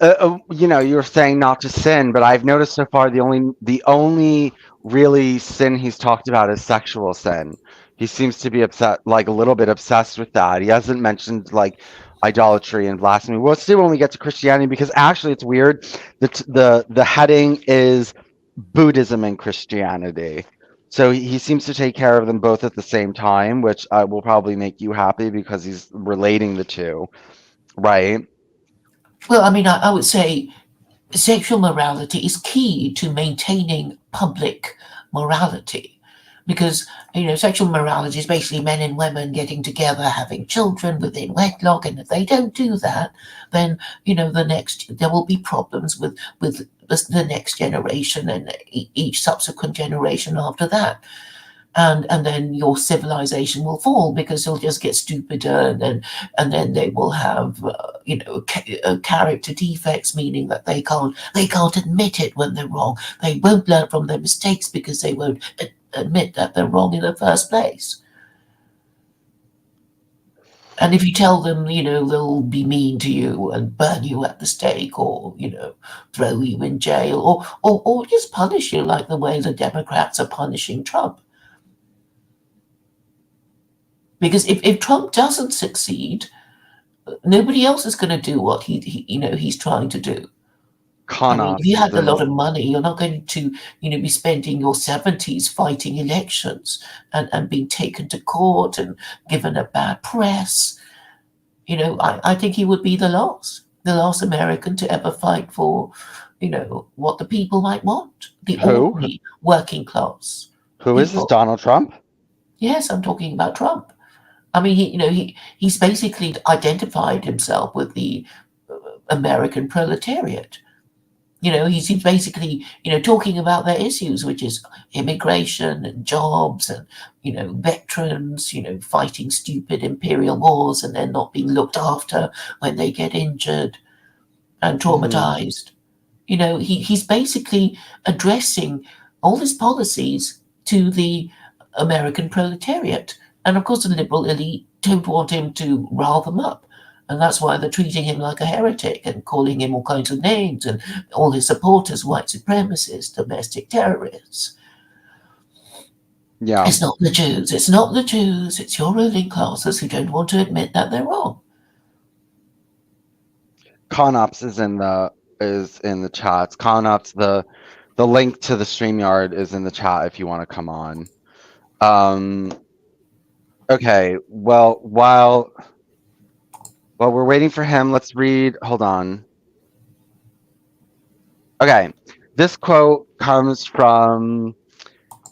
You were saying not to sin, but I've noticed so far the only really sin he's talked about is sexual sin. He seems to be upset, like a little bit obsessed with that. He hasn't mentioned like idolatry and blasphemy. We'll see when we get to Christianity because actually it's weird. The heading is Buddhism and Christianity. So he seems to take care of them both at the same time, which will probably make you happy because he's relating the two. Right. Well, I mean, I would say sexual morality is key to maintaining public morality, because sexual morality is basically men and women getting together, having children within wedlock, and if they don't do that, then there will be problems with the next generation and each subsequent generation after that, and then your civilization will fall because they'll just get stupider, and then they will have character defects, meaning that they can't admit it when they're wrong. They won't learn from their mistakes because they won't admit that they're wrong in the first place. And if you tell them, they'll be mean to you and burn you at the stake, or throw you in jail, or just punish you like the way the Democrats are punishing Trump. Because if Trump doesn't succeed, nobody else is going to do what he's trying to do. I Con mean, if you artists had a lot and of money, you're not going to be spending your 70s fighting elections and being taken to court and given a bad press. I think he would be the last American to ever fight for what the people might want, the Who? ordinary working class Who is this? people. Donald Trump? Yes, I'm talking about Trump. I mean, he's basically identified himself with the American proletariat. He's basically, talking about their issues, which is immigration and jobs and, veterans, fighting stupid imperial wars and then not being looked after when they get injured and Hmm. traumatized. He's basically addressing all his policies to the American proletariat. And of course, the liberal elite don't want him to rile them up. And that's why they're treating him like a heretic and calling him all kinds of names and all his supporters white supremacists, domestic terrorists. Yeah. It's not the Jews. It's not the Jews. It's your ruling classes who don't want to admit that they're wrong. Conops is in the chats. Conops, the link to the StreamYard is in the chat if you want to come on. Um, okay. Well, while we're waiting for him, let's read. Hold on. Okay. This quote comes from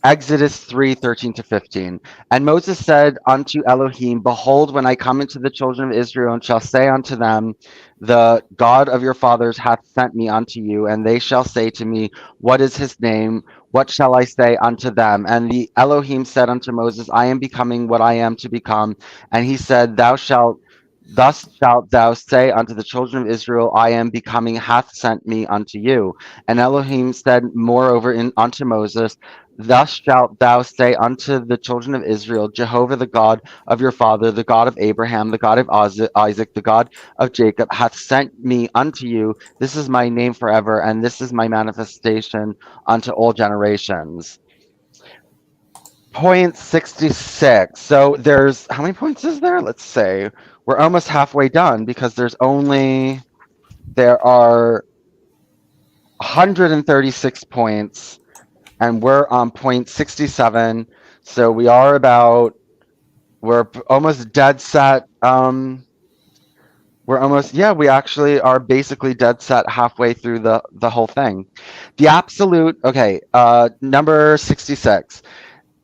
Exodus 3:13-15. And Moses said unto Elohim, Behold, when I come into the children of Israel, and shall say unto them, The God of your fathers hath sent me unto you, and they shall say to me, What is his name? What shall I say unto them? And the Elohim said unto Moses, I am becoming what I am to become. And he said, Thus shalt thou say unto the children of Israel, I am becoming, hath sent me unto you. And Elohim said moreover unto Moses, Thus shalt thou say unto the children of Israel, Jehovah the God of your father, the God of Abraham, the God of Isaac, the God of Jacob, hath sent me unto you. This is my name forever, and this is my manifestation unto all generations. Point 66. So there's, how many points is there? Let's say we're almost halfway done because there are 136 points and we're on point 67. So we're almost dead set. We actually are basically dead set halfway through the whole thing. The absolute, okay, number 66.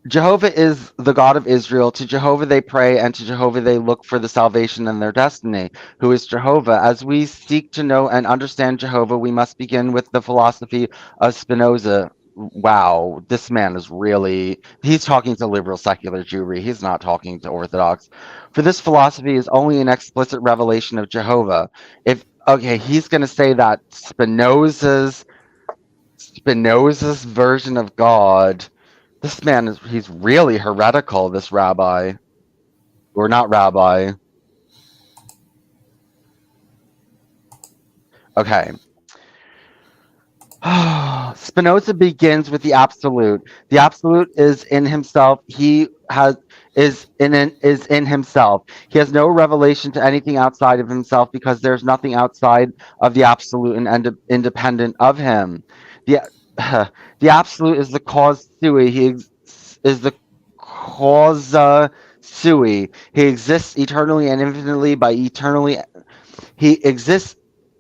Jehovah is the God of Israel. To Jehovah they pray, and to Jehovah they look for the salvation and their destiny, who is Jehovah. As we seek to know and understand Jehovah, we must begin with the philosophy of Spinoza. Wow, this man is he's talking to liberal secular Jewry. He's not talking to Orthodox. For this philosophy is only an explicit revelation of Jehovah. He's going to say that Spinoza's version of God, this man he's really heretical, this rabbi. Or not rabbi. Okay. Spinoza begins with the absolute. The absolute is in himself. Is in himself. He has no revelation to anything outside of himself because there's nothing outside of the absolute and independent of him. The the absolute is the cause sui. Is the causa sui. He exists eternally and infinitely by eternally he exists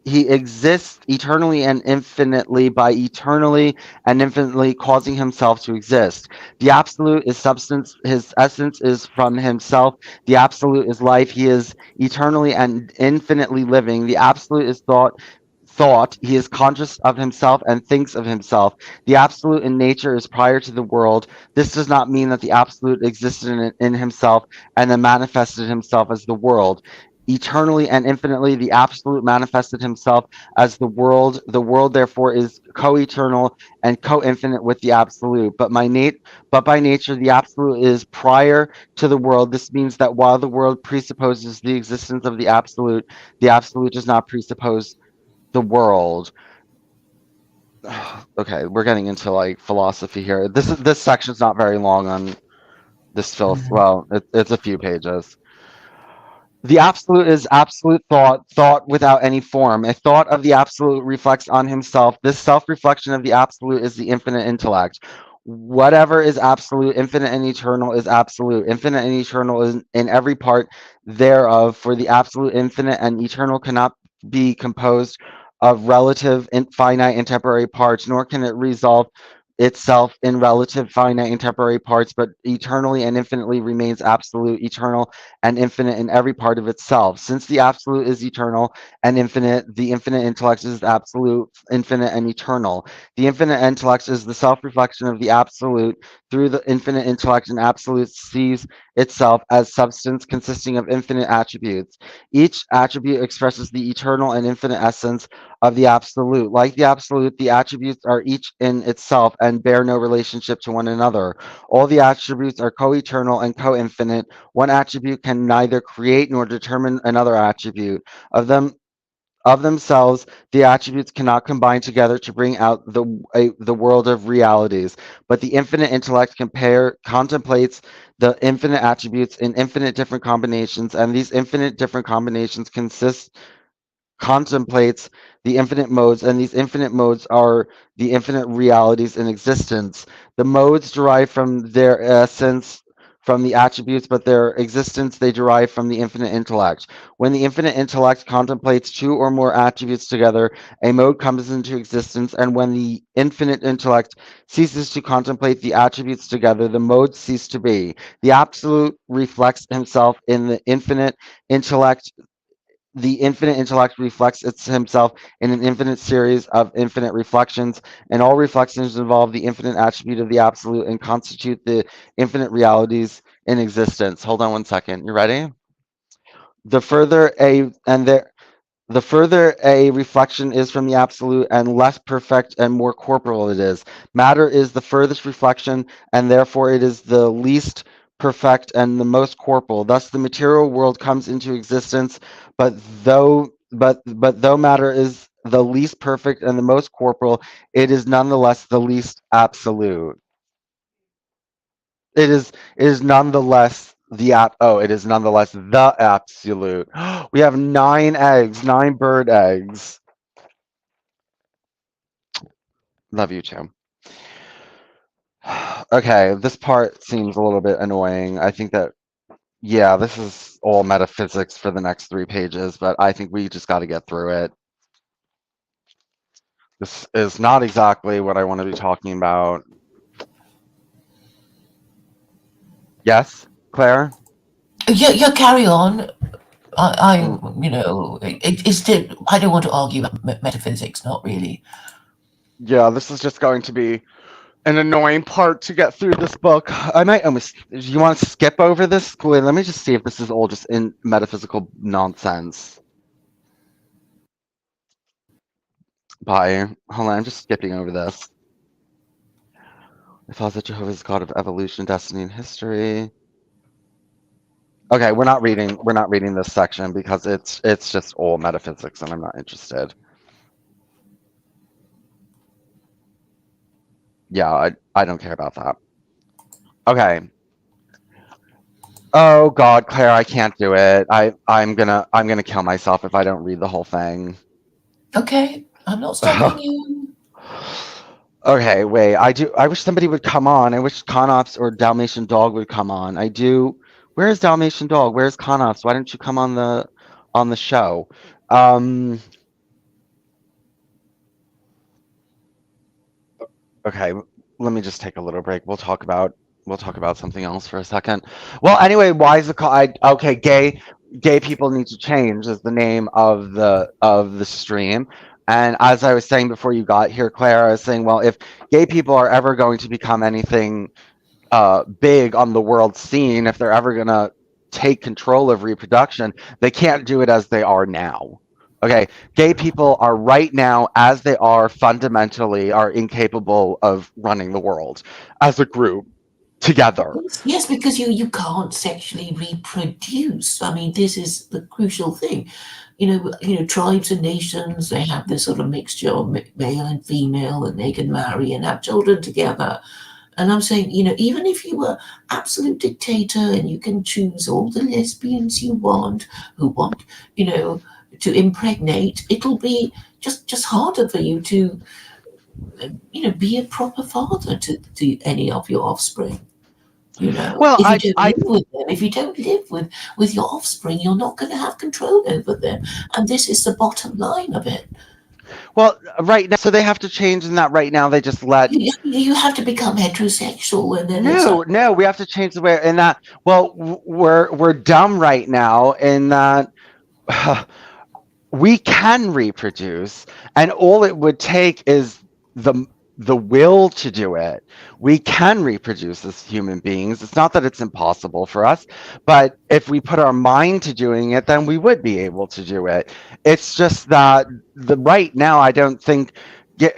he exists eternally and infinitely by eternally and infinitely causing himself to exist. The absolute is substance, his essence is from himself. The absolute is life. He is eternally and infinitely living. The absolute is thought. He is conscious of himself and thinks of himself. The absolute in nature is prior to the world. This does not mean that the absolute existed in himself and then manifested himself as the world. Eternally and infinitely, the absolute manifested himself as the world. The world, therefore, is co-eternal and co-infinite with the absolute. But by nature, the absolute is prior to the world. This means that while the world presupposes the existence of the absolute does not presuppose the world. Okay, we're getting into like philosophy here. This section's not very long on this filth. Mhm. Well, it's a few pages. The absolute is absolute thought without any form. A thought of the absolute reflects on himself. This self-reflection of the absolute is the infinite intellect. Whatever is absolute, infinite and eternal is absolute. Infinite and eternal is in every part thereof, for the absolute, infinite, and eternal cannot be composed of relative and finite and temporary parts, nor can it resolve itself in relative finite and temporary parts, but eternally and infinitely remains absolute, eternal and infinite in every part of itself. Since the absolute is eternal and infinite, the infinite intellect is absolute, infinite, and eternal. The infinite intellect is the self-reflection of the absolute through the infinite intellect, and absolute sees itself as substance consisting of infinite attributes. Each attribute expresses the eternal and infinite essence of the absolute. Like the absolute, the attributes are each in itself and bear no relationship to one another. All the attributes are co-eternal and co-infinite. One attribute can neither create nor determine another attribute. Of them of themselves, the attributes cannot combine together to bring out the world of realities, but the infinite intellect contemplates the infinite attributes in infinite different combinations, and these infinite different combinations contemplates the infinite modes, and these infinite modes are the infinite realities in existence. The modes derive from their essence from the attributes, but their existence they derive from the infinite intellect. When the infinite intellect contemplates two or more attributes together, a mode comes into existence, and when the infinite intellect ceases to contemplate the attributes together, the modes cease to be. The absolute reflects himself in the infinite intellect. The infinite intellect reflects himself in an infinite series of infinite reflections, and all reflections involve the infinite attribute of the absolute and constitute the infinite realities in existence. Hold on one second. You ready? The further a and there the further a reflection is from the absolute, and less perfect and more corporal it is. Matter is the furthest reflection, and therefore it is the least perfect and the most corporal. Thus, the material world comes into existence, but though matter is the least perfect and the most corporal, it is nonetheless the least absolute. It is nonetheless it is nonetheless the absolute. We have 9 eggs, 9 bird eggs. Love you too. Okay, this part seems a little bit annoying. I think that, yeah, this is all metaphysics for the next 3 pages, but I think we just got to get through it. This is not exactly what I want to be talking about. Yes, Claire? Yeah, carry on. Mm, I don't want to argue about metaphysics, not really. yeah, this is just going to be an annoying part to get through this book. I might almost. Do you want to skip over this? Wait, let me just see if this is all just in metaphysical nonsense. Bye. Hold on, I'm just skipping over this. I thought that Jehovah is God of evolution, destiny, and history. Okay, we're not reading this section because it's just all metaphysics and I'm not interested. Yeah, I don't care about that. Okay. Oh God, Claire, I can't do it. I'm gonna kill myself if I don't read the whole thing. Okay, I'm not stopping you. Okay, wait. I wish somebody would come on. I wish Conops or Dalmatian Dog would come on. I do. Where's Dalmatian Dog? Where's Conops? Why don't you come on the show? Um, okay, let me just take a little break. We'll talk about something else for a second. Well, anyway, why is the call? Okay, gay people need to change is the name of the stream. And as I was saying before you got here, Claire, I was saying, well, if gay people are ever going to become anything big on the world scene, if they're ever going to take control of reproduction, they can't do it as they are now. Okay, gay people are right now, as they are fundamentally, are incapable of running the world as a group together. Yes, because you can't sexually reproduce. I mean, this is the crucial thing. Tribes and nations, they have this sort of mixture of male and female, and they can marry and have children together. And I'm saying, even if you were absolute dictator and you can choose all the lesbians you want, who want, to impregnate, it'll be just harder for you to, be a proper father to any of your offspring. Well, If you don't live with them, if you don't live with your offspring, you're not going to have control over them. And this is the bottom line of it. Well, right now, so they have to change in that right now they just let. You have to become heterosexual, and then it's like, No, no, we have to change the way in that. Well, we're dumb right now in that we can reproduce, and all it would take is the the will to do it. We can reproduce as human beings. It's not that it's impossible for us, but if we put our mind to doing it, then we would be able to do it. It's just that the right now, I don't think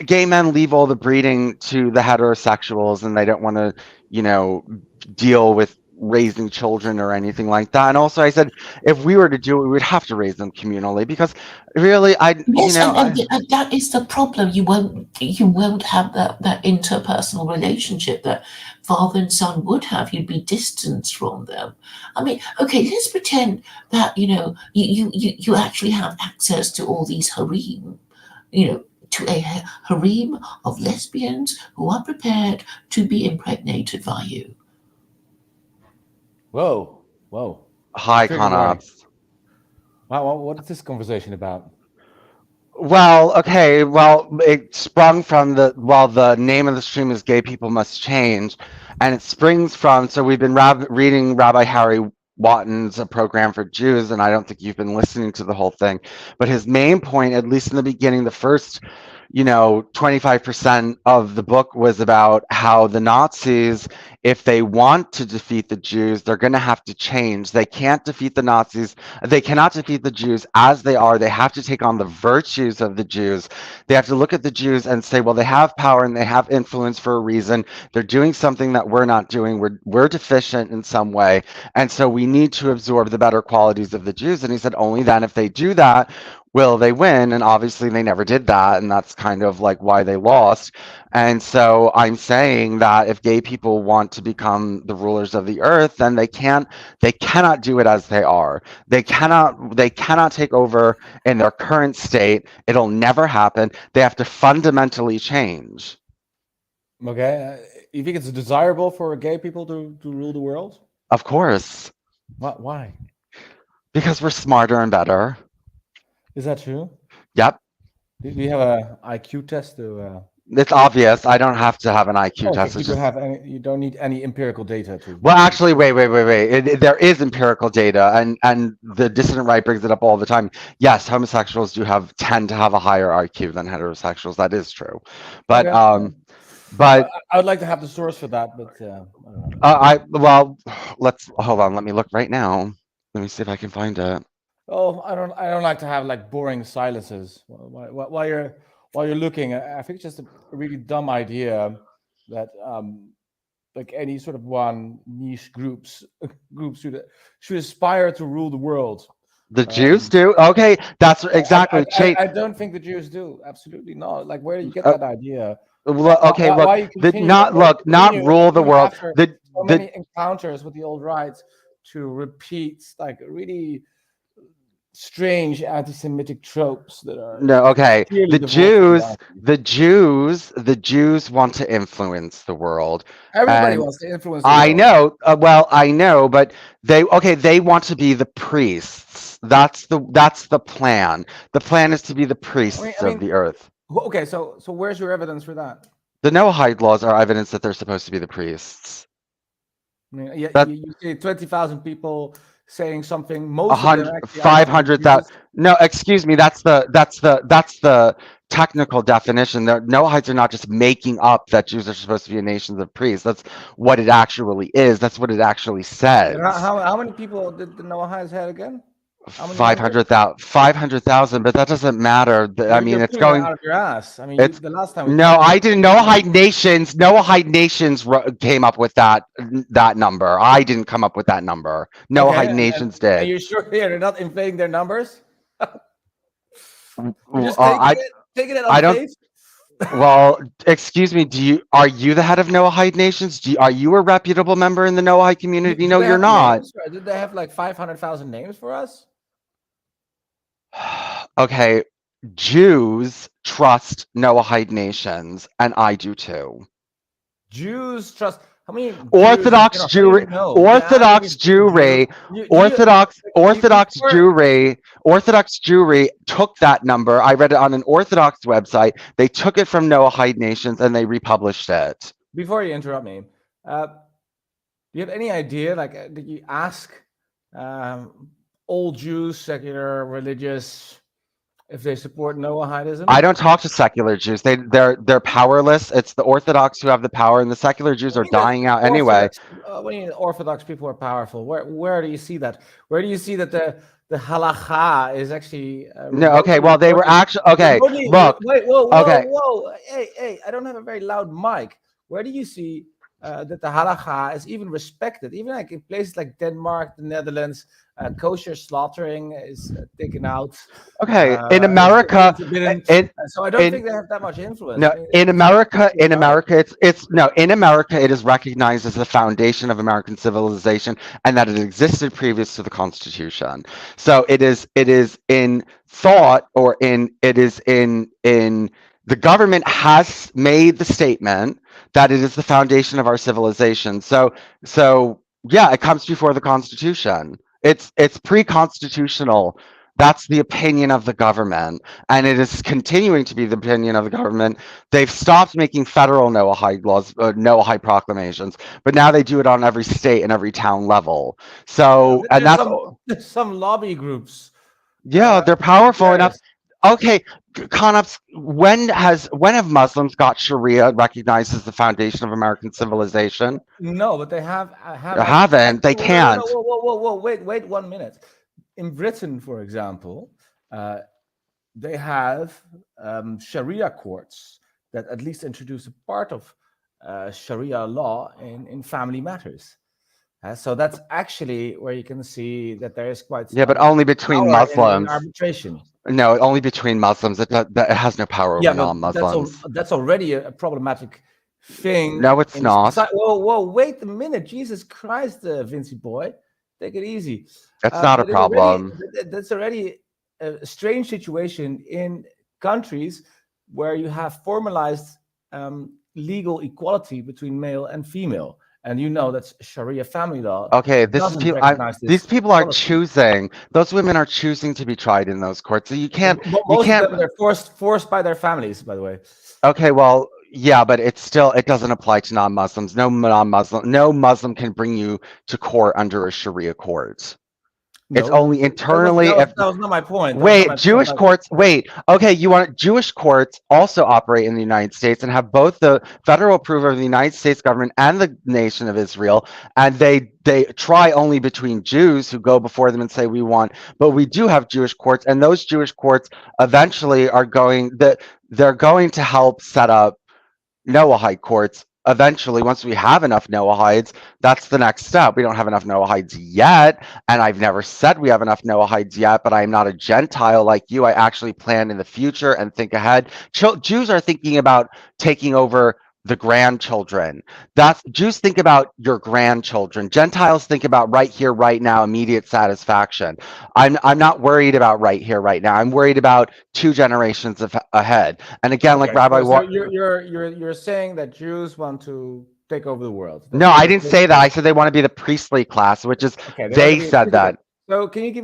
gay men leave all the breeding to the heterosexuals, and they don't want to, you know, deal with raising children or anything like that. And also, I said if we were to do it, we would have to raise them communally because really, yes, and that is the problem. You won't have that interpersonal relationship that father and son would have. You'd be distanced from them. I mean, okay, let's pretend that you actually have access to all these harem, to a harem of lesbians who are prepared to be impregnated by you. Whoa, whoa. high Triggered warning. con-ops. Wow, what is this conversation about? Well, okay, well, it sprung from the name of the stream is Gay People Must Change, and it springs from, so we've been reading Rabbi Harry Waton's A Program for Jews, and I don't think you've been listening to the whole thing, but his main point, at least in the beginning, the first, 25% of the book was about how the Nazis, if they want to defeat the Jews, they're going to have to change. They can't defeat the Nazis. They cannot defeat the Jews as they are. They have to take on the virtues of the Jews. They have to look at the Jews and say, well, they have power and they have influence for a reason. They're doing something that we're not doing. We're deficient in some way. And so we need to absorb the better qualities of the Jews. And he said, only then, if they do that, will they win? And obviously they never did that. And that's kind of like why they lost. And so I'm saying that if gay people want to become the rulers of the earth, then they cannot do it as they are. They cannot take over in their current state. It'll never happen. They have to fundamentally change. Okay, you think it's desirable for gay people to rule the world? Of course, Why? because we're smarter and better. Is that true? Yep. Do you have a IQ test to? It's obvious. I don't have to have an IQ Okay, test. you It's don't just have any. You don't need any empirical data to. well, actually, wait. There is empirical data, and the dissident right brings it up all the time. Yes, homosexuals tend to have a higher IQ than heterosexuals. That is true, but Okay. but I would like to have the source for that, but I don't know. well, let's hold on. Let me look right now. Let me see if I can find it. Oh, I don't like to have like boring silences while you're looking. I think it's just a really dumb idea that like any sort of one niche groups should aspire to rule the world. The Jews Um, do. Okay, that's exactly. I don't think the Jews do. Absolutely not. Like, where do you get Uh, that idea? okay, look. Why you continue? Why you Not continue rule the even world. after so The many encounters with the old right to repeat like really strange anti-Semitic tropes that are No, okay. clearly The divorced from Jews, reality? the Jews want to influence the world. Everybody And wants to influence the I world. know, well, I know, but they want to be the priests. That's the plan. The plan is to be the priests I of mean, the earth. okay. So where's your evidence for that? The Noahide laws are evidence that they're supposed to be the priests. I mean, yeah, That you see 20,000 people saying something. a Most of them hundred, actually five identify hundred thousand. Jews. No, excuse me. That's the technical definition. The Noahides are not just making up that Jews are supposed to be a nation of priests. That's what it actually is. That's what it actually And says. how many people did the Noahides had again? How many Five members? hundred thousand, 500,000, but that doesn't matter. I mean, You're it's pulling it going. out of your ass. I mean, It's the last time we no, talked, you I said didn't. 20,000. Noahide nations came up with that number. I didn't come up with that number. Okay, Noahide nations did. you're sure they're not inflating their numbers? We're Uh, just I taking it on I don't. faith. Well, excuse me. Are you the head of Noahide nations? Are you a reputable member in the Noahide community? Do No, they you're have not. names? Or did they have like 500,000 names for us? Okay, Jews trust Noahide nations, and I do too. Jews trust. how many Jews, Orthodox how do you Jewry, know? Yeah, maybe Orthodox it's a Jew. Jewry, Do you before Orthodox Jewry took that number. I read it on an Orthodox website. They took it from Noahide nations and they republished it. before you interrupt me? Do you have any idea? Like, did you ask old Jews, secular, religious, if they support I Noahidism? don't talk to secular Jews. They're powerless. It's the Orthodox who have the power, and the secular Jews I are mean that dying out anyway. Orthodox. When you Orthodox people are powerful, where do you see that? Where do you see that the halacha is actually No, okay. Well, they were actually okay. Look, Wait, whoa, whoa, okay. whoa! Hey! I don't have a very loud mic. Where do you see that the halacha is even respected? Even like in places like Denmark, the Netherlands, kosher slaughtering is taken out. Okay, in Is America, forbidden. in So I don't in think they have that much influence. I no, mean, it's in chaotic. America, it's no, in America, it is recognized as the foundation of American civilization, and that it existed previous to the Constitution. So it is in thought, or it is in the government has made the statement that it is the foundation of our civilization. So yeah, it comes before the Constitution. It's pre-constitutional. That's the opinion of the government, and it is continuing to be the opinion of the government. They've stopped making federal Noahide laws, Noahide proclamations, but now they do it on every state and every town level. So, and that's There's some lobby groups. yeah, they're Who powerful enough. cares? Okay, Conop's, when have Muslims got Sharia recognized as the foundation of American civilization? No, but they have They haven't. They actually, no, can't. whoa, wait 1 minute. In Britain, for example, they have Sharia courts that at least introduce a part of Sharia law in family matters. So that's actually where you can see that there is quite Yeah, but some only between power in Muslims. arbitration. No, only between Muslims. It has no power over Yeah, but non-Muslims. that's already a problematic thing No, it's in not. society. Whoa, wait a minute, Jesus Christ, Vincy boy, take it easy. It's not a problem. That's already a strange situation in countries where you have formalized legal equality between male and female, and you know that's Sharia family law. Okay, Doesn't recognize these this people are equality. choosing. Those women are choosing to be tried in those courts. So you Most of can't. them they're forced by their families, by the way. Okay, well, yeah, but it doesn't apply to non-Muslims. No Muslim can bring you to court under a Sharia court. It's No, only internally. that was not my point. That was not Wait, my point. Jewish courts. Wait, okay, Jewish courts also operate in the United States and have both the federal approval of the United States government and the nation of Israel, and they try only between Jews who go before them and say we want. But we do have Jewish courts, and those Jewish courts eventually they're going to help set up Noahide courts. Eventually, once we have enough Noahides, that's the next step. We don't have enough Noahides yet, and I've never said we have enough Noahides yet, but I'm not a Gentile like you. I actually plan in the future and think ahead. Jews are thinking about taking over the grandchildren. Jews think about your grandchildren. Gentiles think about right here, right now, immediate satisfaction. I'm not worried about right here, right now. I'm worried about 2 generations ahead. And again, like Okay, Rabbi so you're saying that Jews want to take over the world. That's No, what I you're didn't say that. saying. I said they want to be the priestly class, which is Okay, they want to they be. said that. So can you give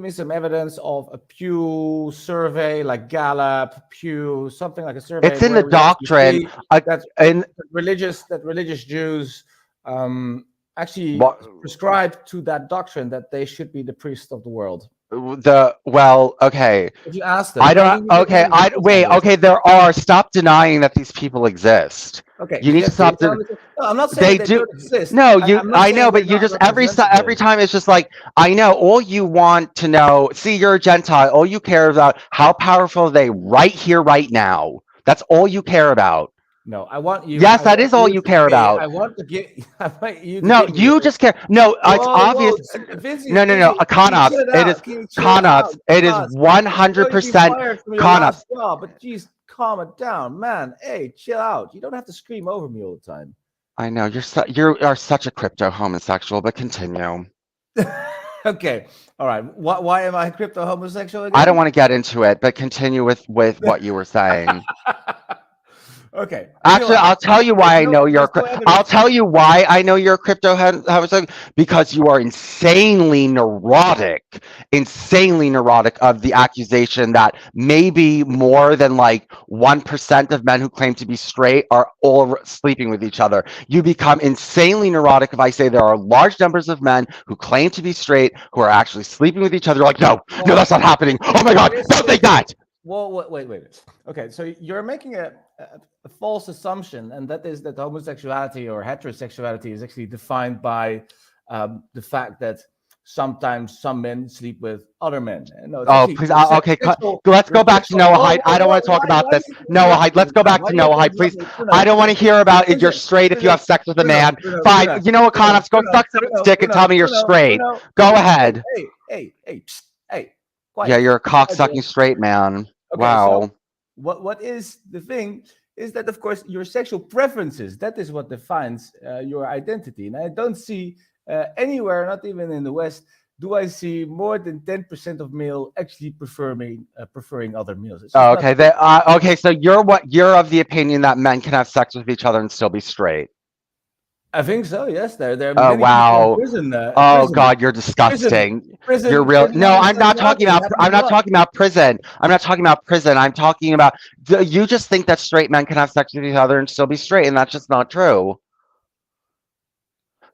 me some evidence of a Pew survey, like Gallup, Pew, something like a survey It's in where the we actually doctrine. see that And religious Jews actually what prescribe to that doctrine that they should be the priest of the world. okay. If you ask them, I no, don't give me okay. I examples of wait, this. okay, there are. Stop denying that these people exist. Okay, You need to can you stop tell the me? No, I'm not saying they that they do don't exist. no, I'm not I saying know, they're but you not just every representative. time it's just like I know all you want to know. See, you're a Gentile. All you care about how powerful are they right here, right now. That's all you care about. No, I want you. Yes, I that want is all you you to care give me. about. I want to give. I want you to No, give me. you just care. No, it's Whoa, obvious. Vinci, No. Vinci, can you chill Conops. it It is out? Can you chill it out? Conops. It is Cause I know you've been 100% fired from your Conops. last job, but geez, calm it down, man. Hey, chill out. You don't have to scream over me all the time. I know you are such a crypto homosexual, but continue. Okay, all right. Why am I crypto homosexual I don't again? want to get into it, but continue with what you were saying. Okay, you know Actually, what? I'll tell you why I know There's you're. no I'll evidence. tell you why I know you're a crypto homosexual, because you are insanely neurotic of the accusation that maybe more than like 1% of men who claim to be straight are all sleeping with each other. You become insanely neurotic if I say there are large numbers of men who claim to be straight who are actually sleeping with each other. Like, no, no, Well, that's not happening. Oh my God, don't think that. well, wait. Okay, so you're making a false assumption, and that is that homosexuality or heterosexuality is actually defined by the fact that sometimes some men sleep with other men. No, it's Oh, actually please. your Okay, sexual, let's your go back to sexual. Noah Whoa, Hyde. whoa, I don't whoa! want to talk about Why this. do you Noah interrupt Hyde. me, Let's go man? back Why to do you have Noah to Hyde, interrupt please. me? Bruno, I don't want Bruno, to hear about if you're listen, straight, if you Bruno, have sex with a Bruno, man. Bruno, Fine. Bruno, You know what, Bruno, Connors? Go Bruno, suck someone's Bruno, dick and tell Bruno, me you're Bruno, straight. Bruno, Go Bruno. ahead. Hey, psst, hey, Yeah, quiet. you're a Quiet, Bruno. cocksucking straight man. Okay, so Wow. what is the thing is that of course your sexual preferences, that is what defines your identity, and I don't see anywhere, not even in the West, do I see more than 10% of male actually preferring other males. It's just Oh, not okay. true. Okay, so you're of the opinion that men can have sex with each other and still be straight. I think so. Yes, there are Oh, many people in wow. prison. Oh God, you're Prison, disgusting. You're prison, real. prison No, I'm not talking homosexuality about. happens I'm a not lot. talking about prison. I'm not talking about prison. I'm talking about. You just think that straight men can have sex with each other and still be straight, and that's just not true.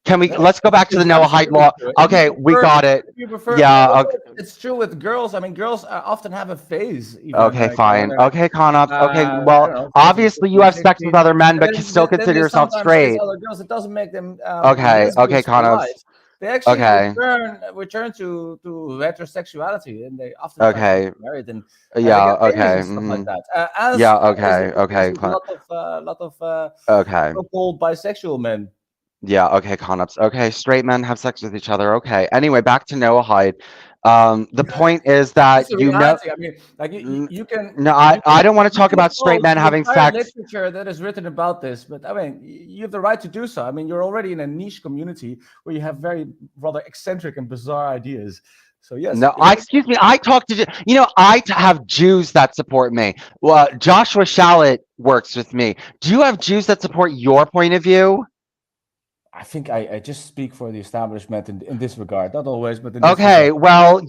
Can we? No, Let's go back to the it's Noah Hyde absolutely law. true. Okay, we got it. If you prefer, Yeah. also, Okay. it's true with girls. I mean, girls often have a phase, even Okay, like when fine. they're like, Okay, Conops. Okay, I well, don't know, 14, obviously you 15, have sex with 16, other men, and but you still then consider they yourself sometimes chase straight. other girls. It doesn't make them Okay. Okay, lesbians for Conops. life. They actually Okay. return to heterosexuality, and they oftentimes get Okay. married and they Yeah. get babies Okay. and stuff like that. Yeah. As Okay. is the case Okay. with a lot of Okay. so-called bisexual men. Yeah, okay, Conops. Okay, straight men have sex with each other. Okay. Anyway, back to Noah Hyde. The point is It's that a reality. I mean, like n- you can no, you I can don't want to you talk can about straight quote men the having entire sex. literature that is written about this, but I mean, you have the right to do so. I mean, you're already in a niche community where you have very rather eccentric and bizarre ideas. So yes, No, excuse me. I talk to, have Jews that support me. Well, Joshua Shalit works with me. Do you have Jews that support your point of view? I think I just speak for the establishment in this regard. Not always, but in this regard. Okay, well,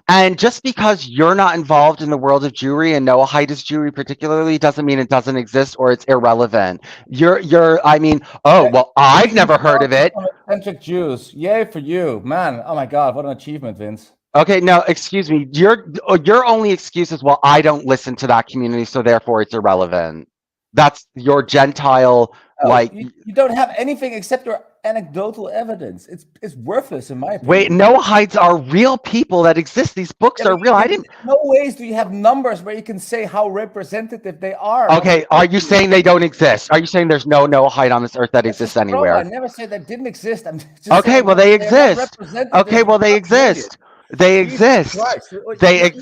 and just because you're not involved in the world of Jewry and Noah Hyde is Jewry particularly doesn't mean it doesn't exist or it's irrelevant. I mean, oh, well, I've Speaking never heard for of it. some eccentric Jews, yay for you, man! Oh my God, what an achievement, Vince. Okay, no, excuse me. Your only excuse is, well, I don't listen to that community, so therefore it's irrelevant. That's your Gentile, No, like, you don't have anything except your anecdotal evidence. It's worthless in my wait, opinion. Noah Hydes are real people that exist. These books Yeah, but are real. I in didn't. no ways do you have numbers where you can say how representative they are of the Okay, are you country. saying they don't exist? Are you saying there's no Noah Hyde on this earth that That's exists just wrong. I anywhere? never said that didn't exist. I'm just Okay, saying well, that they they are not exist. representative Okay, of the well, they population. exist. They Jesus exist. Christ. They ex-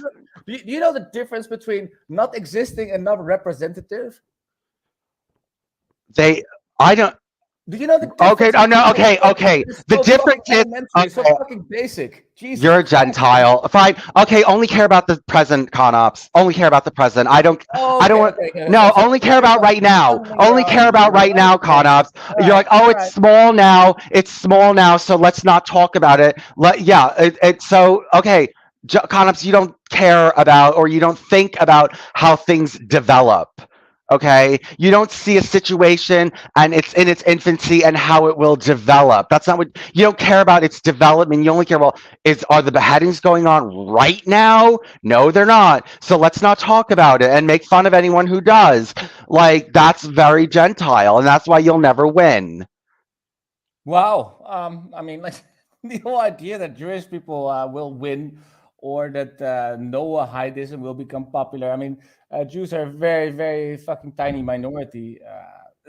Do you know the difference between not existing and not representative? they I don't. Do you know the Okay, difference oh no, between those okay, words? okay. It's The so fucking difference is, elementary, so okay, fucking basic. Jesus you're a Christ. Gentile. Fine. Okay, only care about the present, Conops. Only care about the present. I don't Okay, want. okay, okay. No, So only care you're about right now. bumming Only care around me, about man. right now, Okay. Conops. All You're right, like, oh, all it's right. small now. It's small now. So let's not talk about it. Yeah. So okay, Conops, you don't care about or you don't think about how things develop. Okay, you don't see a situation and it's in its infancy and how it will develop. That's not what you don't care about its development. You only care, well, are the beheadings going on right now? No, they're not. So let's not talk about it and make fun of anyone who does. Like, that's very Gentile, and that's why you'll never win. Wow. I mean, like the whole idea that Jewish people will win or that Noahidism will become popular. I mean, Jews are a very, very fucking tiny minority.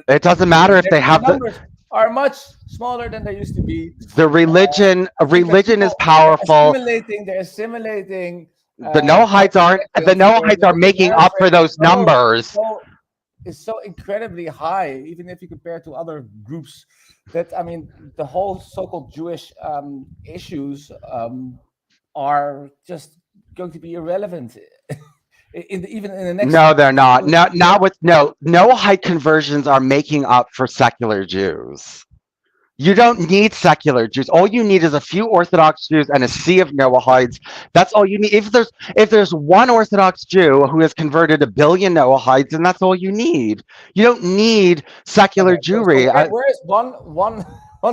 It doesn't matter if they Their have numbers are much smaller than they used to be. the religion. I think that Religion is people they're powerful. assimilating. They're assimilating The white Noahites aren't. The males where Noahites the are making marriage up for rate those numbers. is so incredibly high, even if you compare to other groups. That I mean, the whole so-called Jewish issues are just going to be irrelevant even in the next. No, they're not. No, not with no Noahide conversions are making up for secular Jews. You don't need secular Jews. All you need is a few Orthodox Jews and a sea of Noahides. That's all you need. If there's one Orthodox Jew who has converted 1 billion Noahides, then that's all you need. You don't need secular Okay, so Jewry. where is one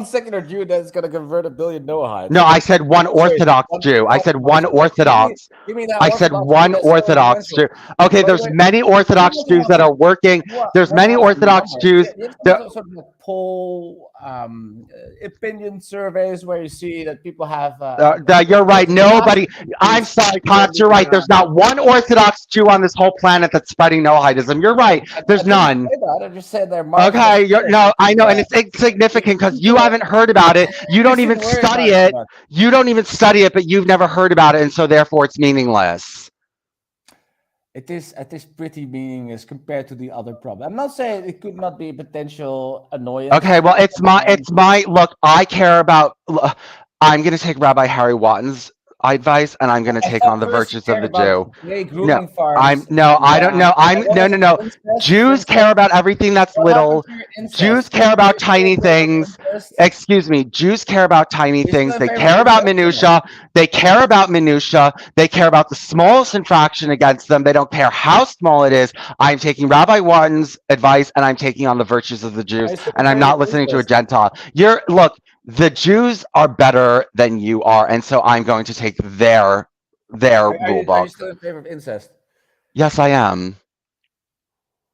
secular Jew that's going to convert 1 billion Noahides? No, I said one Sorry, Orthodox one Jew. I said one Orthodox. Give me that I said Orthodox Jew one that's so Orthodox influential. Jew. Okay, there's Wait. many Orthodox You Jews that are working. There's many Orthodox Jews. There's sort of like poll opinion surveys where you see that people have. You're right. Nobody. I'm sorry, Cox. You're right. There's not one Orthodox Jew on this whole planet that's spreading Noahidism. You're right. There's none. I just said they're Okay. No, I know, and it's insignificant because you haven't heard about it. You don't even study it. You don't even study it, but you've never heard about it, and so therefore it's meaningless. It is pretty meaningless compared to the other problem. I'm not saying it could not be a potential annoyance. Okay, well, it's my look. I care about. I'm going to take Rabbi Harry Waton's advice, and I'm going to take on the virtues of the Jew. No, I don't know. No. Jews care about everything that's little. Jews care about tiny things. Excuse me. Jews care about tiny things. They care about minutia. They care about minutia. They care about the smallest infraction against them. They don't care how small it is. I'm taking Rabbi Waton's advice, and I'm taking on the virtues of the Jews, and I'm not listening to a Gentile. The Jews are better than you are, and so I'm going to take their rule book. Are you still in favor of incest? Yes, I am.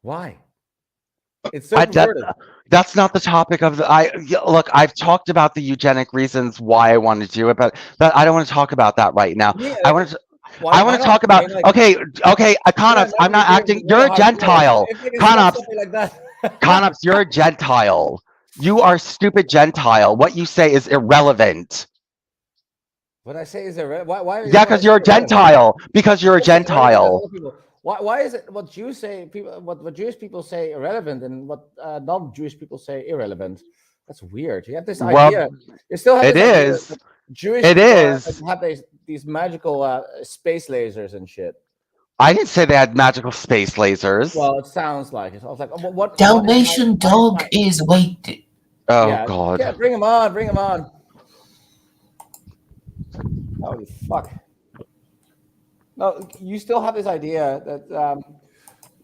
Why? It's so perverted. That's not the topic of the. I've talked about the eugenic reasons why I want to do it, but I don't want to talk about that right now. Yeah, I want to talk about. Okay, Conops, I'm not acting. You're a Gentile. Conops, you're a Gentile. You are a stupid Gentile. What you say is irrelevant. What I say is irrelevant. Why because you're a Gentile. Because you're a Gentile. Why is it what Jews say? What Jewish people say irrelevant, and what non-Jewish people say irrelevant? That's weird. You have this idea. You still have. It is. Jewish. It is. Have these magical space lasers and shit. I didn't say they had magical space lasers. Well, it sounds like it. I was like, what? Dalmatian dog is waiting. Oh God! Yeah, bring him on! Bring him on! Holy fuck! No, you still have this idea that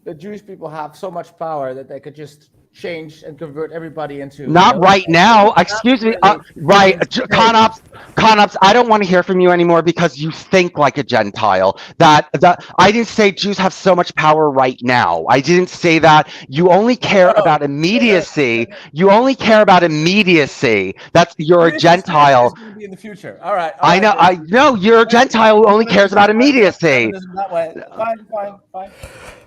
the Jewish people have so much power that they could just change and convert everybody into. Not right now. Excuse me. Right, Conops. I don't want to hear from you anymore because you think like a Gentile. That I didn't say Jews have so much power right now. I didn't say that. You only care about immediacy. You only care about immediacy. You're a Gentile. Going to be in the future. All right. I know. I know. You're a Gentile who only cares about immediacy. That way. Fine.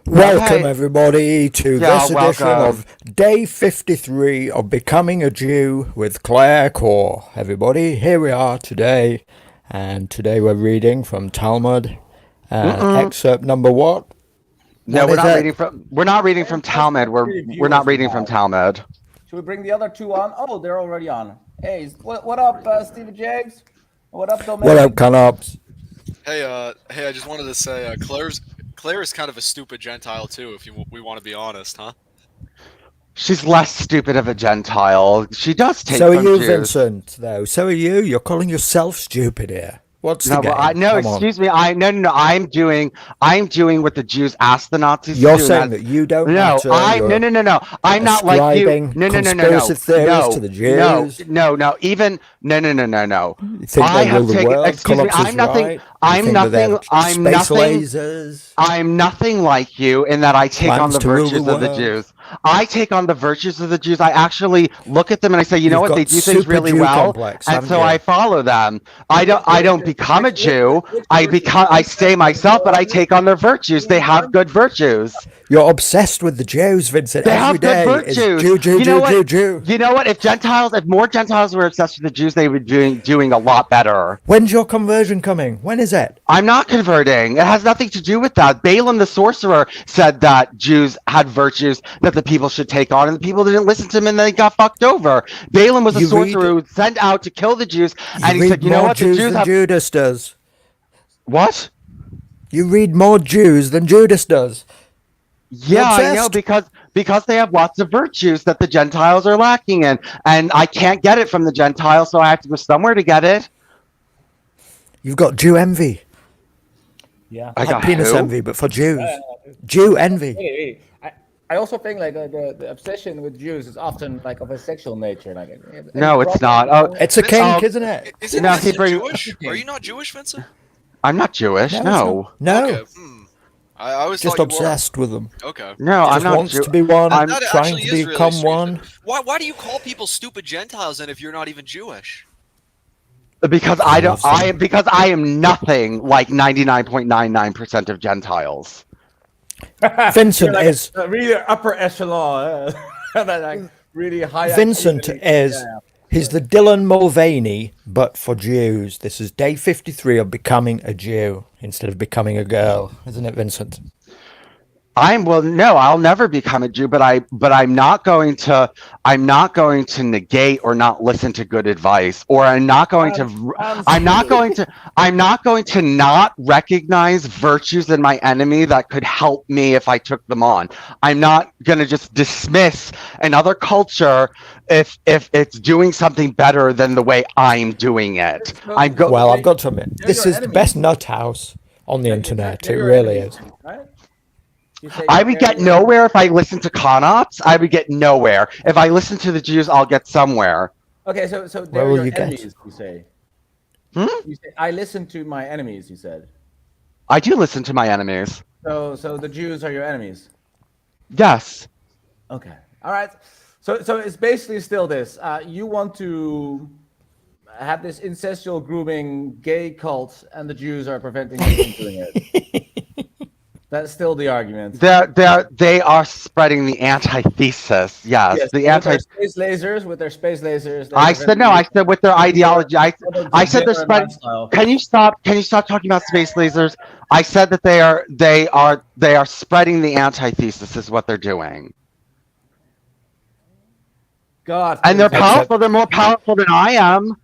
Welcome, everybody, to this edition of Day 53 of Becoming a Jew with Claire Core. Everybody, here we are today, and today we're reading from Talmud, excerpt number what? No, we're not reading from Talmud. We're not reading from Talmud. Should we bring the other two on? Oh, they're already on. Hey, what up, Stephen Jags? What up, Domain? What up, Conops? Hey, I just wanted to say, Claire is kind of a stupid Gentile too, if we want to be honest, huh? She's less stupid of a Gentile. She does take. So are you, Vincent? Though. So are you. You're calling yourself stupid here. What's the game? Excuse me. No. I'm doing what the Jews asked the Nazis to do. You're saying that you don't. No. No. I'm not like you. No. Conspiracy theories to the Jews. No. No. You think they rule the world? Excuse me. I'm nothing. Right? I'm nothing. I'm nothing. Lasers. I'm nothing like you in that I take on the virtues of the Jews. I take on the virtues of the Jews. I actually look at them and I say, you know what, they do things really well, and so I follow them. I don't become a Jew. I stay myself, but I take on their virtues. They have good virtues. You're obsessed with the Jews, Vincent. They have good virtues. Jew. You know what? If more Gentiles were obsessed with the Jews, they would be doing a lot better. When's your conversion coming? When is it? I'm not converting. It has nothing to do with that. Balaam the sorcerer said that Jews had virtues that the people should take on, and the people didn't listen to him, and they got fucked over. Balaam was a sorcerer who was sent out to kill the Jews, and he said, "You know what? The Jews have." Judas does. What? You read more Jews than Judas does. Yeah, I know because they have lots of virtues that the Gentiles are lacking in, and I can't get it from the Gentiles, so I have to go somewhere to get it. You've got Jew envy. Yeah. I Like got penis who? envy, but for Jews. Jew envy. Really. I also think like the obsession with Jews is often like of a sexual nature. Like, No, it's not. Oh, It's a kink, oh, isn't it? Isn't No, he Vincent brings. Jewish? Are you not Jewish, Vincent? I'm not Jewish. No, it's No, not. No. Okay. I always Just thought you were. obsessed with them. Okay. no, I'm Just not wants Jewish. to be one, I'm That trying actually to is really become strange. one. Why do you call people stupid Gentiles then if you're not even Jewish? because I don't. Because I am nothing like 99.99% of Gentiles. Vincent like is. a really upper echelon, that like really high. Vincent is. He's the Dylan Mulvaney, but for Jews. This is day 53 of becoming a Jew instead of becoming a girl, isn't it, Vincent? No, I'll never become a Jew, but I'm not going to negate or not listen to good advice, or I'm not going to not recognize virtues in my enemy that could help me if I took them on. I'm not going to just dismiss another culture if it's doing something better than the way I'm doing it. Well, I've got to admit, this is the best nut house on the internet. It really is. Right? I would get nowhere if I listened to Conops. I would get nowhere. If I listen to the Jews, I'll get somewhere. Okay, so Where they're will your you get? enemies, you say. You say, I listen to my enemies, you said. I do listen to my enemies. So the Jews are your enemies. Yes. Okay. All right. So it's basically still this. You want to have this incestual grooming gay cult, and the Jews are preventing you from doing it. That's still the argument. They are spreading the antithesis. Yes, the with their space lasers. I said no. I said with their ideology. I said they're spreading. Can you stop? Can you stop talking about space lasers? I said that they are spreading the antithesis. Is what they're doing. God. And they're powerful. They're more powerful than I am.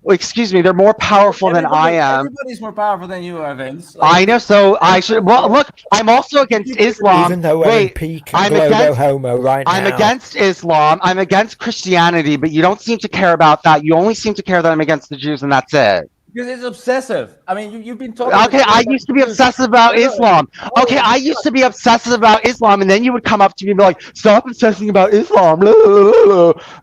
Excuse me. They're more powerful than I am. Everybody's more powerful than you are, Vince. I know. So I should. Well, look. I'm also against Islam. Even though we're in peak global homo right now. I'm against Islam. I'm against Christianity. But you don't seem to care about that. You only seem to care that I'm against the Jews, and that's it. Because it's obsessive. I mean, you've been talking. Okay, I used to be obsessive about Islam. Okay, I used to be obsessive about Islam, and then you would come up to me and be like, "Stop obsessing about Islam."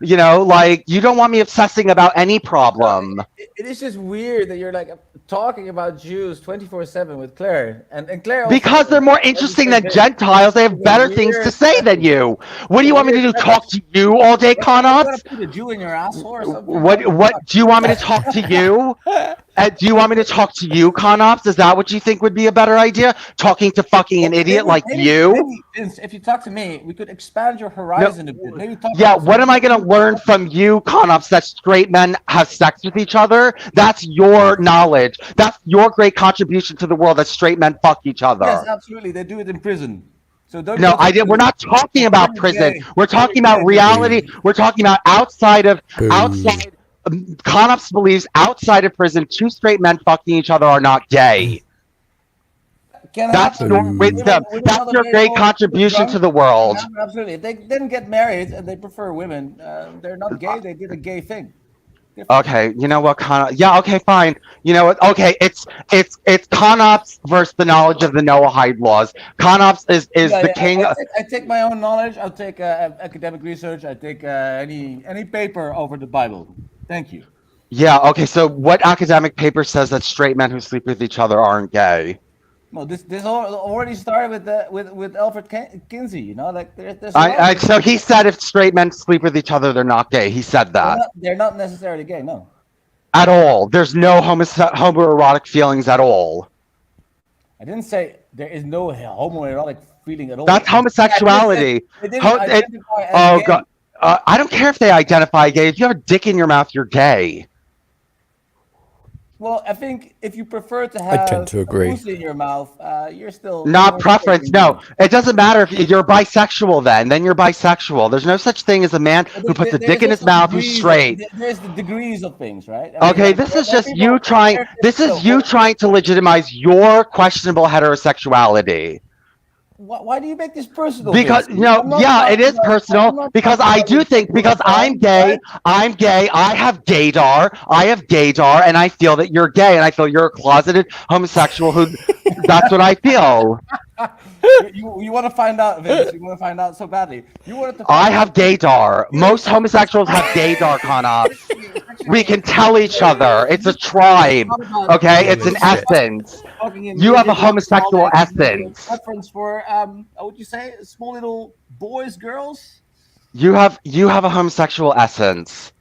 You know, like you don't want me obsessing about any problem. It is just weird that you're like talking about Jews 24/7 with Claire, and Claire. Because they're more interesting than Gentiles. They have better things to say than you. What do you want me to do? Talk to you all day, Conops? Put a Jew in your asshole or something? What do you want me to talk to you? Do you want me to talk to you, Conops? Is that what you think would be a better idea? Talking to fucking an idiot like you? Maybe, if you talk to me, we could expand your horizon a bit. Maybe talk. Yeah, what am I going to learn from you, Conops, that straight men have sex with each other? That's your knowledge. That's your great contribution to the world, that straight men fuck each other. Yes, absolutely. They do it in prison. So don't. No, I did. We're not talking about prison. We're talking about reality. We're talking about outside. Conops believes outside of prison, two straight men fucking each other are not gay. That's your wisdom. That's your great contribution to the world. Absolutely. If they didn't get married and they prefer women, they're not gay. They did a gay thing. Okay, you know what, yeah, okay, fine. You know what? Okay, it's Conops versus the knowledge of the Noahide laws. Conops is the king. I take my own knowledge. I'll take academic research. I take any paper over the Bible. Thank you. Yeah. Okay. So, what academic paper says that straight men who sleep with each other aren't gay? Well, this already started with Alfred Kinsey. You know, like there's. So he said if straight men sleep with each other, they're not gay. He said that. They're not necessarily gay. No. At all. There's no homoerotic feelings at all. I didn't say there is no homoerotic feeling at all. That's homosexuality. Oh God. I don't care if they identify gay. If you have a dick in your mouth, you're gay. Well, I think if you prefer to I tend have to a agree. pussy in your mouth, you're still Not more preference. straight than No, me. it doesn't matter if you're bisexual. Then you're bisexual. There's no such thing as a man But who puts a there's dick in his also mouth who's degrees of straight. there's the degrees of things, right? I mean, Okay, like this is there are just you people. trying. This So, is you trying to legitimize your questionable heterosexuality. why do you make this personal, Because Vince? no, I'm not yeah, it talking is about. personal. I'm not Because talking I about do your think sexual because I'm preference, gay, right? I'm gay. I have gaydar. I have gaydar, and I feel that you're gay, and I feel you're a closeted homosexual. Who? That's what I feel. You want to find out, Vince? You want to find out so badly. You wanted to I find out. have gaydar. You're Most homosexuals have gaydar, Connor. We sexually. can tell each other. It's a tribe. Not about Okay, it's Holy an shit. essence. talking in You have a midget levels and all homosexual that. You have a essence. preference for what would you say? Small little boys, girls, You have a homosexual essence.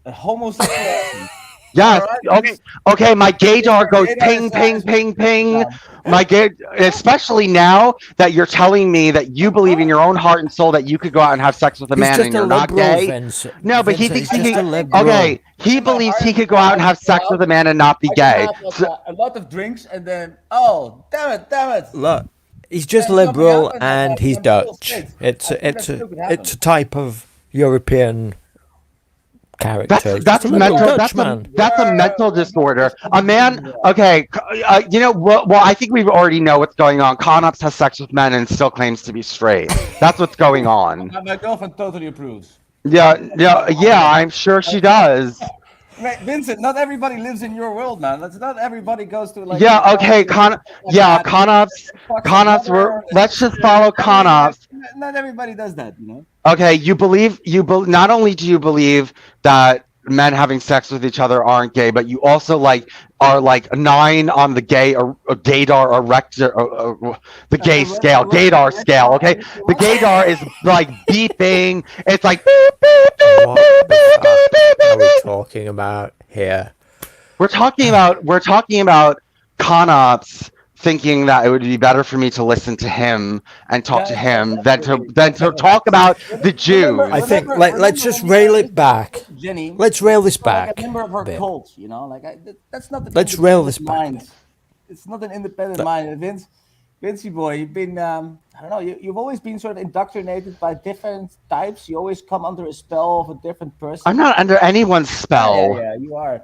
a homosexual essence. All Yes. right, Okay. Vince. Okay. My gaydar goes Gaydar ping, ping, is ping, ping. no. My gay, especially now that you're telling me that you believe in your own heart and soul that you could go out and have sex with a He's man just and a you're not liberal, gay. Vince. No, but he Vincent, thinks he's he just a can. think liberal. Okay, he in my believes heart he and could go out and have sex soul, with a man and not be I can gay. have like So, a lot of drinks and then damn it, Look, he's just and something liberal happens and he's I'm still Dutch. straight. It's I think that it's still a could it's a happen. type of European That's character. He's just that's a liberal mental. Dutch man. That's a mental disorder. A man. Yeah. Okay. You know. Well, I think we already know what's going on. Connops has sex with men and still claims to be straight. That's what's going on. My girlfriend totally approves. Yeah. Yeah. Yeah. I'm sure she does. Right, Vincent, not everybody lives in your world, man. That's not everybody goes to like Yeah. these Okay. parties like Yeah. that. Connops. Fucks a Connops. brother, Let's just sister, follow I mean, like, Connops. not everybody does that, you know. Okay. Not only do you believe that men having sex with each other aren't gay, but you also are like 9 on the gay or gaydar erector the gay scale, gaydar scale. Okay, the gaydar is like beeping. It's like beep, beep, beep, What beep, the beep, beep, beep, fuck are we beep. talking about here? We're talking about Conops thinking that it would be better for me to listen to him and talk to him than to talk about the Jews. I think let's just rail it back. Jenny. Let's rail this Like back. a member of her bit. cult, you know. Like that's not. An Let's rail this independent back. mind. It's not an independent mind, Vincey boy. You've been I don't know. You've always been sort of indoctrinated by different types. You always come under a spell of a different person. I'm not under anyone's spell. Yeah, you are.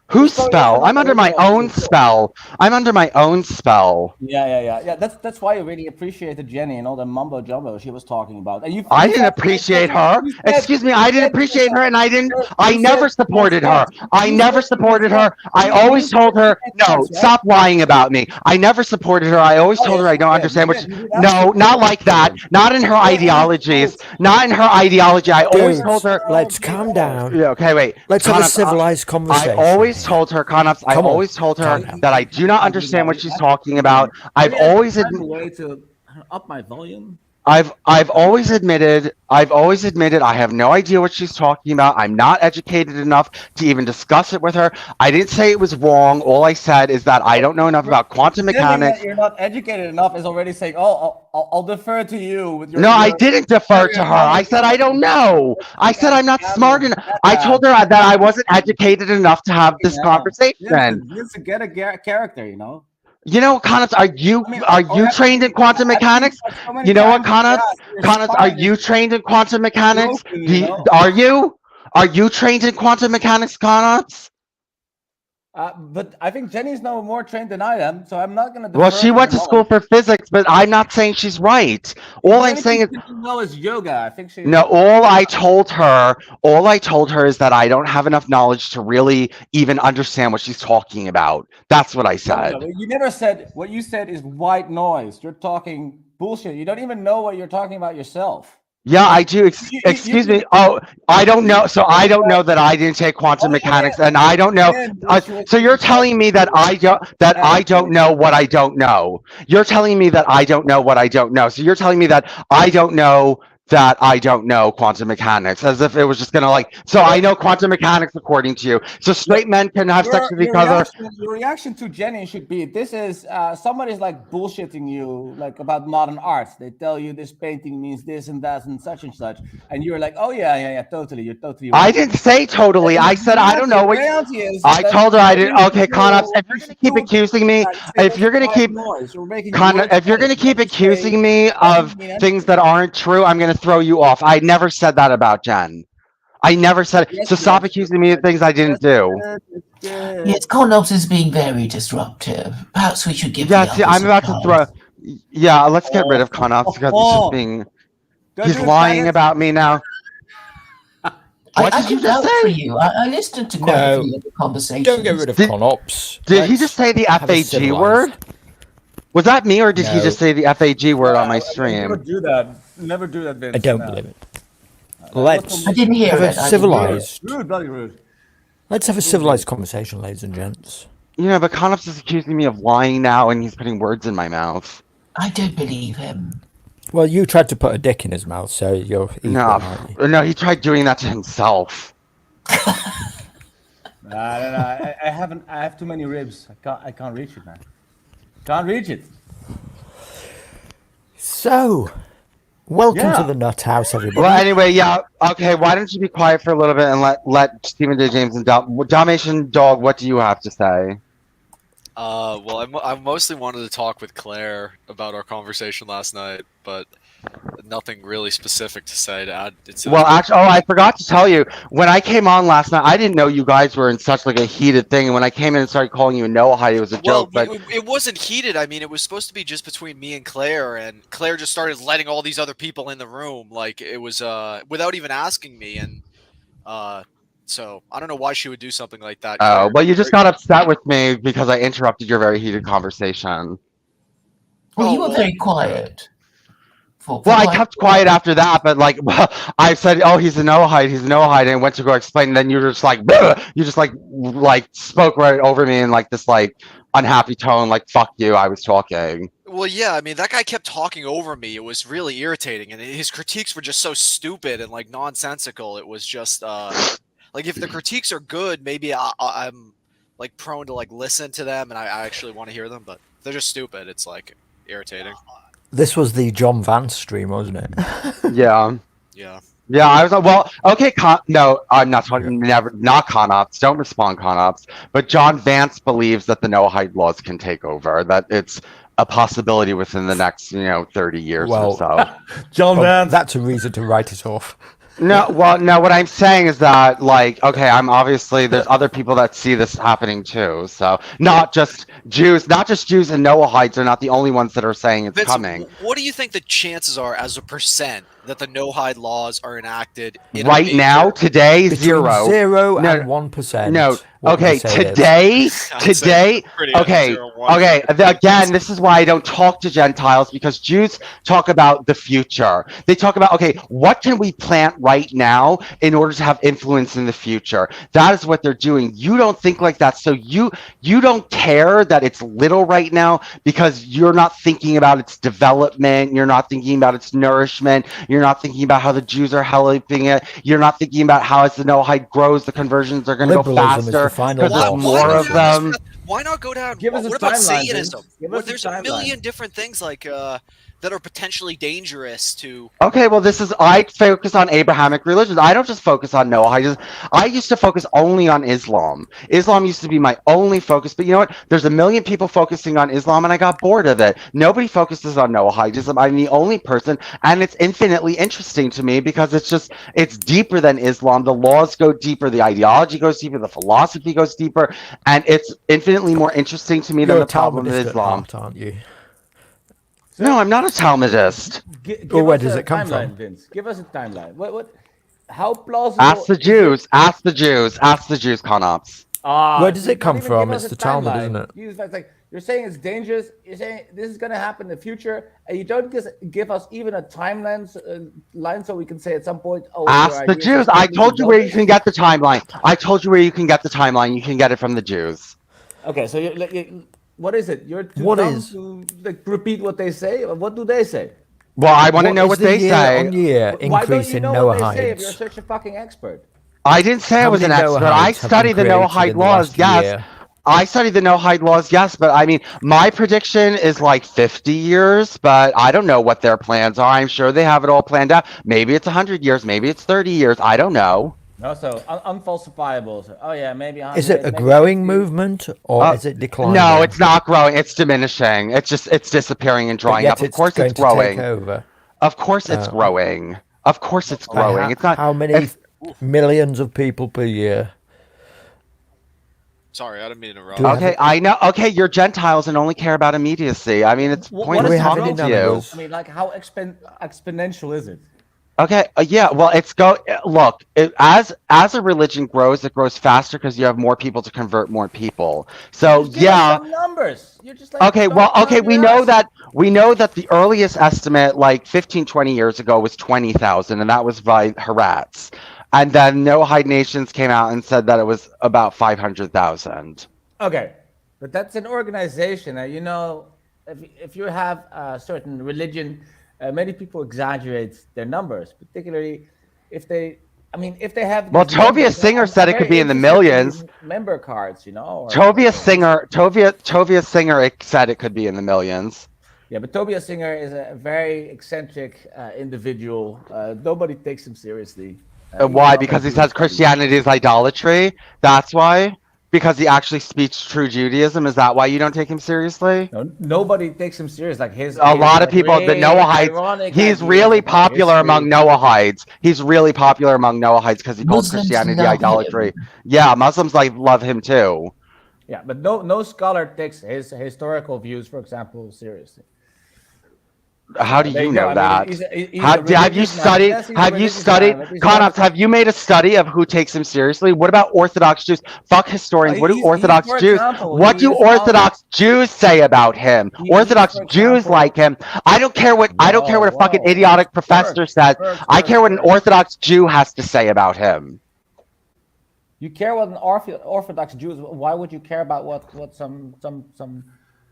Whose So, spell? yeah, I'm under my own spell. I'm under my own spell. Yeah. That's why I really appreciated Jenny and all the mumbo jumbo she was talking about. And I didn't appreciate her. Excuse me, I didn't appreciate her, and I never supported her. I never supported her. I always told her, no, stop lying about me. I never supported her. I always told her I don't understand what she, no, not like that. Not in her ideologies. Not in her ideology. I always told her. Let's calm down. Yeah, okay, wait. Let's have a Connor, civilized conversation. I always told her, Connops, I Come on. always told her Calm down. that I do not understand what she's talking about. I've always a way to up my volume. I've always admitted I have no idea what she's talking about. I'm not educated enough to even discuss it with her. I didn't say it was wrong. All I said is that I don't know enough about quantum mechanics. That you're not educated enough is already saying, "Oh, I'll defer to you with your." No, I didn't defer to her. I said I don't know. I said I'm not smart enough. I told her that I wasn't educated enough to have this conversation. It's to get a character, you know. You know, Connops, are you trained in quantum mechanics? You know what, Connops? Connops, are you trained in quantum mechanics? Are you trained in quantum mechanics, Connops? But I think Jenny's no more trained than I am, so I'm not going to. Well, she went to school for physics, but I'm not saying she's right. All I'm saying is, is yoga. I think she. no. All I told her is that I don't have enough knowledge to really even understand what she's talking about. That's what I said. You never said what you said is white noise. You're talking bullshit. You don't even know what you're talking about yourself. Yeah, I do. Excuse me. Oh, I don't know. So I don't know that I didn't take quantum mechanics, and I don't know. So you're telling me that I don't know what I don't know. You're telling me that I don't know what I don't know. So you're telling me that I don't know that I don't know quantum mechanics, as if it was just gonna like. So I know quantum mechanics according to you. So straight men can have sex with each other. Your reaction to Jenny should be: this is somebody's like bullshitting you, like about modern art. They tell you this painting means this and that and such, and you're like, oh yeah, totally. You're totally right. I didn't say totally. I said I don't know what. I told her I didn't. Okay, Conops, if you're gonna keep accusing me, if you're gonna keep accusing me of things that aren't true, I'm gonna throw you off. I never said that about Jen. I never said it. So stop accusing me of things I didn't do. Yes, Conops is being very disruptive. Perhaps we should give Yeah, the see, others I'm a about to throw. chance. Yeah, let's get rid of Conops because he's just being. He's lying about me now. What I did you can just vouch for say? you. I listened to quite a few of the conversations. Don't get rid of Conops. Did he just say the FAG word? Was that me, or did he just say the FAG word on my stream? Never do that. Never do that, Vince. I don't believe it. Let's I didn't hear have it. a civilized. Rude, bloody rude. Let's have a civilized conversation, ladies and gents. Yeah, but Conops is accusing me of lying now, and he's putting words in my mouth. I don't believe him. Well, you tried to put a dick in his mouth, so you're equal, aren't you? No, he tried doing that to himself. No. I haven't. I have too many ribs. I can't reach it, man. Can't reach it. So, welcome to the Nut House, everybody. Well, anyway, yeah. Okay, why don't you be quiet for a little bit and let Stephen J. James and Dalmatian Dog, what do you have to say? Well, I mostly wanted to talk with Claire about our conversation last night, but nothing really specific to say to add. Well, actually, I forgot to tell you, when I came on last night, I didn't know you guys were in such like a heated thing, and when I came in and started calling you Noahide, it was a joke. But it wasn't heated. I mean, it was supposed to be just between me and Claire just started letting all these other people in the room, like it was without even asking me, and so I don't know why she would do something like that. Oh, well, you just got upset with me because I interrupted your very heated conversation. Well, you were very quiet. I kept quiet after that, but like I said, oh, he's a Noahide, and went to go explain, and then you were just like, bleh! You just like spoke right over me in like this like unhappy tone, like fuck you, I was talking. Well, yeah, I mean that guy kept talking over me. It was really irritating, and his critiques were just so stupid and like nonsensical. It was just like if the critiques are good, maybe I'm like prone to like listen to them, and I actually want to hear them, but they're just stupid. It's like irritating. This was the John Vance stream, wasn't it? Yeah. Yeah. Yeah, I was like, well, okay, no, I'm not talking, not Conops, don't respond, Conops, but John Vance believes that the Noahide laws can take over, that it's a possibility within the next, 30 years or so. John Vance. That's a reason to write it off. No, what I'm saying is that, like, okay, there's other people that see this happening too, so not just Jews and Noahides are not the only ones that are saying it's coming. What do you think the chances are as a percent that the Noahide laws are enacted right now, today? Between 0 and 1%. No, okay, today, okay, again, this is why I don't talk to Gentiles, because Jews talk about the future. They talk about, okay, what can we plant right now in order to have influence in the future? That is what they're doing. You don't think like that, so you don't care that it's little right now because you're not thinking about its development, you're not thinking about its nourishment, you're not thinking about how the Jews are helping it, you're not thinking about how as the Noahide grows, the conversions are going to go faster because there's more of them. Why not go down? Give us what a about timeline, Satanism? There's a million timeline. different things like that are potentially dangerous to. Okay, well, I focus on Abrahamic religions. I don't just focus on Noah. I used to focus only on Islam. Islam used to be my only focus, but you know what? There's a million people focusing on Islam, and I got bored of it. Nobody focuses on Noahidism. I'm the only person, and it's infinitely interesting to me because it's deeper than Islam. The laws go deeper, the ideology goes deeper, the philosophy goes deeper, and it's infinitely more interesting to me than the problem of Islam. Aren't you? No, I'm not a Talmudist. Where does it come from? Vince? Give us a timeline. What? How plausible? Ask the Jews. Ask the Jews. Ask the Jews, Conops. Where does it come from? It's the Talmud, isn't it? You're saying it's dangerous. You're saying this is going to happen in the future, and you don't give us even a timeline line so we can say at some point. Oh, ask the Jews. I told you where you can get the timeline. I told you where you can get the timeline. You can get it from the Jews. Okay, so what is it? You're too dumb to repeat what they say. Or what do they say? Well, I want to What know is what the they say. year-on-year Why don't increase you in know what they say if Noahides? you're such a fucking expert? I didn't say I How was many an expert. I Noahides have been studied the created Noahide in the laws. last Yes. year? I studied the Noahide laws. Yes. But I mean, my prediction is like 50 years, but I don't know what their plans are. I'm sure they have it all planned out. Maybe it's 100 years. Maybe it's 30 years. I don't know. No, so unfalsifiable. So, oh yeah, maybe Is it 100, a maybe growing 50. movement or Uh, is it no, declining? it's not growing. It's diminishing. It's disappearing and But drying up. yet Of it's course it's going to take growing. over. Of course it's growing. Of course it's By growing. It's not, how many it's, millions of people per year? Sorry, I didn't mean to Do we interrupt. have okay, it? I know. Okay, you're Gentiles and only care about immediacy. I mean, it's What Do pointless is we the have any talking growth to you. rate? numbers? I mean, like how exponential is it? Okay, yeah, well, look, as a religion grows, it grows faster because you have more people to convert more people. So, Just give us yeah, some numbers. You're just like okay, well, talking okay, out your we know ass. that we know that the earliest estimate, like 15, 20 years ago, was 20,000, and that was by Haratz. And then Noahide Nations came out and said that it was about 500,000. Okay, but that's an organization. You know, if you have a certain religion, many people exaggerate their numbers, particularly if they. I mean, if they have Well, these Tovia members, Singer I'm said it could very be in the interested in these millions. member cards, you know, Tovia or these. Singer, Tovia Singer said it could be in the millions. Yeah, but Tobias Singer is a very eccentric individual. Nobody takes him seriously, even Why? other Because he Jewish says studies. Christianity is idolatry. That's why. Because he actually speaks true Judaism. Is that why you don't take him seriously? No, nobody takes him serious. Like A his lot of like people, the really Noahides, ironic he's ideas really about popular among history. Noahides. He's really popular among Noahides because he calls Muslims Christianity love idolatry. him. Yeah, Muslims like love him too. Yeah, but no scholar takes his historical views, for example, seriously. How do There you you go. know I mean, that? he's a Have you religious man. studied? Yes, he's a Have you religious studied? man, but he's not. Connops, have you made a study of who takes him seriously? What about Orthodox Jews? Fuck historians. What do He's Orthodox for Jews? example, What he do is following. Orthodox Jews say about him? He's Orthodox for Jews like example. him. I don't care what Whoa, a fucking whoa, whoa. idiotic professor First, says. first, I first, care what an first. Orthodox Jew has to say about him. You care what an Orthodox Jew is. Why would you care about what some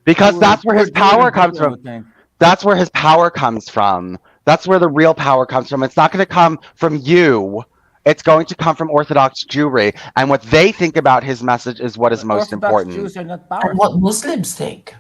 Because that's where poor his power comes Brooklyn from. would think? That's where his power comes from. That's where the real power comes from. It's not going to come from you. It's going to come from Orthodox Jewry. And what they think about his message is what is But most Orthodox important. Jews are not And what powerful. Muslims think.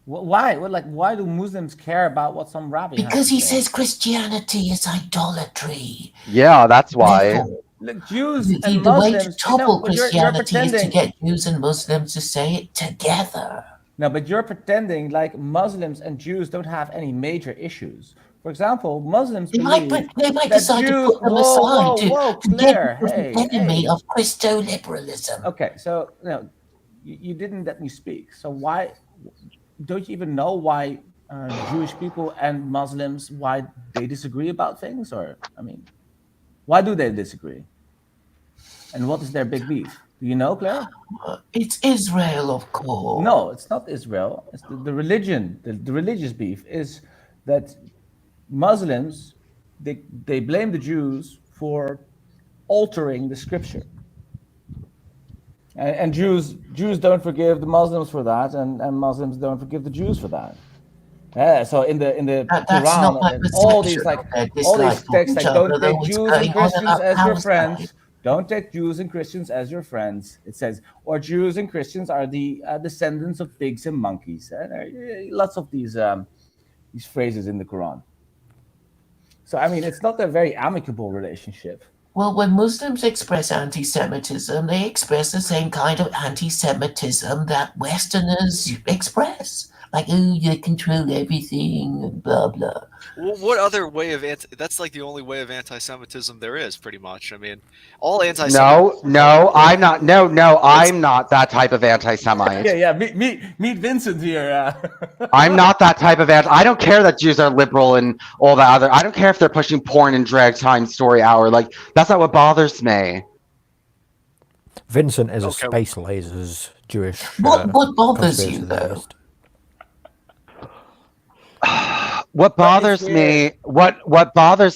Why? Why do Muslims care about what some rabbi has Because to he say? says Christianity is idolatry. Yeah, that's why. Therefore, Look, Jews the and way to Muslims. topple But you're Christianity is to pretending. get Jews and Muslims to say it together. No, but you're pretending like Muslims and Jews don't have any major issues. For example, Muslims They might believe that Jews. decide to put them aside to get Claire. rid of the Hey, enemy hey. of Christo-liberalism. Okay, so you didn't let me speak. So why don't you even know why Jewish people and Muslims why they disagree about things? Or I mean, why do they disagree? And what is their big beef? Do you know, Claire? It's Israel, of course. No, it's not Israel. It's the religion. The religious beef is that Muslims they blame the Jews for altering the scripture. And Jews don't forgive the Muslims for that, and Muslims don't forgive the Jews for that. Yeah, so in the That's not my Quran, all these perception. They're all these dislike texts each like don't other, take though it's Jews and going on Christians about as your Palestine. friends. Don't take Jews and Christians as your friends. It says, or Jews and Christians are the descendants of pigs and monkeys. And there are lots of these phrases in the Quran. So I mean, it's not a very amicable relationship. Well, when Muslims express anti-Semitism, they express the same kind of anti-Semitism that Westerners express. Like, oh, you control everything, and blah, blah. Well, what other way of that's like the only way of anti-Semitism there is, pretty much. I mean, all anti-Semitism. I'm not. I'm not that type of anti-Semite. Yeah. Meet Vincent here. I'm not that type of I don't care that Jews are liberal and all that other. I don't care if they're pushing porn and drag time story hour. Like, that's not what bothers me. Vincent is a Okay. space lasers Jewish. What bothers you, conspiracy though? theorist. What bothers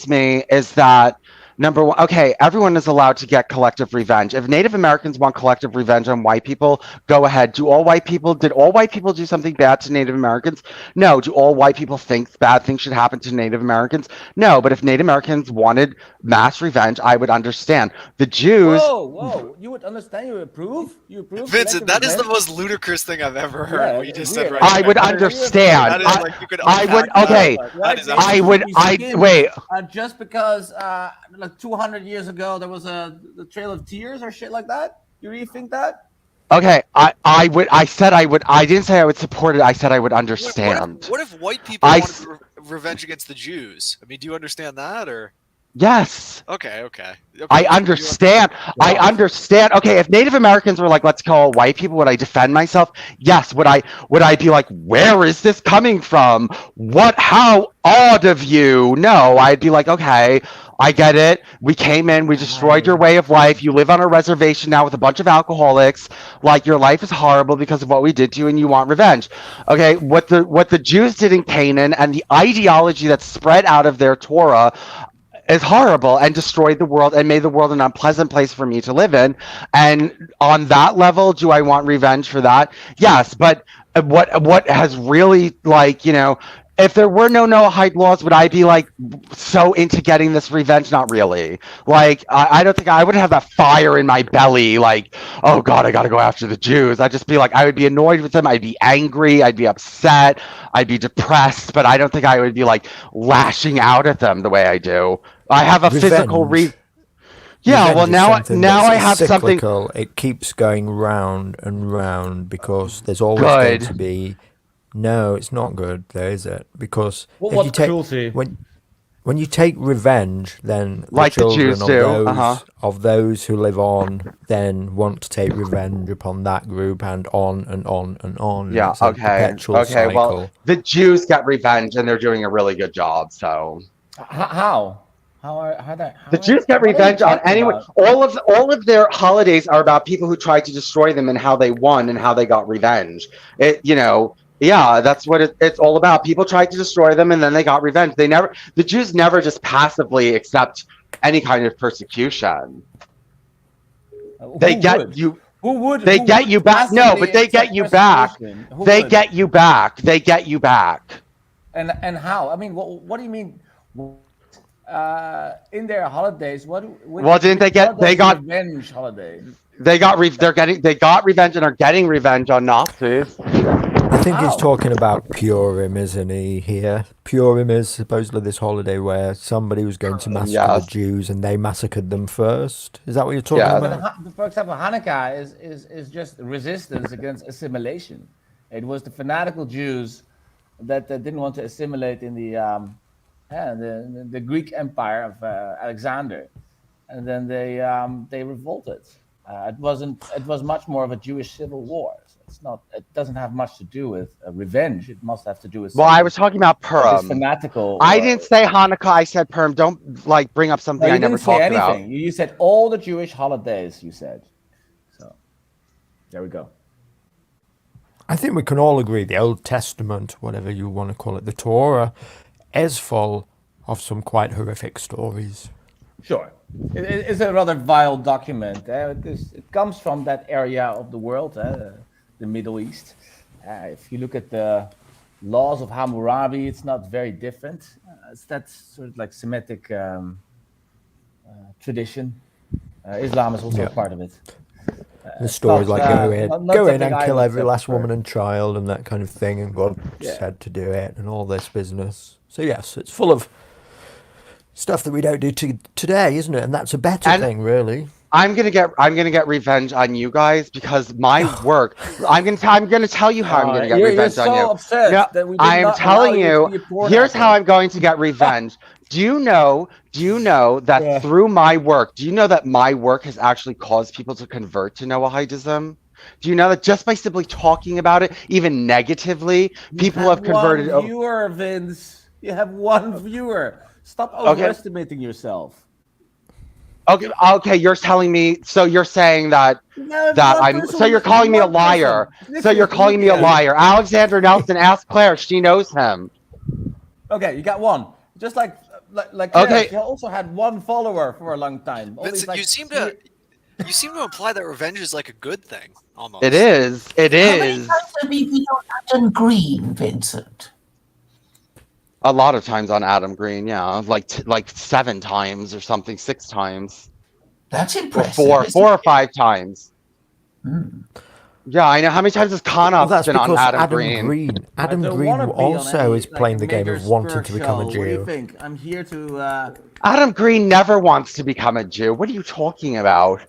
me is that Number one, okay, everyone is allowed to get collective revenge. If Native Americans want collective revenge on white people, go ahead. Did all white people do something bad to Native Americans? No. Do all white people think bad things should happen to Native Americans? No. But if Native Americans wanted mass revenge, I would understand. The Jews. Whoa! You would understand? You approve? Vincent, that is the most ludicrous thing I've ever heard. Yeah, what you just said weird. right I there. would understand. That is like you could I would. unpack that. Okay. That is I would. Wait. Just because like 200 years ago there was the Trail of Tears or shit like that? You really think that? Okay. I would. I said I would. I didn't say I would support it. I said I would understand. What if white people wanted revenge against the Jews? I mean, do you understand that or? Yes. Okay. I understand. I understand. Okay, if Native Americans were like, let's call white people, would I defend myself? Yes. Would I be like, where is this coming from? How odd of you? No, I'd be like, okay, I get it. We came in, we destroyed your way of life. You live on a reservation now with a bunch of alcoholics. Like your life is horrible because of what we did to you and you want revenge. Okay, what the Jews did in Canaan and the ideology that spread out of their Torah is horrible and destroyed the world and made the world an unpleasant place for me to live in. And on that level, do I want revenge for that? Yes, but what has really, like, if there were no Noahide laws, would I be like so into getting this revenge? Not really. Like, I don't think I would have that fire in my belly. Like, oh God, I got to go after the Jews. I'd just be like, I would be annoyed with them. I'd be angry. I'd be upset. I'd be depressed. But I don't think I would be like lashing out at them the way I do. I have a physical Yeah, well now I have cyclical. something. It keeps going round and round because there's always going to be. No, it's not good, though, is it? Because if you take cruelty? When you take revenge, then Like the Jews do. of those who live on then want to take revenge upon that group and on and on and on. Yeah. It's a Okay. perpetual Okay. cycle. Well, the Jews get revenge, and they're doing a really good job. So. How? The Jews get revenge on anyone. All of their holidays are about people who tried to destroy them and how they won and how they got revenge. Yeah, that's what it's all about. People tried to destroy them and then they got revenge. The Jews never just passively accept any kind of persecution. They get you. Who would? They get you back. No, but they get you back. They get you back. They get you back. And how? I mean, what do you mean? In their holidays, well, didn't they get? They got revenge holiday. They got revenge and are getting revenge on Nazis. I think he's talking about Purim, isn't he? Here, Purim is supposedly this holiday where somebody was going to massacre the Jews and they massacred them first. Is that what you're talking about? But for example, Hanukkah is just resistance against assimilation. It was the fanatical Jews that didn't want to assimilate in the Greek Empire of Alexander, and then they revolted. It was much more of a Jewish civil war. So it doesn't have much to do with revenge. It must have to do with. Well, I was talking about Purim. Fanatical. I didn't say Hanukkah. I said Purim. Don't bring up something I never talked about. You said all the Jewish holidays. You said. So, there we go. I think we can all agree the Old Testament, whatever you want to call it, the Torah, is full of some quite horrific stories. Sure. It's a rather vile document. It comes from that area of the world, the Middle East. If you look at the laws of Hammurabi, it's not very different. It's that sort of like Semitic tradition. Islam is also a part of it. The stories like go in and kill every last woman and child and that kind of thing, and God said to do it, and all this business. So yes, it's full of stuff that we don't do today, isn't it? And that's a better thing, really. I'm gonna get revenge on you guys because my work. I'm gonna tell you how I'm gonna get revenge on you. Upset that we I am telling you. Here's how I'm going to get revenge. Do you know that through my work? Do you know that my work has actually caused people to convert to Noahidism? Do you know that just by simply talking about it, even negatively, people have converted? One viewer, Vince. You have one viewer. Stop overestimating yourself. Okay, you're telling me. So you're saying that I'm. So you're calling me a liar. So you're calling me a liar. Alexander Nelson, ask Claire. She knows him. Okay, you got one. Just like like Okay. she also had one follower for a long time. Vincent, Like, you seem to imply that revenge is like a good thing, almost. It is. It How many is. times have you been on Adam Green, Vincent? A lot of times on Adam Green, yeah, like 7 times or something, 6 times, That's or impressive, four isn't or 5 times. it? Yeah, I know. How many times has Well, Connor that's been on because Adam Adam Green? Green. I Adam don't Green want to be on also any is playing the game major of wanting sport to become a show. What do you Jew. think? I'm here to. Adam Green never wants to become a Jew. What are you talking about?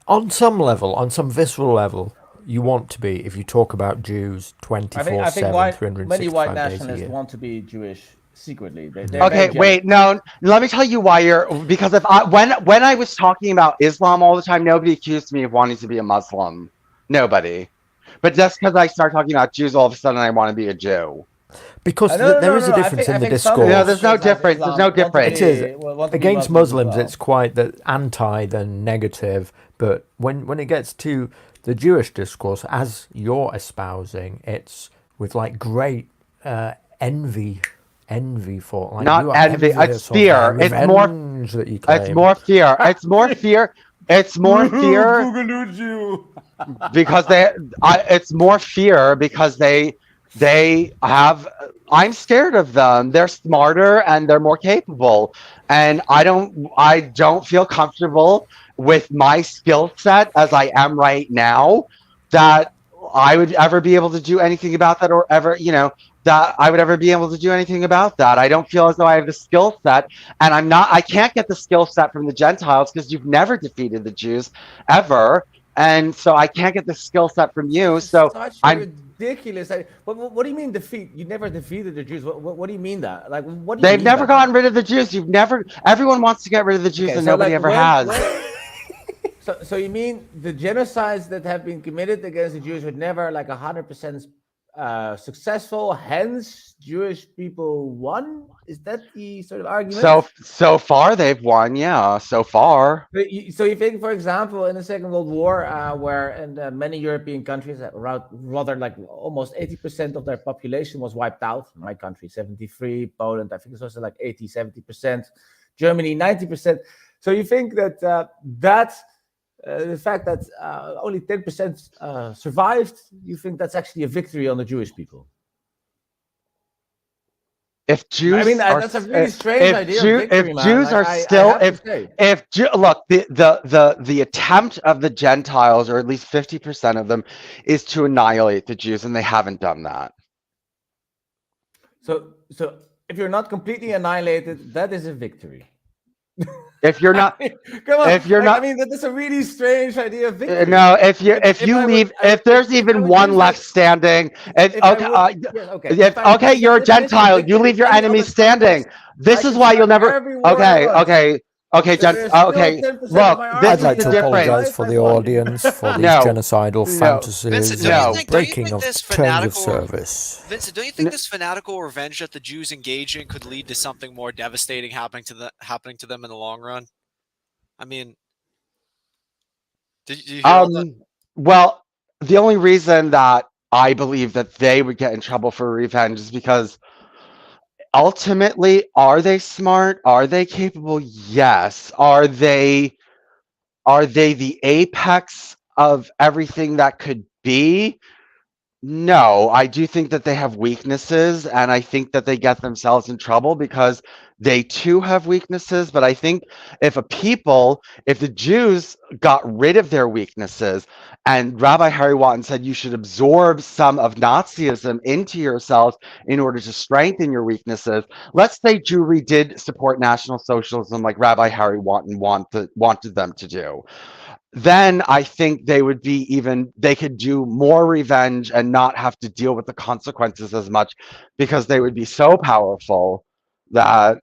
On some level, on some visceral level, you want to be if you talk about Jews I think 24/7, many white 365 days a nationalists year. want to be Jewish secretly. They're very Okay, jealous. wait, no. Let me tell you why you're because if I when I was talking about Islam all the time, nobody accused me of wanting to be a Muslim. Nobody. But just because I start talking about Jews, all of a sudden I want to be a Jew. Because No, there is a no. difference in I the think some No, discourse. there's no Muslims, as difference. There's no Islam, want to difference. It is be, want to be against Muslims Muslims. as well. It's quite the anti than negative. But when it gets to the Jewish discourse, as you're espousing, it's with like great envy for like Not you are envy. It's envious of their fear. It's more. revenge that you It's claim. more fear. It's more fear. It's more fear Boogaloo Jew. because it's more fear because they have. I'm scared of them. They're smarter and they're more capable, and I don't feel comfortable with my skill set as I am right now. That I would ever be able to do anything about that, or ever, that I would ever be able to do anything about that. I don't feel as though I have the skill set, and I can't get the skill set from the Gentiles because you've never defeated the Jews ever. And so I can't get the skill set from you. This is So such a I'm ridiculous. What do you mean defeat? You never defeated the Jews. What do you mean that? Like, what do you they've mean never by that? gotten rid of the Jews. Everyone wants to get rid of the Jews Okay, and so nobody like ever has. So you mean the genocides that have been committed against the Jews were never like 100% successful? Hence, Jewish people won. Is that the sort of argument? So far they've won, yeah. So far. So you think, for example, in the Second World War, where in many European countries, rather like almost 80% of their population was wiped out. My country, 73. Poland, I think it's also like 80, 70%. Germany, 90%. So you think that the fact that only 10% survived, you think that's actually a victory on the Jewish people? If Jews I mean, are, that's a really strange idea of victory, if man. Jews Like, are I still, have to say. look, the attempt of the Gentiles, or at least 50% of them, is to annihilate the Jews, and they haven't done that. So if you're not completely annihilated, that is a victory. If you're not, come on. if you're I not, mean, that is a really strange idea of victory. no, if you leave, if there's even one left standing, okay, you're a Gentile, you leave your enemies standing. This is why you'll never. Okay, look, this I'd is like the to difference. apologise for the audience for these No. genocidal fantasies Vincent, and don't you think breaking of this terms of fanatical service. Vincent, don't you think this fanatical revenge that the Jews engage in could lead to something more devastating happening to them in the long run? I mean, did you hear all that? Well, the only reason that I believe that they would get in trouble for revenge is because ultimately, are they smart? Are they capable? Yes. Are they the apex of everything that could be? No, I do think that they have weaknesses, and I think that they get themselves in trouble because they too have weaknesses. But I think if the Jews got rid of their weaknesses, and Rabbi Harry Waton said you should absorb some of Nazism into yourselves in order to strengthen your weaknesses. Let's say Jewry did support National Socialism like Rabbi Harry Waton wanted them to do. Then I think they could do more revenge and not have to deal with the consequences as much because they would be so powerful that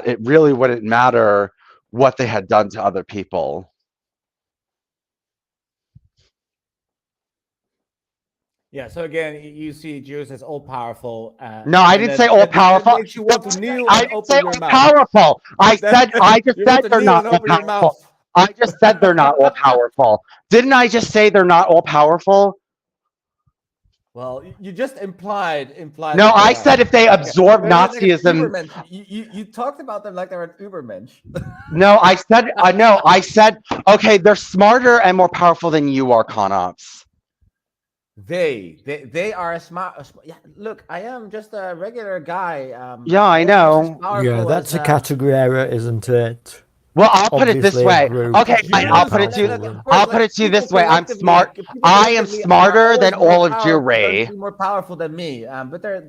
it really wouldn't matter what they had done to other people. Yeah, so again, you see Jews as all powerful. No, I didn't say all powerful. That makes you want to kneel I and didn't open say your all mouth. powerful. I just You said want to they're kneel not and all open your powerful. mouth. I just said they're not all powerful. Didn't I just say they're not all powerful? Well, you just implied. No, that I they said are. if they absorb They're like an Nazism. Ubermensch. You talked about them like they're an Ubermensch. No, I said, okay, they're smarter and more powerful than you are, Conops. They are smart. Yeah, look, I am just a regular guy. Yeah, I Not just as know. powerful Yeah, that's as, a category error, isn't it? Well, I'll put it this Obviously, a way. group Okay, fine. is more I'll Jews. put it to powerful you. Of than. course, I'll like put it to you this people way. I'm collectively, smart. people I am collectively are smarter always than all of going to Jewry. be more powerful than me. But there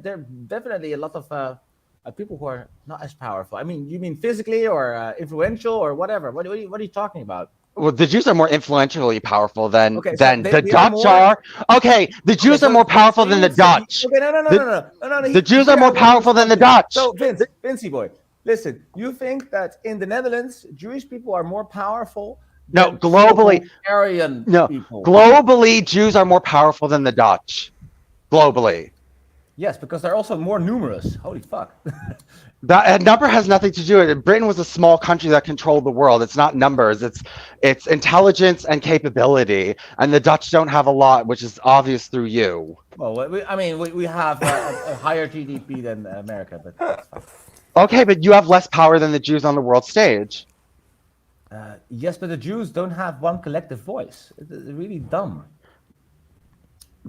definitely a lot of people who are not as powerful. I mean, you mean physically or influential or whatever? What are you talking about? Well, the Jews are more influentially powerful than Okay, so than the they are Dutch more. are. Okay, the Okay, Jews are more so powerful you than the would say Dutch. okay, The no. the Jews are Here I more want to powerful than respond the to you. Dutch. So Vincey boy, listen. You think that in the Netherlands, Jewish people are more powerful No, than globally, so-called Aryan no, people? globally, Jews are more powerful than the Dutch. Globally, Yes, because they're also more numerous. Holy fuck. that number has nothing to do with it. Britain was a small country that controlled the world. It's not numbers. It's intelligence and capability. And the Dutch don't have a lot, which is obvious through you. Well, we have a higher GDP than America, but that's fine. Okay, but you have less power than the Jews on the world stage. Yes, but the Jews don't have one collective voice. It's really dumb.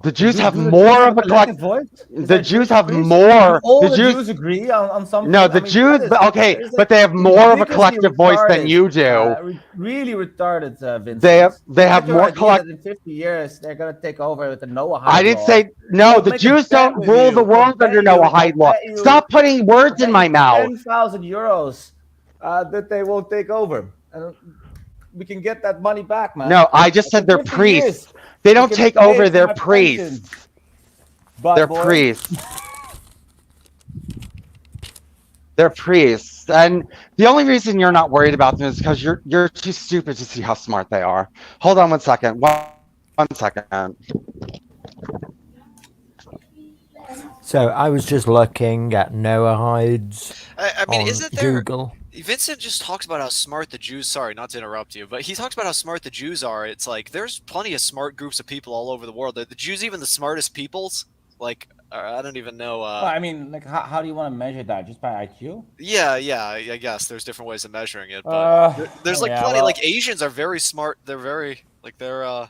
The Jews have Do the Jews more have of a a collect. collective voice? Is The there Jews Jewish have priests? Do more. all The the Jews, Jews agree on no, something? I the mean, Jews, but okay, that is but like they have more of a ridiculously collective voice than retarded. you do. Really retarded, They Vincent. have, they Is that have your more idea collect. that in 50 years they're gonna take over with the I Noahide didn't laws? say no. I'll The make a Jews bet don't with rule the you. world under Noahide law. Stop putting I'll words in bet you my mouth. 10,000 euros that they won't take over, and we can get that money back, man. No, I just For said they're 50 years, priests. They we don't can take pay over. for They're my pension, priests. They're butt boy. priests. They're priests. And the only reason you're not worried about them is because you're too stupid to see how smart they are. Hold on one second. One second. So I was just looking at Noahides I mean, on isn't there? Google. Vincent just talks about how smart the Jews. Sorry, not to interrupt you, but he talks about how smart the Jews are. It's like there's plenty of smart groups of people all over the world. Are the Jews even the smartest peoples? Like, I don't even know. Well, I mean, like, how do you want to measure that? Just by IQ? Yeah, I guess there's different ways of measuring it, but there's like yeah, plenty. well, Like Asians are very smart. They're very like they're.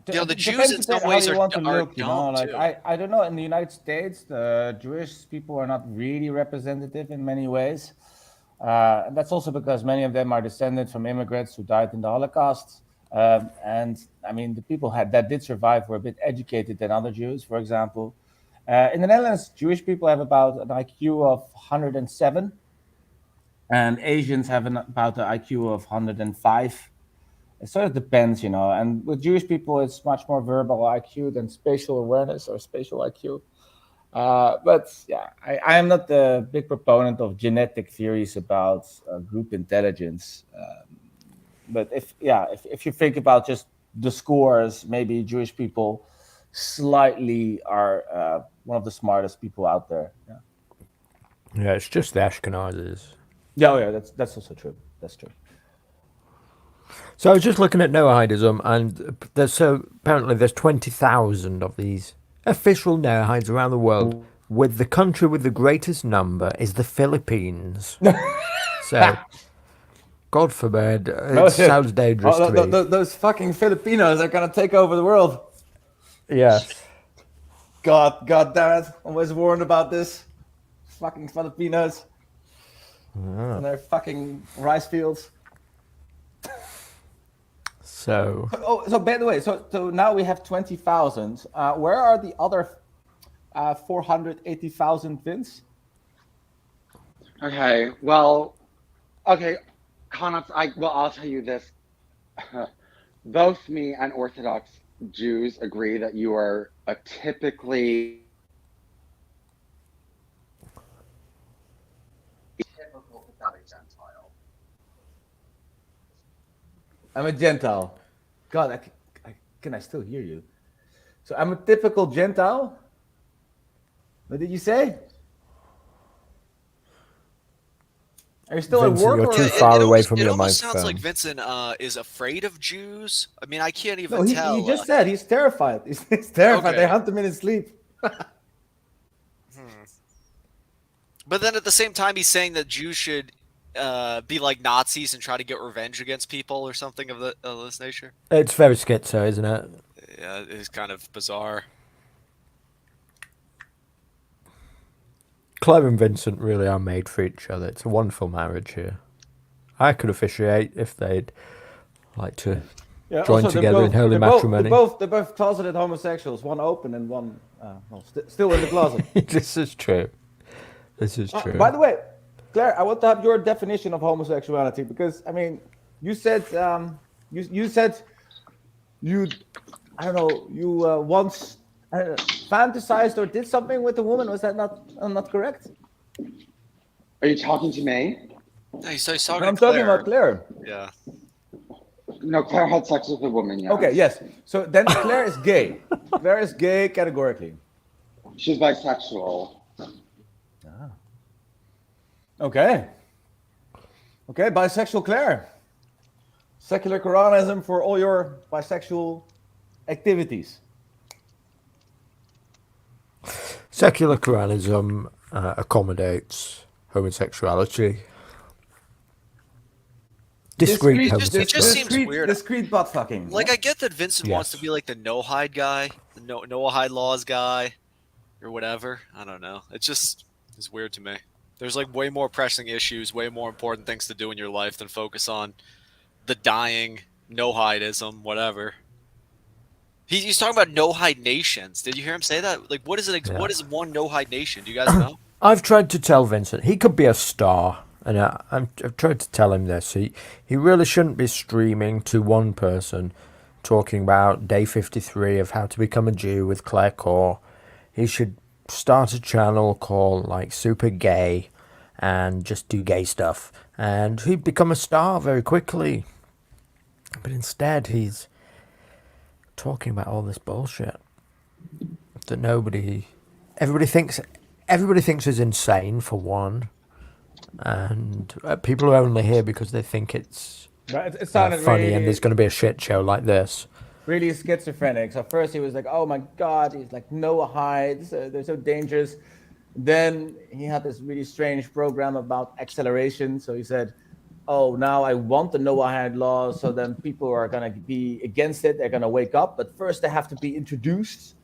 You know, the Jews in depends some how ways you want to are look. You know, dumb like too. I don't know. In the United States, the Jewish people are not really representative in many ways. And that's also because many of them are descended from immigrants who died in the Holocaust. And I mean, the people that did survive were a bit educated than other Jews, for example. In the Netherlands, Jewish people have about an IQ of 107, and Asians have about an IQ of 105. It sort of depends, you know. And with Jewish people, it's much more verbal IQ than spatial awareness or spatial IQ. But yeah, I am not the big proponent of genetic theories about group intelligence. But if you think about just the scores, maybe Jewish people slightly are one of the smartest people out there. Yeah, Yeah, it's just the Ashkenazis. yeah, that's also true. That's true. So I was just looking at Noahidism, and apparently there's 20,000 of these official Noahides around the world. With the country with the greatest number is the Philippines. So, God forbid, it sounds dangerous to me. Those fucking Filipinos are gonna take over the world. Yes. God damn it! Always warned about this. Fucking Filipinos and their fucking rice fields. So So by the way, so now we have 20,000. Where are the other 480,000 Vince? Okay. Well. Okay, Conops. I'll tell you this. Both me and Orthodox Jews agree that you are a typical Gentile. I'm a Gentile. God, can I still hear you? So I'm a typical Gentile. What did you say? Are you still at Vincent, work? you're Or... too far away from It your almost sounds like microphone. Vincent is afraid of Jews. I mean, I can't even No, he tell. just said he's terrified. He's terrified. They Okay. hunt him in his sleep. But then at the same time, he's saying that Jews should be like Nazis and try to get revenge against people or something of this nature. It's very schizo, isn't it? Yeah, it's kind of bizarre. Claire and Vincent really are made for each other. It's a wonderful marriage here. I could officiate if they'd like to join together in holy matrimony. They're both closeted homosexuals. One open and one still in the closet. This is true. This is true. By the way, Claire, I want to have your definition of homosexuality because I mean, you said you said you I don't know you once fantasized or did something with a woman. Was that not correct? Are you talking to me? No, he's talking I'm to Claire. talking about Claire. Yeah. No, Claire had sex with a woman, yes. Okay, yes. So then Claire is gay. Claire is gay categorically. She's bisexual. Okay. Okay, bisexual Claire. Secular Quranism for all your bisexual activities. Secular Quranism accommodates homosexuality. Discreet homosexuality. It just seems weird. Discreet butt fucking. Like, I get that Vincent wants to be like the no-hide guy, the no-hide laws guy, or whatever. I don't know. It's weird to me. There's like way more pressing issues, way more important things to do in your life than focus on the dying no-hideism, whatever. He's talking about no-hide nations. Did you hear him say that? Like, what is it? Yeah. What is one no-hide nation? Do you guys know? I've tried to tell Vincent he could be a star, and I've tried to tell him this. He really shouldn't be streaming to one person talking about day 53 of how to become a Jew with Claire Core. He should start a channel called like Super Gay and just do gay stuff, and he'd become a star very quickly. But instead, he's talking about all this bullshit that everybody thinks is insane, for one, and people are only here because they think it's It sounded funny, really, and there's going to be a shit show like this. really schizophrenic. So first he was like, "Oh my God," he's like, "No hides, they're so dangerous." Then he had this really strange program about acceleration. So he said, "Oh, now I want the no-hide law, so then people are gonna be against it. They're gonna wake up, but first they have to be introduced."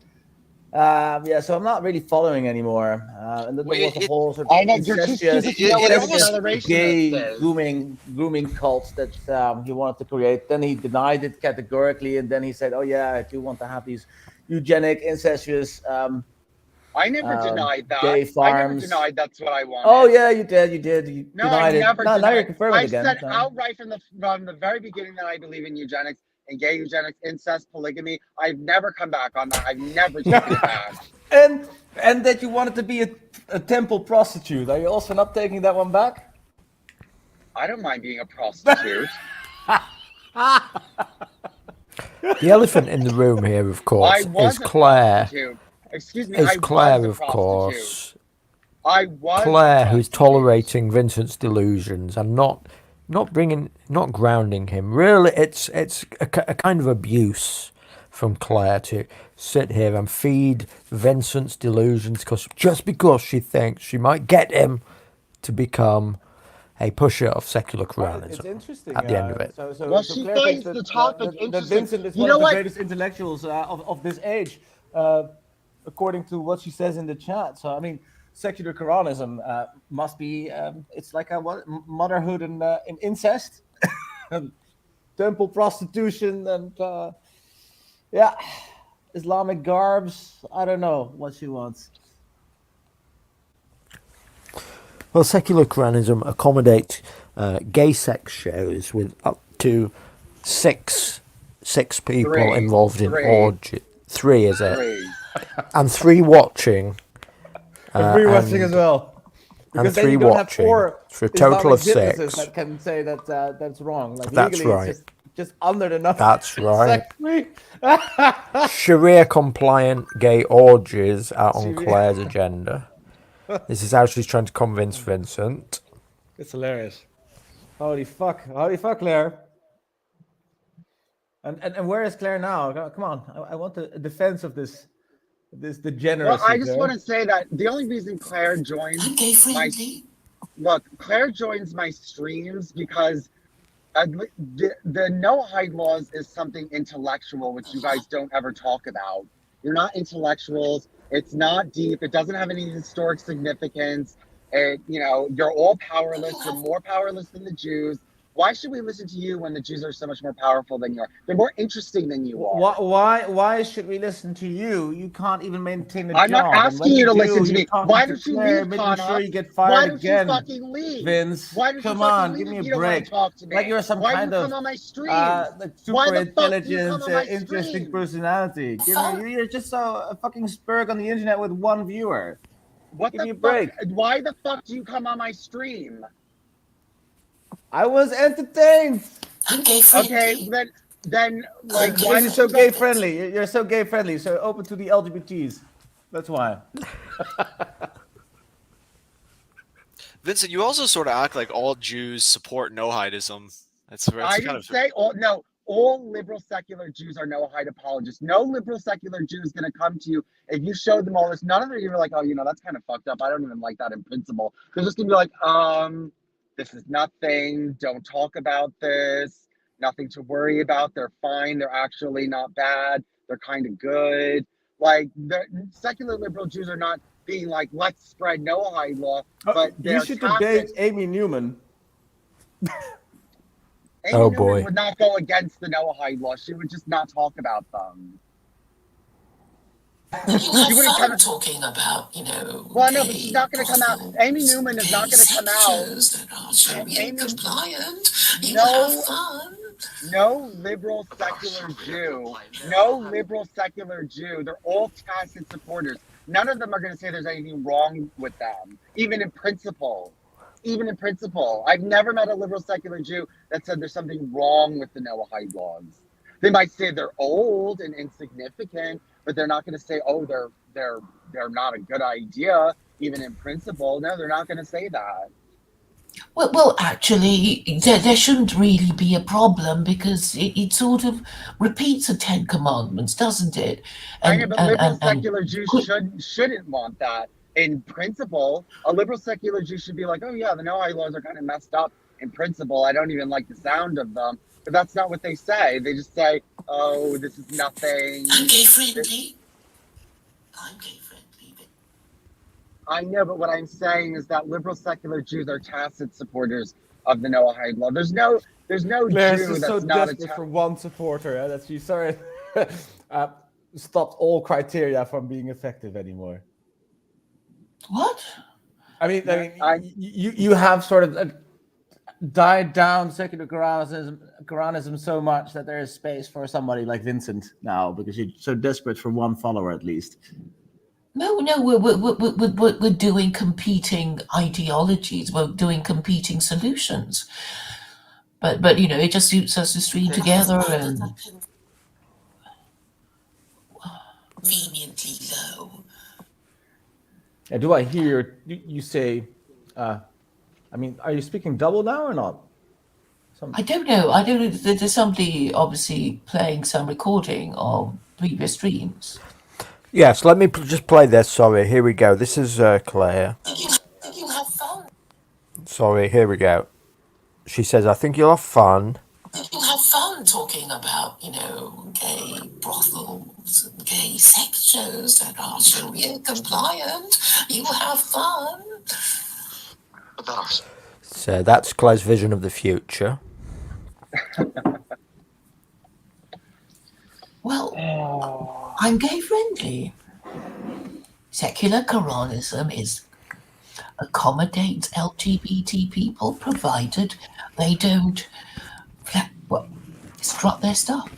So I'm not really following anymore. And then there was a whole sort of I know, you're too stupid to know what acceleration gay is. grooming cult that he wanted to create. Then he denied it categorically, and then he said, "Oh yeah, I do want to have these eugenic, incestuous I never denied that. gay I never farms." denied that's what I wanted. Oh yeah, you did. You No, denied I it. never No, denied now you're it. confirming I again. said so. outright from the very beginning that I believe in eugenics and gay eugenics, incest, polygamy. I've never come back on that. I've never taken it back. And that you wanted to be a temple prostitute. Are you also not taking that one back? I don't mind being a prostitute. The elephant in the room here, of course, I was is a Claire. prostitute. Excuse me, Is I Claire, was a of prostitute. course. I was Claire, a who's prostitute. tolerating Vincent's delusions and not grounding him. Really, it's a kind of abuse from Claire to sit here and feed Vincent's delusions just because she thinks she might get him to become a pusher of secular Quranism. It's interesting. At the end of it. Well, she Claire finds thinks the topic that interesting. Vincent is You one know of the what? greatest intellectuals of this age, according to what she says in the chat. So I mean, secular Quranism must be it's like a motherhood and incest, temple prostitution, and Islamic garbs. I don't know what she wants. Well, secular Quranism accommodates gay sex shows with up to six people Three. involved in Three. orgy. 3, is it? Three. And 3 watching. Free watching as well. Because then 3 you don't watching. have 4 For a total of Islamic witnesses 6. that can say that that's wrong. Like That's legally, right. it's just under the number. That's right. Exactly. Sharia compliant gay orgies are on Sharia. Claire's agenda. This is how she's trying to convince Vincent. It's hilarious. Holy fuck, Claire. And where is Claire now? Come on, I want a defense of this degeneracy. Well, I just Claire. want to say that the only reason Claire joins I'm gay my friendly. Claire joins my streams because the no hide laws is something intellectual, which you guys don't ever talk about. You're not intellectuals. It's not deep. It doesn't have any historic significance. You're all powerless. You're more powerless than the Jews. Why should we listen to you when the Jews are so much more powerful than you are? They're more interesting than you are. Why should we listen to you? You can't even maintain a I'm job. not asking you to listen to me. Why don't you leave, making Connor? sure you get fired Why don't again. you fucking leave? Vince, Why don't come you fucking on, leave give me if a you don't want break. to talk to me? Like you're some Why kind do you of come on my streams? like Why super the fuck do you come intelligent, on my interesting streams? personality. You're just a fucking spurg on the internet with one viewer. What Give the me a fuck? break. Why the fuck do you come on my stream? I was entertained. I'm gay friendly. Okay, then like Because why you're so gay friendly. You're so gay friendly. So open to the LGBTs. That's why. Vincent, you also sort of act like all Jews support no-hidism. That's I kind didn't of say all liberal secular Jews are no hide apologists. No liberal secular Jew is going to come to you if you show them all this. None of them are even like, oh, that's kind of fucked up. I don't even like that in principle. They're just going to be like, this is nothing. Don't talk about this. Nothing to worry about. They're fine. They're actually not bad. They're kind of good. Like the secular liberal Jews are not being like, let's spread no hide law, but You should debate Amy Newman. Amy Newman would not go against the no hide law. She would just not talk about them. You have fun talking about, Well, no, but she's not going to come out. Amy Newman is not going to come out. Compliant. No liberal secular Jew. No liberal secular Jew. They're all tacit supporters. None of them are going to say there's anything wrong with them, even in principle. Even in principle. I've never met a liberal secular Jew that said there's something wrong with the Noah hide laws. They might say they're old and insignificant, but they're not going to say, oh, they're not a good idea, even in principle. No, they're not going to say that. Well, actually, there shouldn't really be a problem because it sort of repeats the Ten Commandments, doesn't it? I know, but liberal secular Jews shouldn't want that. In principle, a liberal secular Jew should be like, oh yeah, the no-hide laws are kind of messed up in principle. I don't even like the sound of them. But that's not what they say. They just say, oh, this is nothing. I'm gay friendly. I'm gay friendly. I know, but what I'm saying is that liberal secular Jews are tacit supporters of the no-hide law. There's no Jew that's so not desperate for one supporter that she stopped all criteria from being effective anymore. What? I mean, you have sort of died down secular Quranism so much that there is space for somebody like Vincent now because you're so desperate for one follower at least. No, we're doing competing ideologies. We're doing competing solutions. But it just suits us to stream together and conveniently low. Do I hear you say? I mean, are you speaking double now or not? I don't know. There's somebody obviously playing some recording of previous streams. Yes, let me just play this. Sorry, here we go. This is Claire. You'll have fun. Sorry, here we go. She says, I think you'll have fun. You'll have fun talking about, gay brothels and gay sex shows that are Sharia compliant. You'll have fun. So that's Claire's vision of the future. Well, I'm gay friendly. Secular Quranism accommodates LGBT people provided they don't strut their stuff.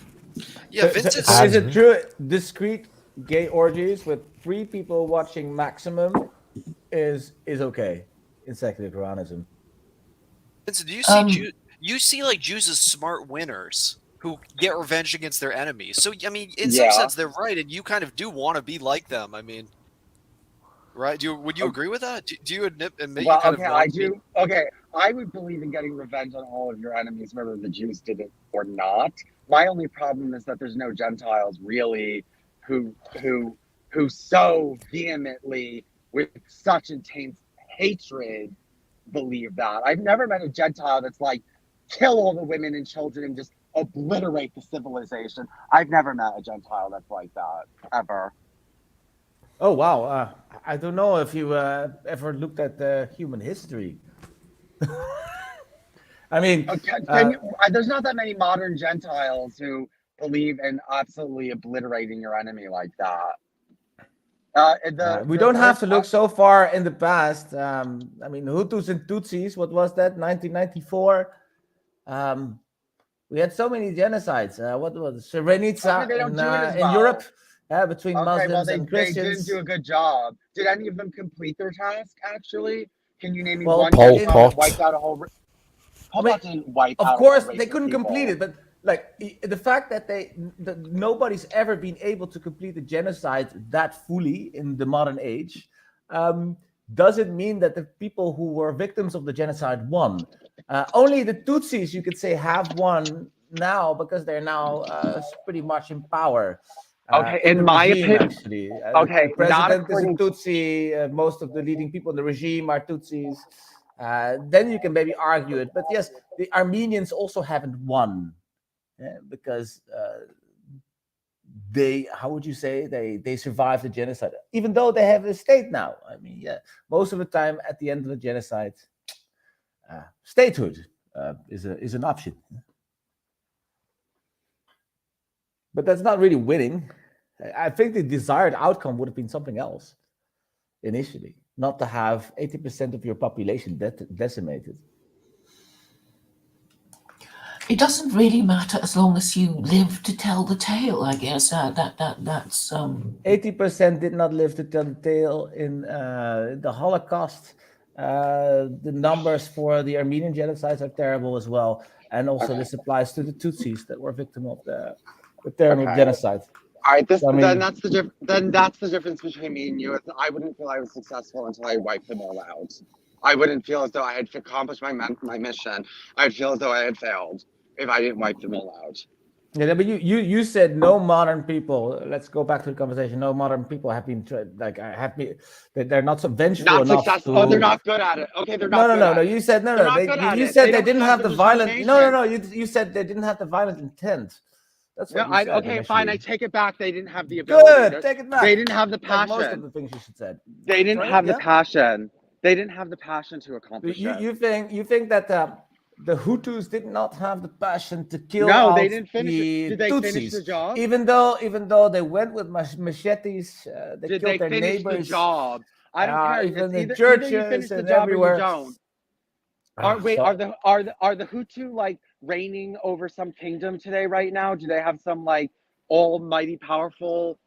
Yeah, Vincent. So is it true? Discrete gay orgies with 3 people watching maximum is okay in secular Quranism. Vincent, do you see you see like Jews as smart winners who get revenge against their enemies? So I mean, in some sense, they're right, and you kind of do want to be like them. I mean, right? Would you agree with that? Do you admit well, you kind okay, of I do. Okay, I would believe in getting revenge on all of your enemies, whether the Jews did it or not. My only problem is that there's no Gentiles really who so vehemently, with such intense hatred, believe that. I've never met a Gentile that's like, kill all the women and children and just obliterate the civilization. I've never met a Gentile that's like that, ever. Oh, wow. I don't know if you ever looked at human history. I mean, there's not that many modern Gentiles who believe in absolutely obliterating your enemy like that. We don't have to look so far in the past. I mean, Hutus and Tutsis, what was that, 1994? We had so many genocides. What was it? Srebrenica in Europe between Muslims and Christians. They didn't do a good job. Did any of them complete their task, actually? Can you name me Well, one Pol Gentile that Pot. wiped out a whole... Pol Pot didn't wipe out Of course, a whole race they of couldn't people. complete it, but like the fact that nobody's ever been able to complete the genocide that fully in the modern age doesn't mean that the people who were victims of the genocide won. Only the Tutsis, you could say, have won now because they're now pretty much in power. In my regime, opinion, actually, the president is a Tutsi. Most of the leading people in the regime are Tutsis. Then you can maybe argue it, but yes, the Armenians also haven't won because how would you say, they survived the genocide, even though they have a state now. I mean, yeah, most of the time at the end of the genocide, statehood is an option, but that's not really winning. I think the desired outcome would have been something else initially, not to have 80% of your population decimated. It doesn't really matter as long as you live to tell the tale, I guess. That's 80% did not live to tell the tale in the Holocaust. The numbers for the Armenian genocides are terrible as well, and also this applies to the Tutsis that were victim of the terrible genocide. All right, then that's the difference between me and you. I wouldn't feel I was successful until I wiped them all out. I wouldn't feel as though I had accomplished my mission. I'd feel as though I had failed if I didn't wipe them all out. Yeah, but you said no modern people. Let's go back to the conversation. No modern people have been they're not so vengeful enough. Not successful. To... Oh, they're not good at it. Okay, they're not. No. You said no. You said they didn't have the violent. No. You said they didn't have the violent intent. That's what you said. Okay, initially. fine. I take it back. They didn't have the ability. Good. Take it back. They didn't have the passion. Like most of the things you should said. They didn't have the passion. They didn't have the passion to accomplish it. You think that the Hutus did not have the passion to kill? No, they didn't finish it. Did they Tutsis, finish the job? Even though they went with machetes, they killed their neighbors. Did they finish the job? I don't care. Even the churches and everywhere. Are the Hutu like reigning over some kingdom today right now? Do they have some like almighty powerful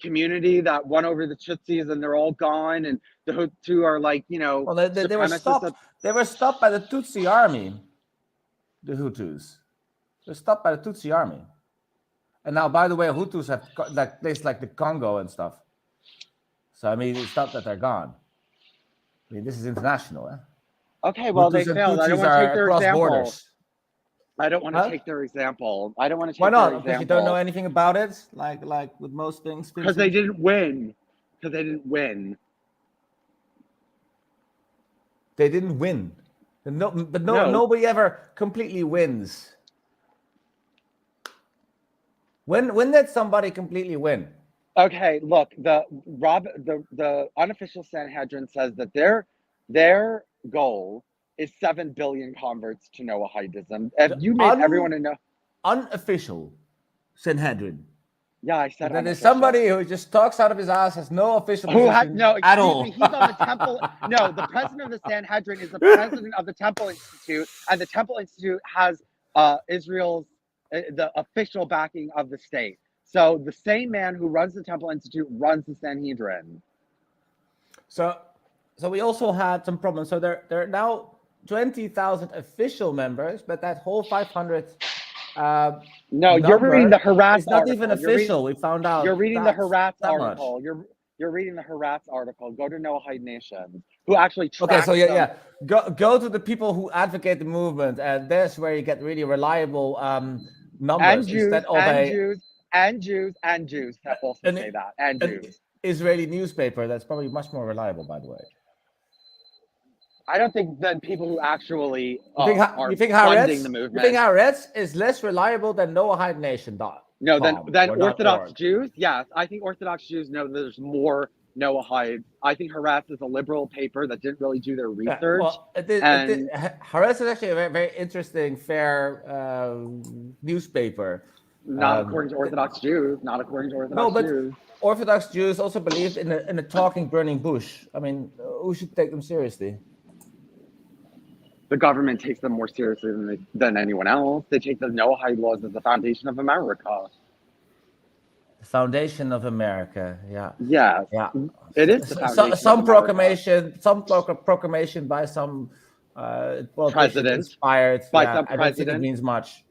community that won over the Tutsis and they're all gone, and the Hutu are like, well, they were stopped. They were stopped by the Tutsi army. The Hutus, they're stopped by the Tutsi army. And now, by the way, Hutus have like places like the Congo and stuff. So I mean, it's not that they're gone. I mean, this is international. Okay, well, Hutus they failed. I don't want to take their example. Borders. I don't want to take their example. I don't want to take Why not? Their example. Because you don't know anything about it, like with most things. Because they didn't win. They didn't win. Nobody ever completely wins. When did somebody completely win? Okay, look, the unofficial Sanhedrin says that their goal is 7 billion converts to Noahidism. If you made everyone to know, unofficial Sanhedrin. Yeah, I said that. There's somebody who just talks out of his ass, has no official position at all. He's on the temple. No, the president of the Sanhedrin is the president of the Temple Institute, and the Temple Institute has Israel's the official backing of the state. So the same man who runs the Temple Institute runs the Sanhedrin. So we also had some problems. So there are now 20,000 official members, but that whole 500. No, you're reading the Haaretz. It's not even official. We found out. You're reading the Haaretz article. You're reading the Harass article. Go to Noahide Nations, who actually tracks Okay, so them. yeah. Go to the people who advocate the movement, and there's where you get really reliable numbers And Jews, instead of and a Jews, and Jews, and Jews that also an, say that, and an Jews. Israeli newspaper that's probably much more reliable, by the way. I don't think that people who actually You think funding the movement. You think Haaretz is less reliable than Noahide Nation? No, than Orthodox Jews. Yes, I think Orthodox Jews know that there's more Noahide. I think Harass is a liberal paper that didn't really do their research. Haaretz is actually a very, very interesting, fair newspaper. Not according to Orthodox Jews. Not according to Orthodox Jews. Orthodox Jews also believed in a talking burning bush. I mean, who should take them seriously? The government takes them more seriously than anyone else. They take the Noahide laws as the foundation of America. The foundation of America, yeah. Yes. Yeah. It is the foundation some proclamation, some proclamation by some president inspired by some president. I don't think it means much.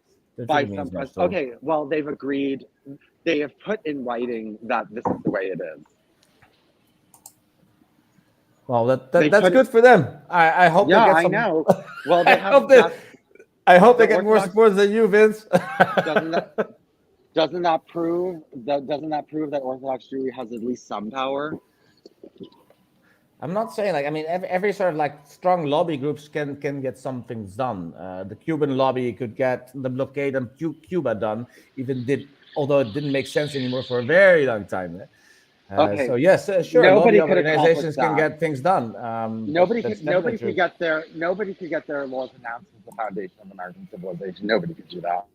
Okay, well, they've agreed. They have put in writing that this is the way it is. Well, that's good for them. I hope. Yeah, they get I know. Well, they I hope they get more support than you, Vince. Doesn't that prove that Orthodox Jewry has at least some power? I'm not saying every sort of strong lobby groups can get some things done. The Cuban lobby could get the blockade on Cuba done, although it didn't make sense anymore for a very long time. Okay. So yes, sure. Nobody lobby organizations can get things done. Nobody could get their laws announced as the foundation of American civilization. Nobody could do that.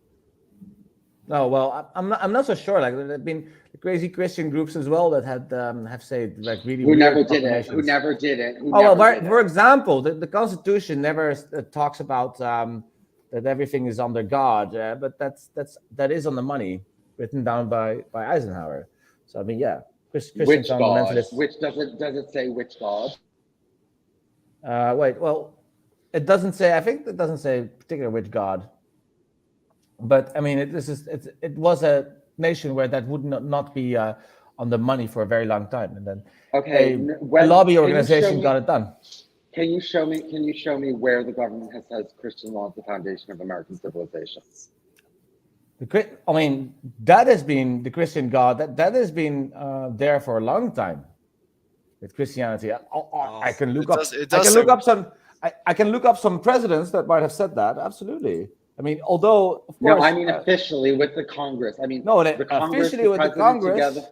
No, well, I'm not so sure. There have been crazy Christian groups as well that had have said really who never did it. For example, the Constitution never talks about that everything is under God, but that is on the money, written down by Eisenhower. So I mean, yeah. Christian which God? fundamentalists. Which does it say which God? Wait, well, it doesn't say. I think it doesn't say particular which God. But I mean, it was a nation where that would not be on the money for a very long time, and then a lobby organization got it done. Can you show me where the government has said Christian law is the foundation of American civilization? I mean, that has been the Christian God. That has been there for a long time with Christianity. I can look I can look up some presidents that might have said that. Absolutely. I mean, although of course. No, I mean officially with the Congress. I mean, the Congress, officially with the Congress. Together.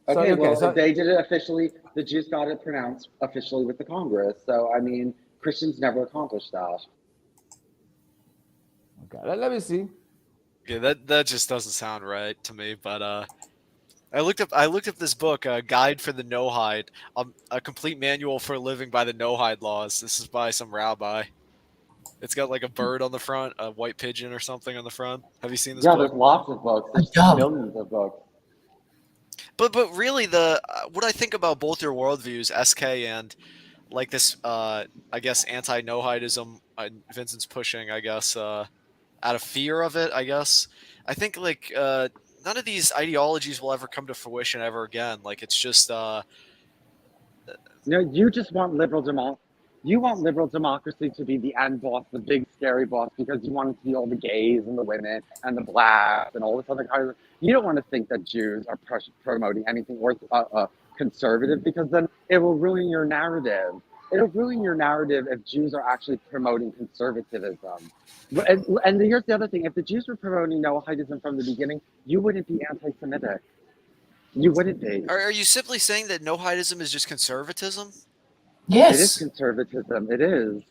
Okay, so if they did it officially, the Jews got it pronounced officially with the Congress. So I mean, Christians never accomplished that. Okay, let me see. Okay, that just doesn't sound right to me. But I looked up this book, Guide for the Noahide, a complete manual for living by the Noahide laws. This is by some rabbi. It's got a bird on the front, a white pigeon or something on the front. Have you seen this book? Yeah, there's lots of books. There's millions of books. But really, what I think about both your worldviews, SK and this, I guess anti-Noahidism, Vincent's pushing, I guess, out of fear of it, I guess. I think none of these ideologies will ever come to fruition ever again. It's just. No, you just want liberal democracy. You want liberal democracy to be the end boss, the big scary boss, because you want it to be all the gays and the women and the blacks and all this other kind of. You don't want to think that Jews are promoting anything conservative, because then it will ruin your narrative. It'll ruin your narrative if Jews are actually promoting conservatism. And here's the other thing: if the Jews were promoting Noahidism from the beginning, you wouldn't be anti-Semitic. You wouldn't be. Are you simply saying that Noahidism is just conservatism? Yes. It is conservatism. It is.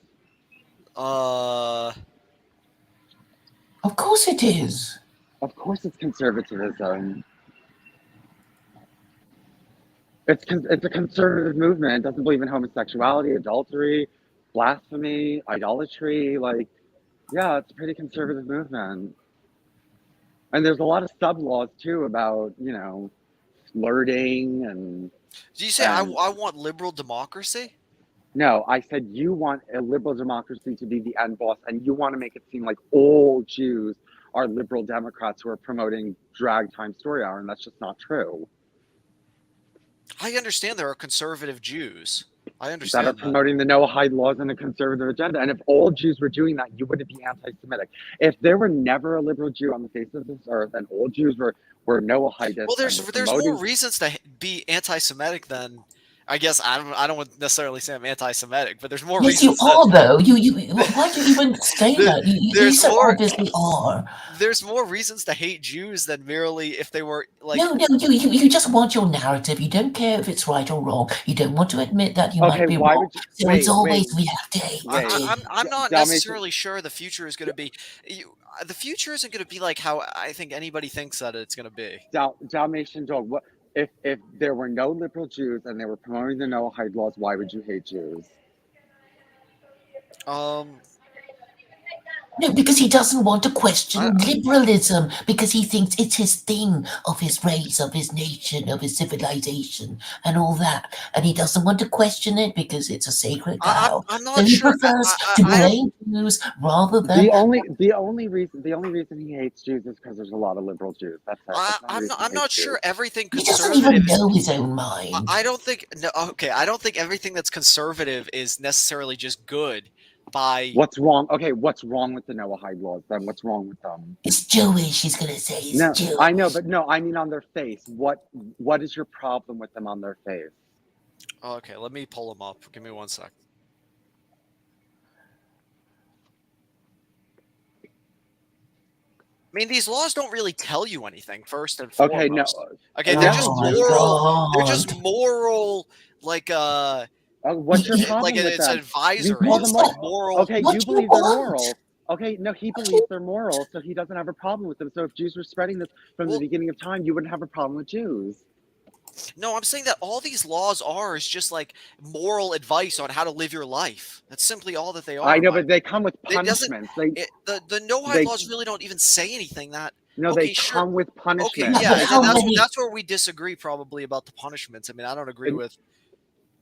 Of course it is. Of course it's conservatism. It's a conservative movement. It doesn't believe in homosexuality, adultery, blasphemy, idolatry. Yeah, it's a pretty conservative movement. And there's a lot of sub-laws too about, flirting and. Did you say I want liberal democracy? No, I said you want a liberal democracy to be the end boss, and you want to make it seem like all Jews are liberal Democrats who are promoting drag time story hour, and that's just not true. I understand there are conservative Jews. I that understand are that. promoting the Noahide laws and a conservative agenda. And if all Jews were doing that, you wouldn't be anti-Semitic. If there were never a liberal Jew on the face of this earth, and all Jews were Noahidists, Well, and were there's more promoting. reasons to be anti-Semitic than. I guess I don't necessarily say I'm anti-Semitic, but there's more Yes, you reasons are, to. though. Why do you even say There- that? You there's so more. obviously are. There's more reasons to hate Jews than merely if they were like. No, you just want your narrative. You don't care if it's right or wrong. You don't want to admit that you Okay, might be why wrong. would you So it's wait? always we have to hate the Wait. Jews. I'm not Dalmatian, necessarily sure the future is going to be. The future isn't going to be like how I think anybody thinks that it's going to be. Dalmatian dog. What if there were no liberal Jews and they were promoting the Noahide laws? Why would you hate Jews? No, because he doesn't want to question I- liberalism, because he thinks it's his thing, of his race, of his nation, of his civilization, and all that. And he doesn't want to question it because it's a sacred cow. I'm So not he sure. prefers to blame Jews rather than. The only reason he hates Jews is because there's a lot of liberal Jews. That's it. That's I'm not sure everything He doesn't conservative. even know his own mind. I don't think. No, okay, I don't think everything that's conservative is necessarily just good. What's wrong? Okay, what's wrong with the Noahide laws then? What's wrong with them? It's Jewish, he's going to say. It's No, Jewish. I know, but no, I mean on their face. What is your problem with them on their face? Okay, let me pull them up. Give me 1 sec. I mean, these laws don't really tell you anything. First and foremost. Okay, no. Okay, they're just moral. They're God. just moral, like what's your problem like with it's an them? advisory. You call It's them like moral. Okay, What you do you believe they're want? moral. Okay, no, he believes they're moral, so he doesn't have a problem with them. So if Jews were spreading this from the beginning of time, you wouldn't have a problem with Jews. No, I'm saying that all these laws are is just like moral advice on how to live your life. That's simply all that they are. I know, but they come with It doesn't. punishments. The no-hide laws really don't even say anything that. No, Okay, they sure. come with Okay, punishments. yeah, But how and many- that's where we disagree probably about the punishments. I mean, I don't agree with.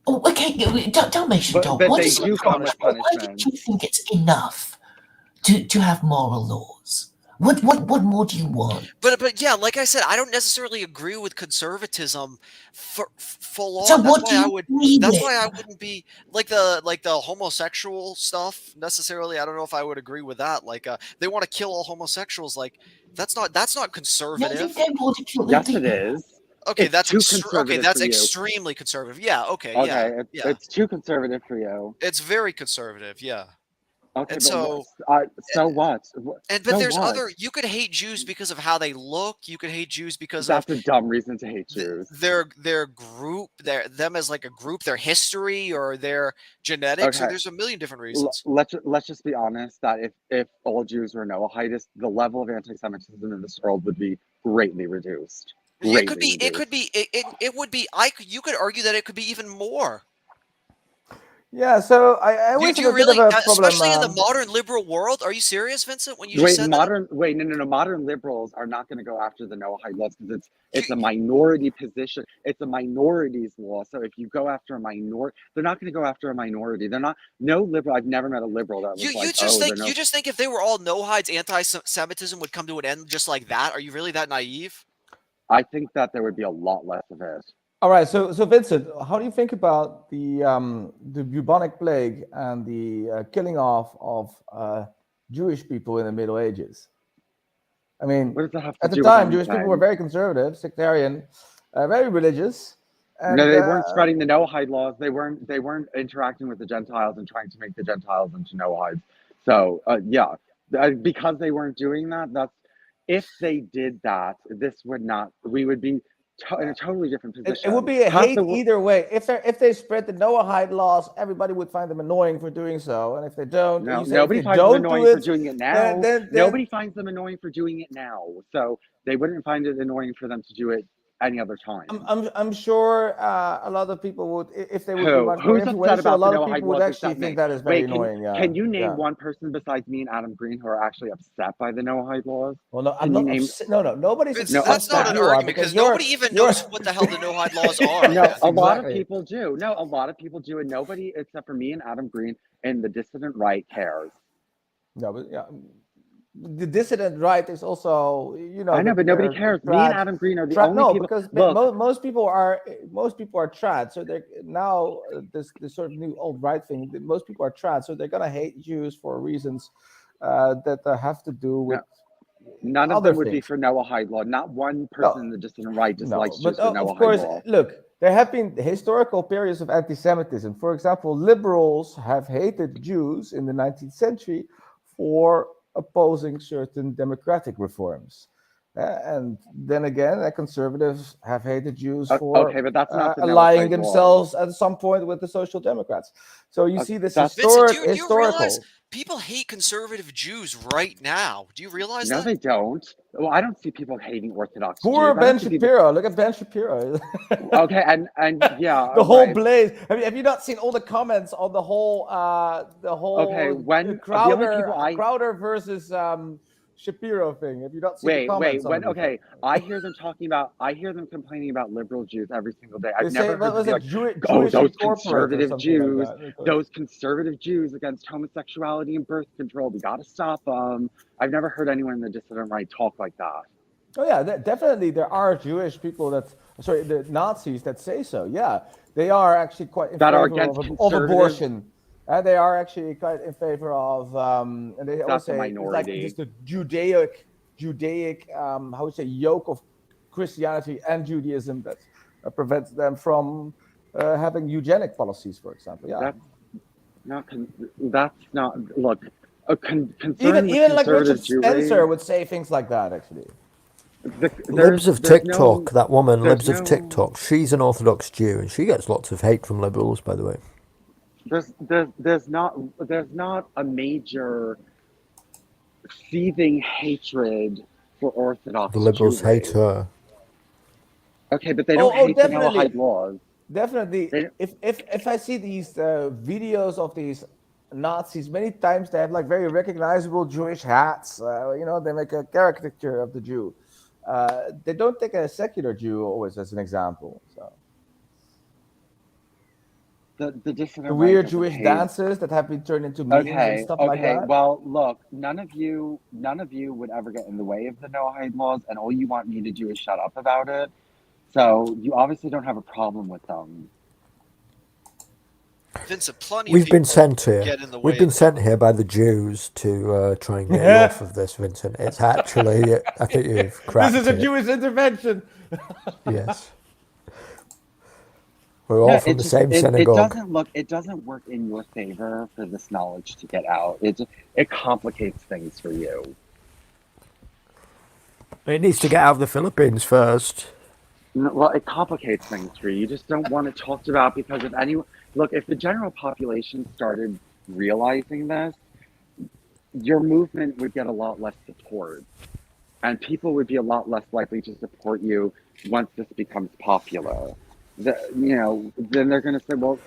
Oh, okay, don't mention But Tom. they What is do your come problem? with Why did punishment. you think it's enough to have moral laws? What more do you want? But yeah, like I said, I don't necessarily agree with conservatism for full on. So That's what why do you I would. agree That's with? why I wouldn't be like the homosexual stuff necessarily. I don't know if I would agree with that. Like they want to kill all homosexuals. Like that's not No, they conservative. don't want to kill. Yes, it is. Okay, It's that's too okay. conservative That's for you. extremely conservative. Yeah. Okay. Okay, Yeah. it's too conservative for you. It's very conservative. Yeah. Okay, And but so so what? but So there's what? other. You could hate Jews because of how they look. You could hate Jews because That's of a dumb reason to hate Jews. their group, them as like a group, their history or their genetics. Or Okay. there's a million different reasons. Let's just be honest that if all Jews were Noahidists, the level of anti-Semitism in this world would be greatly reduced. It could be. It would be. You could argue that it could be even more. Yeah, so I always Do have you a bit really, of a problem. especially in the modern liberal world? Are you serious, Vincent? When you just Wait, said no. Modern liberals are not going to go after the Noahide laws because it's a minority position. It's a minorities law. So if you go after a minority, they're not going to go after a minority. They're not. No liberal. I've never met a liberal that was you just think if they were all no-hides, anti-Semitism would come to an end just like that? Are you really that naive? I think that there would be a lot less of it. All right, so Vincent, how do you think about the bubonic plague and the killing off of Jewish people in the Middle Ages? I mean, What does that have to at the do time, with Jewish people anything? were very conservative, sectarian, very religious. And, No, they weren't spreading the Noahide laws. They weren't interacting with the Gentiles and trying to make the Gentiles into Noahides. So yeah, because they weren't doing that. If they did that, we would be in a totally different position. It would be a hate either way. If they spread the Noahide laws, everybody would find them annoying for doing so. And if they don't, nobody finds them annoying for doing it now. Nobody finds them annoying for doing it now. So they wouldn't find it annoying for them to do it any other time. I'm sure a lot of people would, if they would be much more Who's upset influential, about a lot the of Noahide people would laws actually except think me? that is very Wait, annoying. Can you name one person besides me and Adam Green who are actually upset by the Noahide laws? Well, no, I'm not upset. No, nobody's upset. That's not an argument because nobody even knows what the hell the no-hide laws are. No, a lot of people do. No, a lot of people do, and nobody except for me and Adam Green and the dissident right cares. No, but yeah. the dissident right is also, I know, but nobody they're cares. Me and trad. Adam Green are the only No, people. because Look, most people are trad. So they're now this sort of new alt right thing. Most people are trad, so they're gonna hate Jews for reasons that have to do with no, none of other them would be things. for Noahide law. Not one No, person in the dissident right no, dislikes but Jews for of Noahide course, law. look, there have been historical periods of anti-Semitism. For example, liberals have hated Jews in the 19th century for opposing certain democratic reforms. And then again, conservatives have hated Jews for Okay, but that's not the allying Noahide law. themselves at some point with the Social Democrats. So you see this That's Vincent, do you realize historical. people hate conservative Jews right now? Do you realize no, that? they don't. Well, I don't see people hating Orthodox Poor Jews. I don't Ben see people. Shapiro. Look at Ben Shapiro. Okay, and yeah, The whole right. blaze. Have you not seen all the comments on the whole Okay, when the only people Crowder versus Shapiro thing? Have you not seen the wait, comments on it when before? okay, I hear them complaining about liberal Jews every single day. They I've say, never what heard them was be it, like, oh, Jewish those incorporate or conservative something like Jews, that. those conservative Jews against homosexuality and birth control. We got to stop them. I've never heard anyone in the dissident right talk like that. Oh yeah, definitely there are Jewish people the Nazis that say so. Yeah, they are actually quite in That are favor against of conservative. abortion. They are actually quite in favor of, and they always That's a say it's like minority. just a Judaic, how would you say, yoke of Christianity and Judaism that prevents them from having eugenic policies, for example. Yeah, That's not. Look, concern even with even like Richard conservative Spencer Jewry. would say things like that. Actually, Libs of TikTok, that woman, there's Libs of TikTok, she's an Orthodox Jew, and she gets lots of hate from liberals, by the way. there's not a major seething hatred for Orthodox The liberals hate Jewry. her. Okay, but they don't hate the definitely. Noahide laws. Definitely, They, if I see these videos of these Nazis, many times they have like very recognizable Jewish hats. They make a caricature of the Jew. They don't take a secular Jew always as an example. So the dissident the right weird doesn't Jewish hate. dances that have been turned into memes and stuff like Okay. that. Well, look, none of you would ever get in the way of the Noahide laws, and all you want me to do is shut up about it. So you obviously don't have a problem with them. Vincent, plenty of We've people been sent here. get in the way. We've been sent here by the Jews to try and get you off of this, Vincent. It's actually, I think you've cracked This is a it. Jewish intervention. Yes. We're all from the same synagogue. It doesn't work in your favor for this knowledge to get out. It complicates things for you. It needs to get out of the Philippines first. Well, it complicates things for you. You just don't want it talked about because if the general population started realizing this, your movement would get a lot less support, and people would be a lot less likely to support you once this becomes popular. Then they're going to say, well,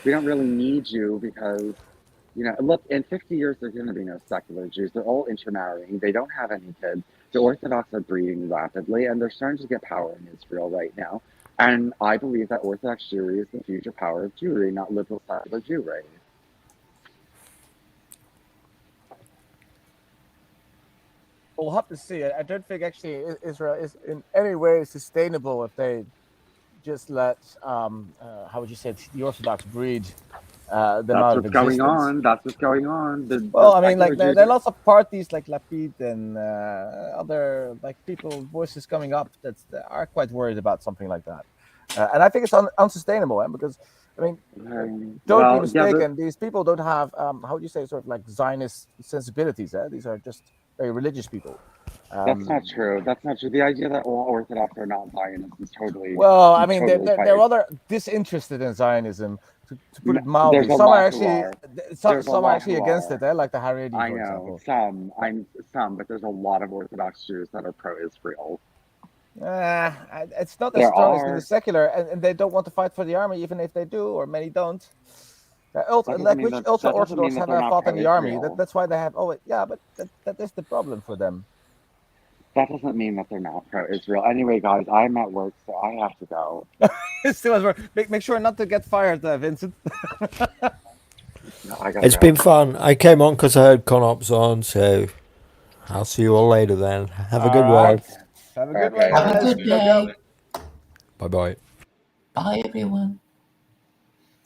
we don't really need you because, look, in 50 years, there's going to be no secular Jews. They're all intermarrying. They don't have any kids. The Orthodox are breeding rapidly, and they're starting to get power in Israel right now. And I believe that Orthodox Jewry is the future power of Jewry, not liberal secular Jewry. We'll have to see. I don't think actually Israel is in any way sustainable if they just let how would you say the Orthodox breed them out of existence. That's what's going on. There are lots of parties like Lapid and other people voices coming up that are quite worried about something like that, and I think it's unsustainable. Because don't be mistaken. These people don't have how would you say sort of Zionist sensibilities. These are just very religious people. That's not true. The idea that all Orthodox are not Zionists is totally. Well, they're rather disinterested in Zionism, to put it mildly. Some are actually against it, like the Haredi, for example. Some, but there's a lot of Orthodox Jews that are pro-Israel. It's not as strong as in the secular, and they don't want to fight for the army, even if they do, or many don't. Which ultra-Orthodox have fought in the army. That's why they have. But that is the problem for them. That doesn't mean that they're not pro-Israel. Anyway, guys, I'm at work, so I have to go. Make sure not to get fired, Vincent. It's been fun. I came on because I heard Conop's on, so I'll see you all later then. Have a All good right. one. Have a good one, Okay. Have a guys. good Go, go. day. Bye bye. Bye, everyone.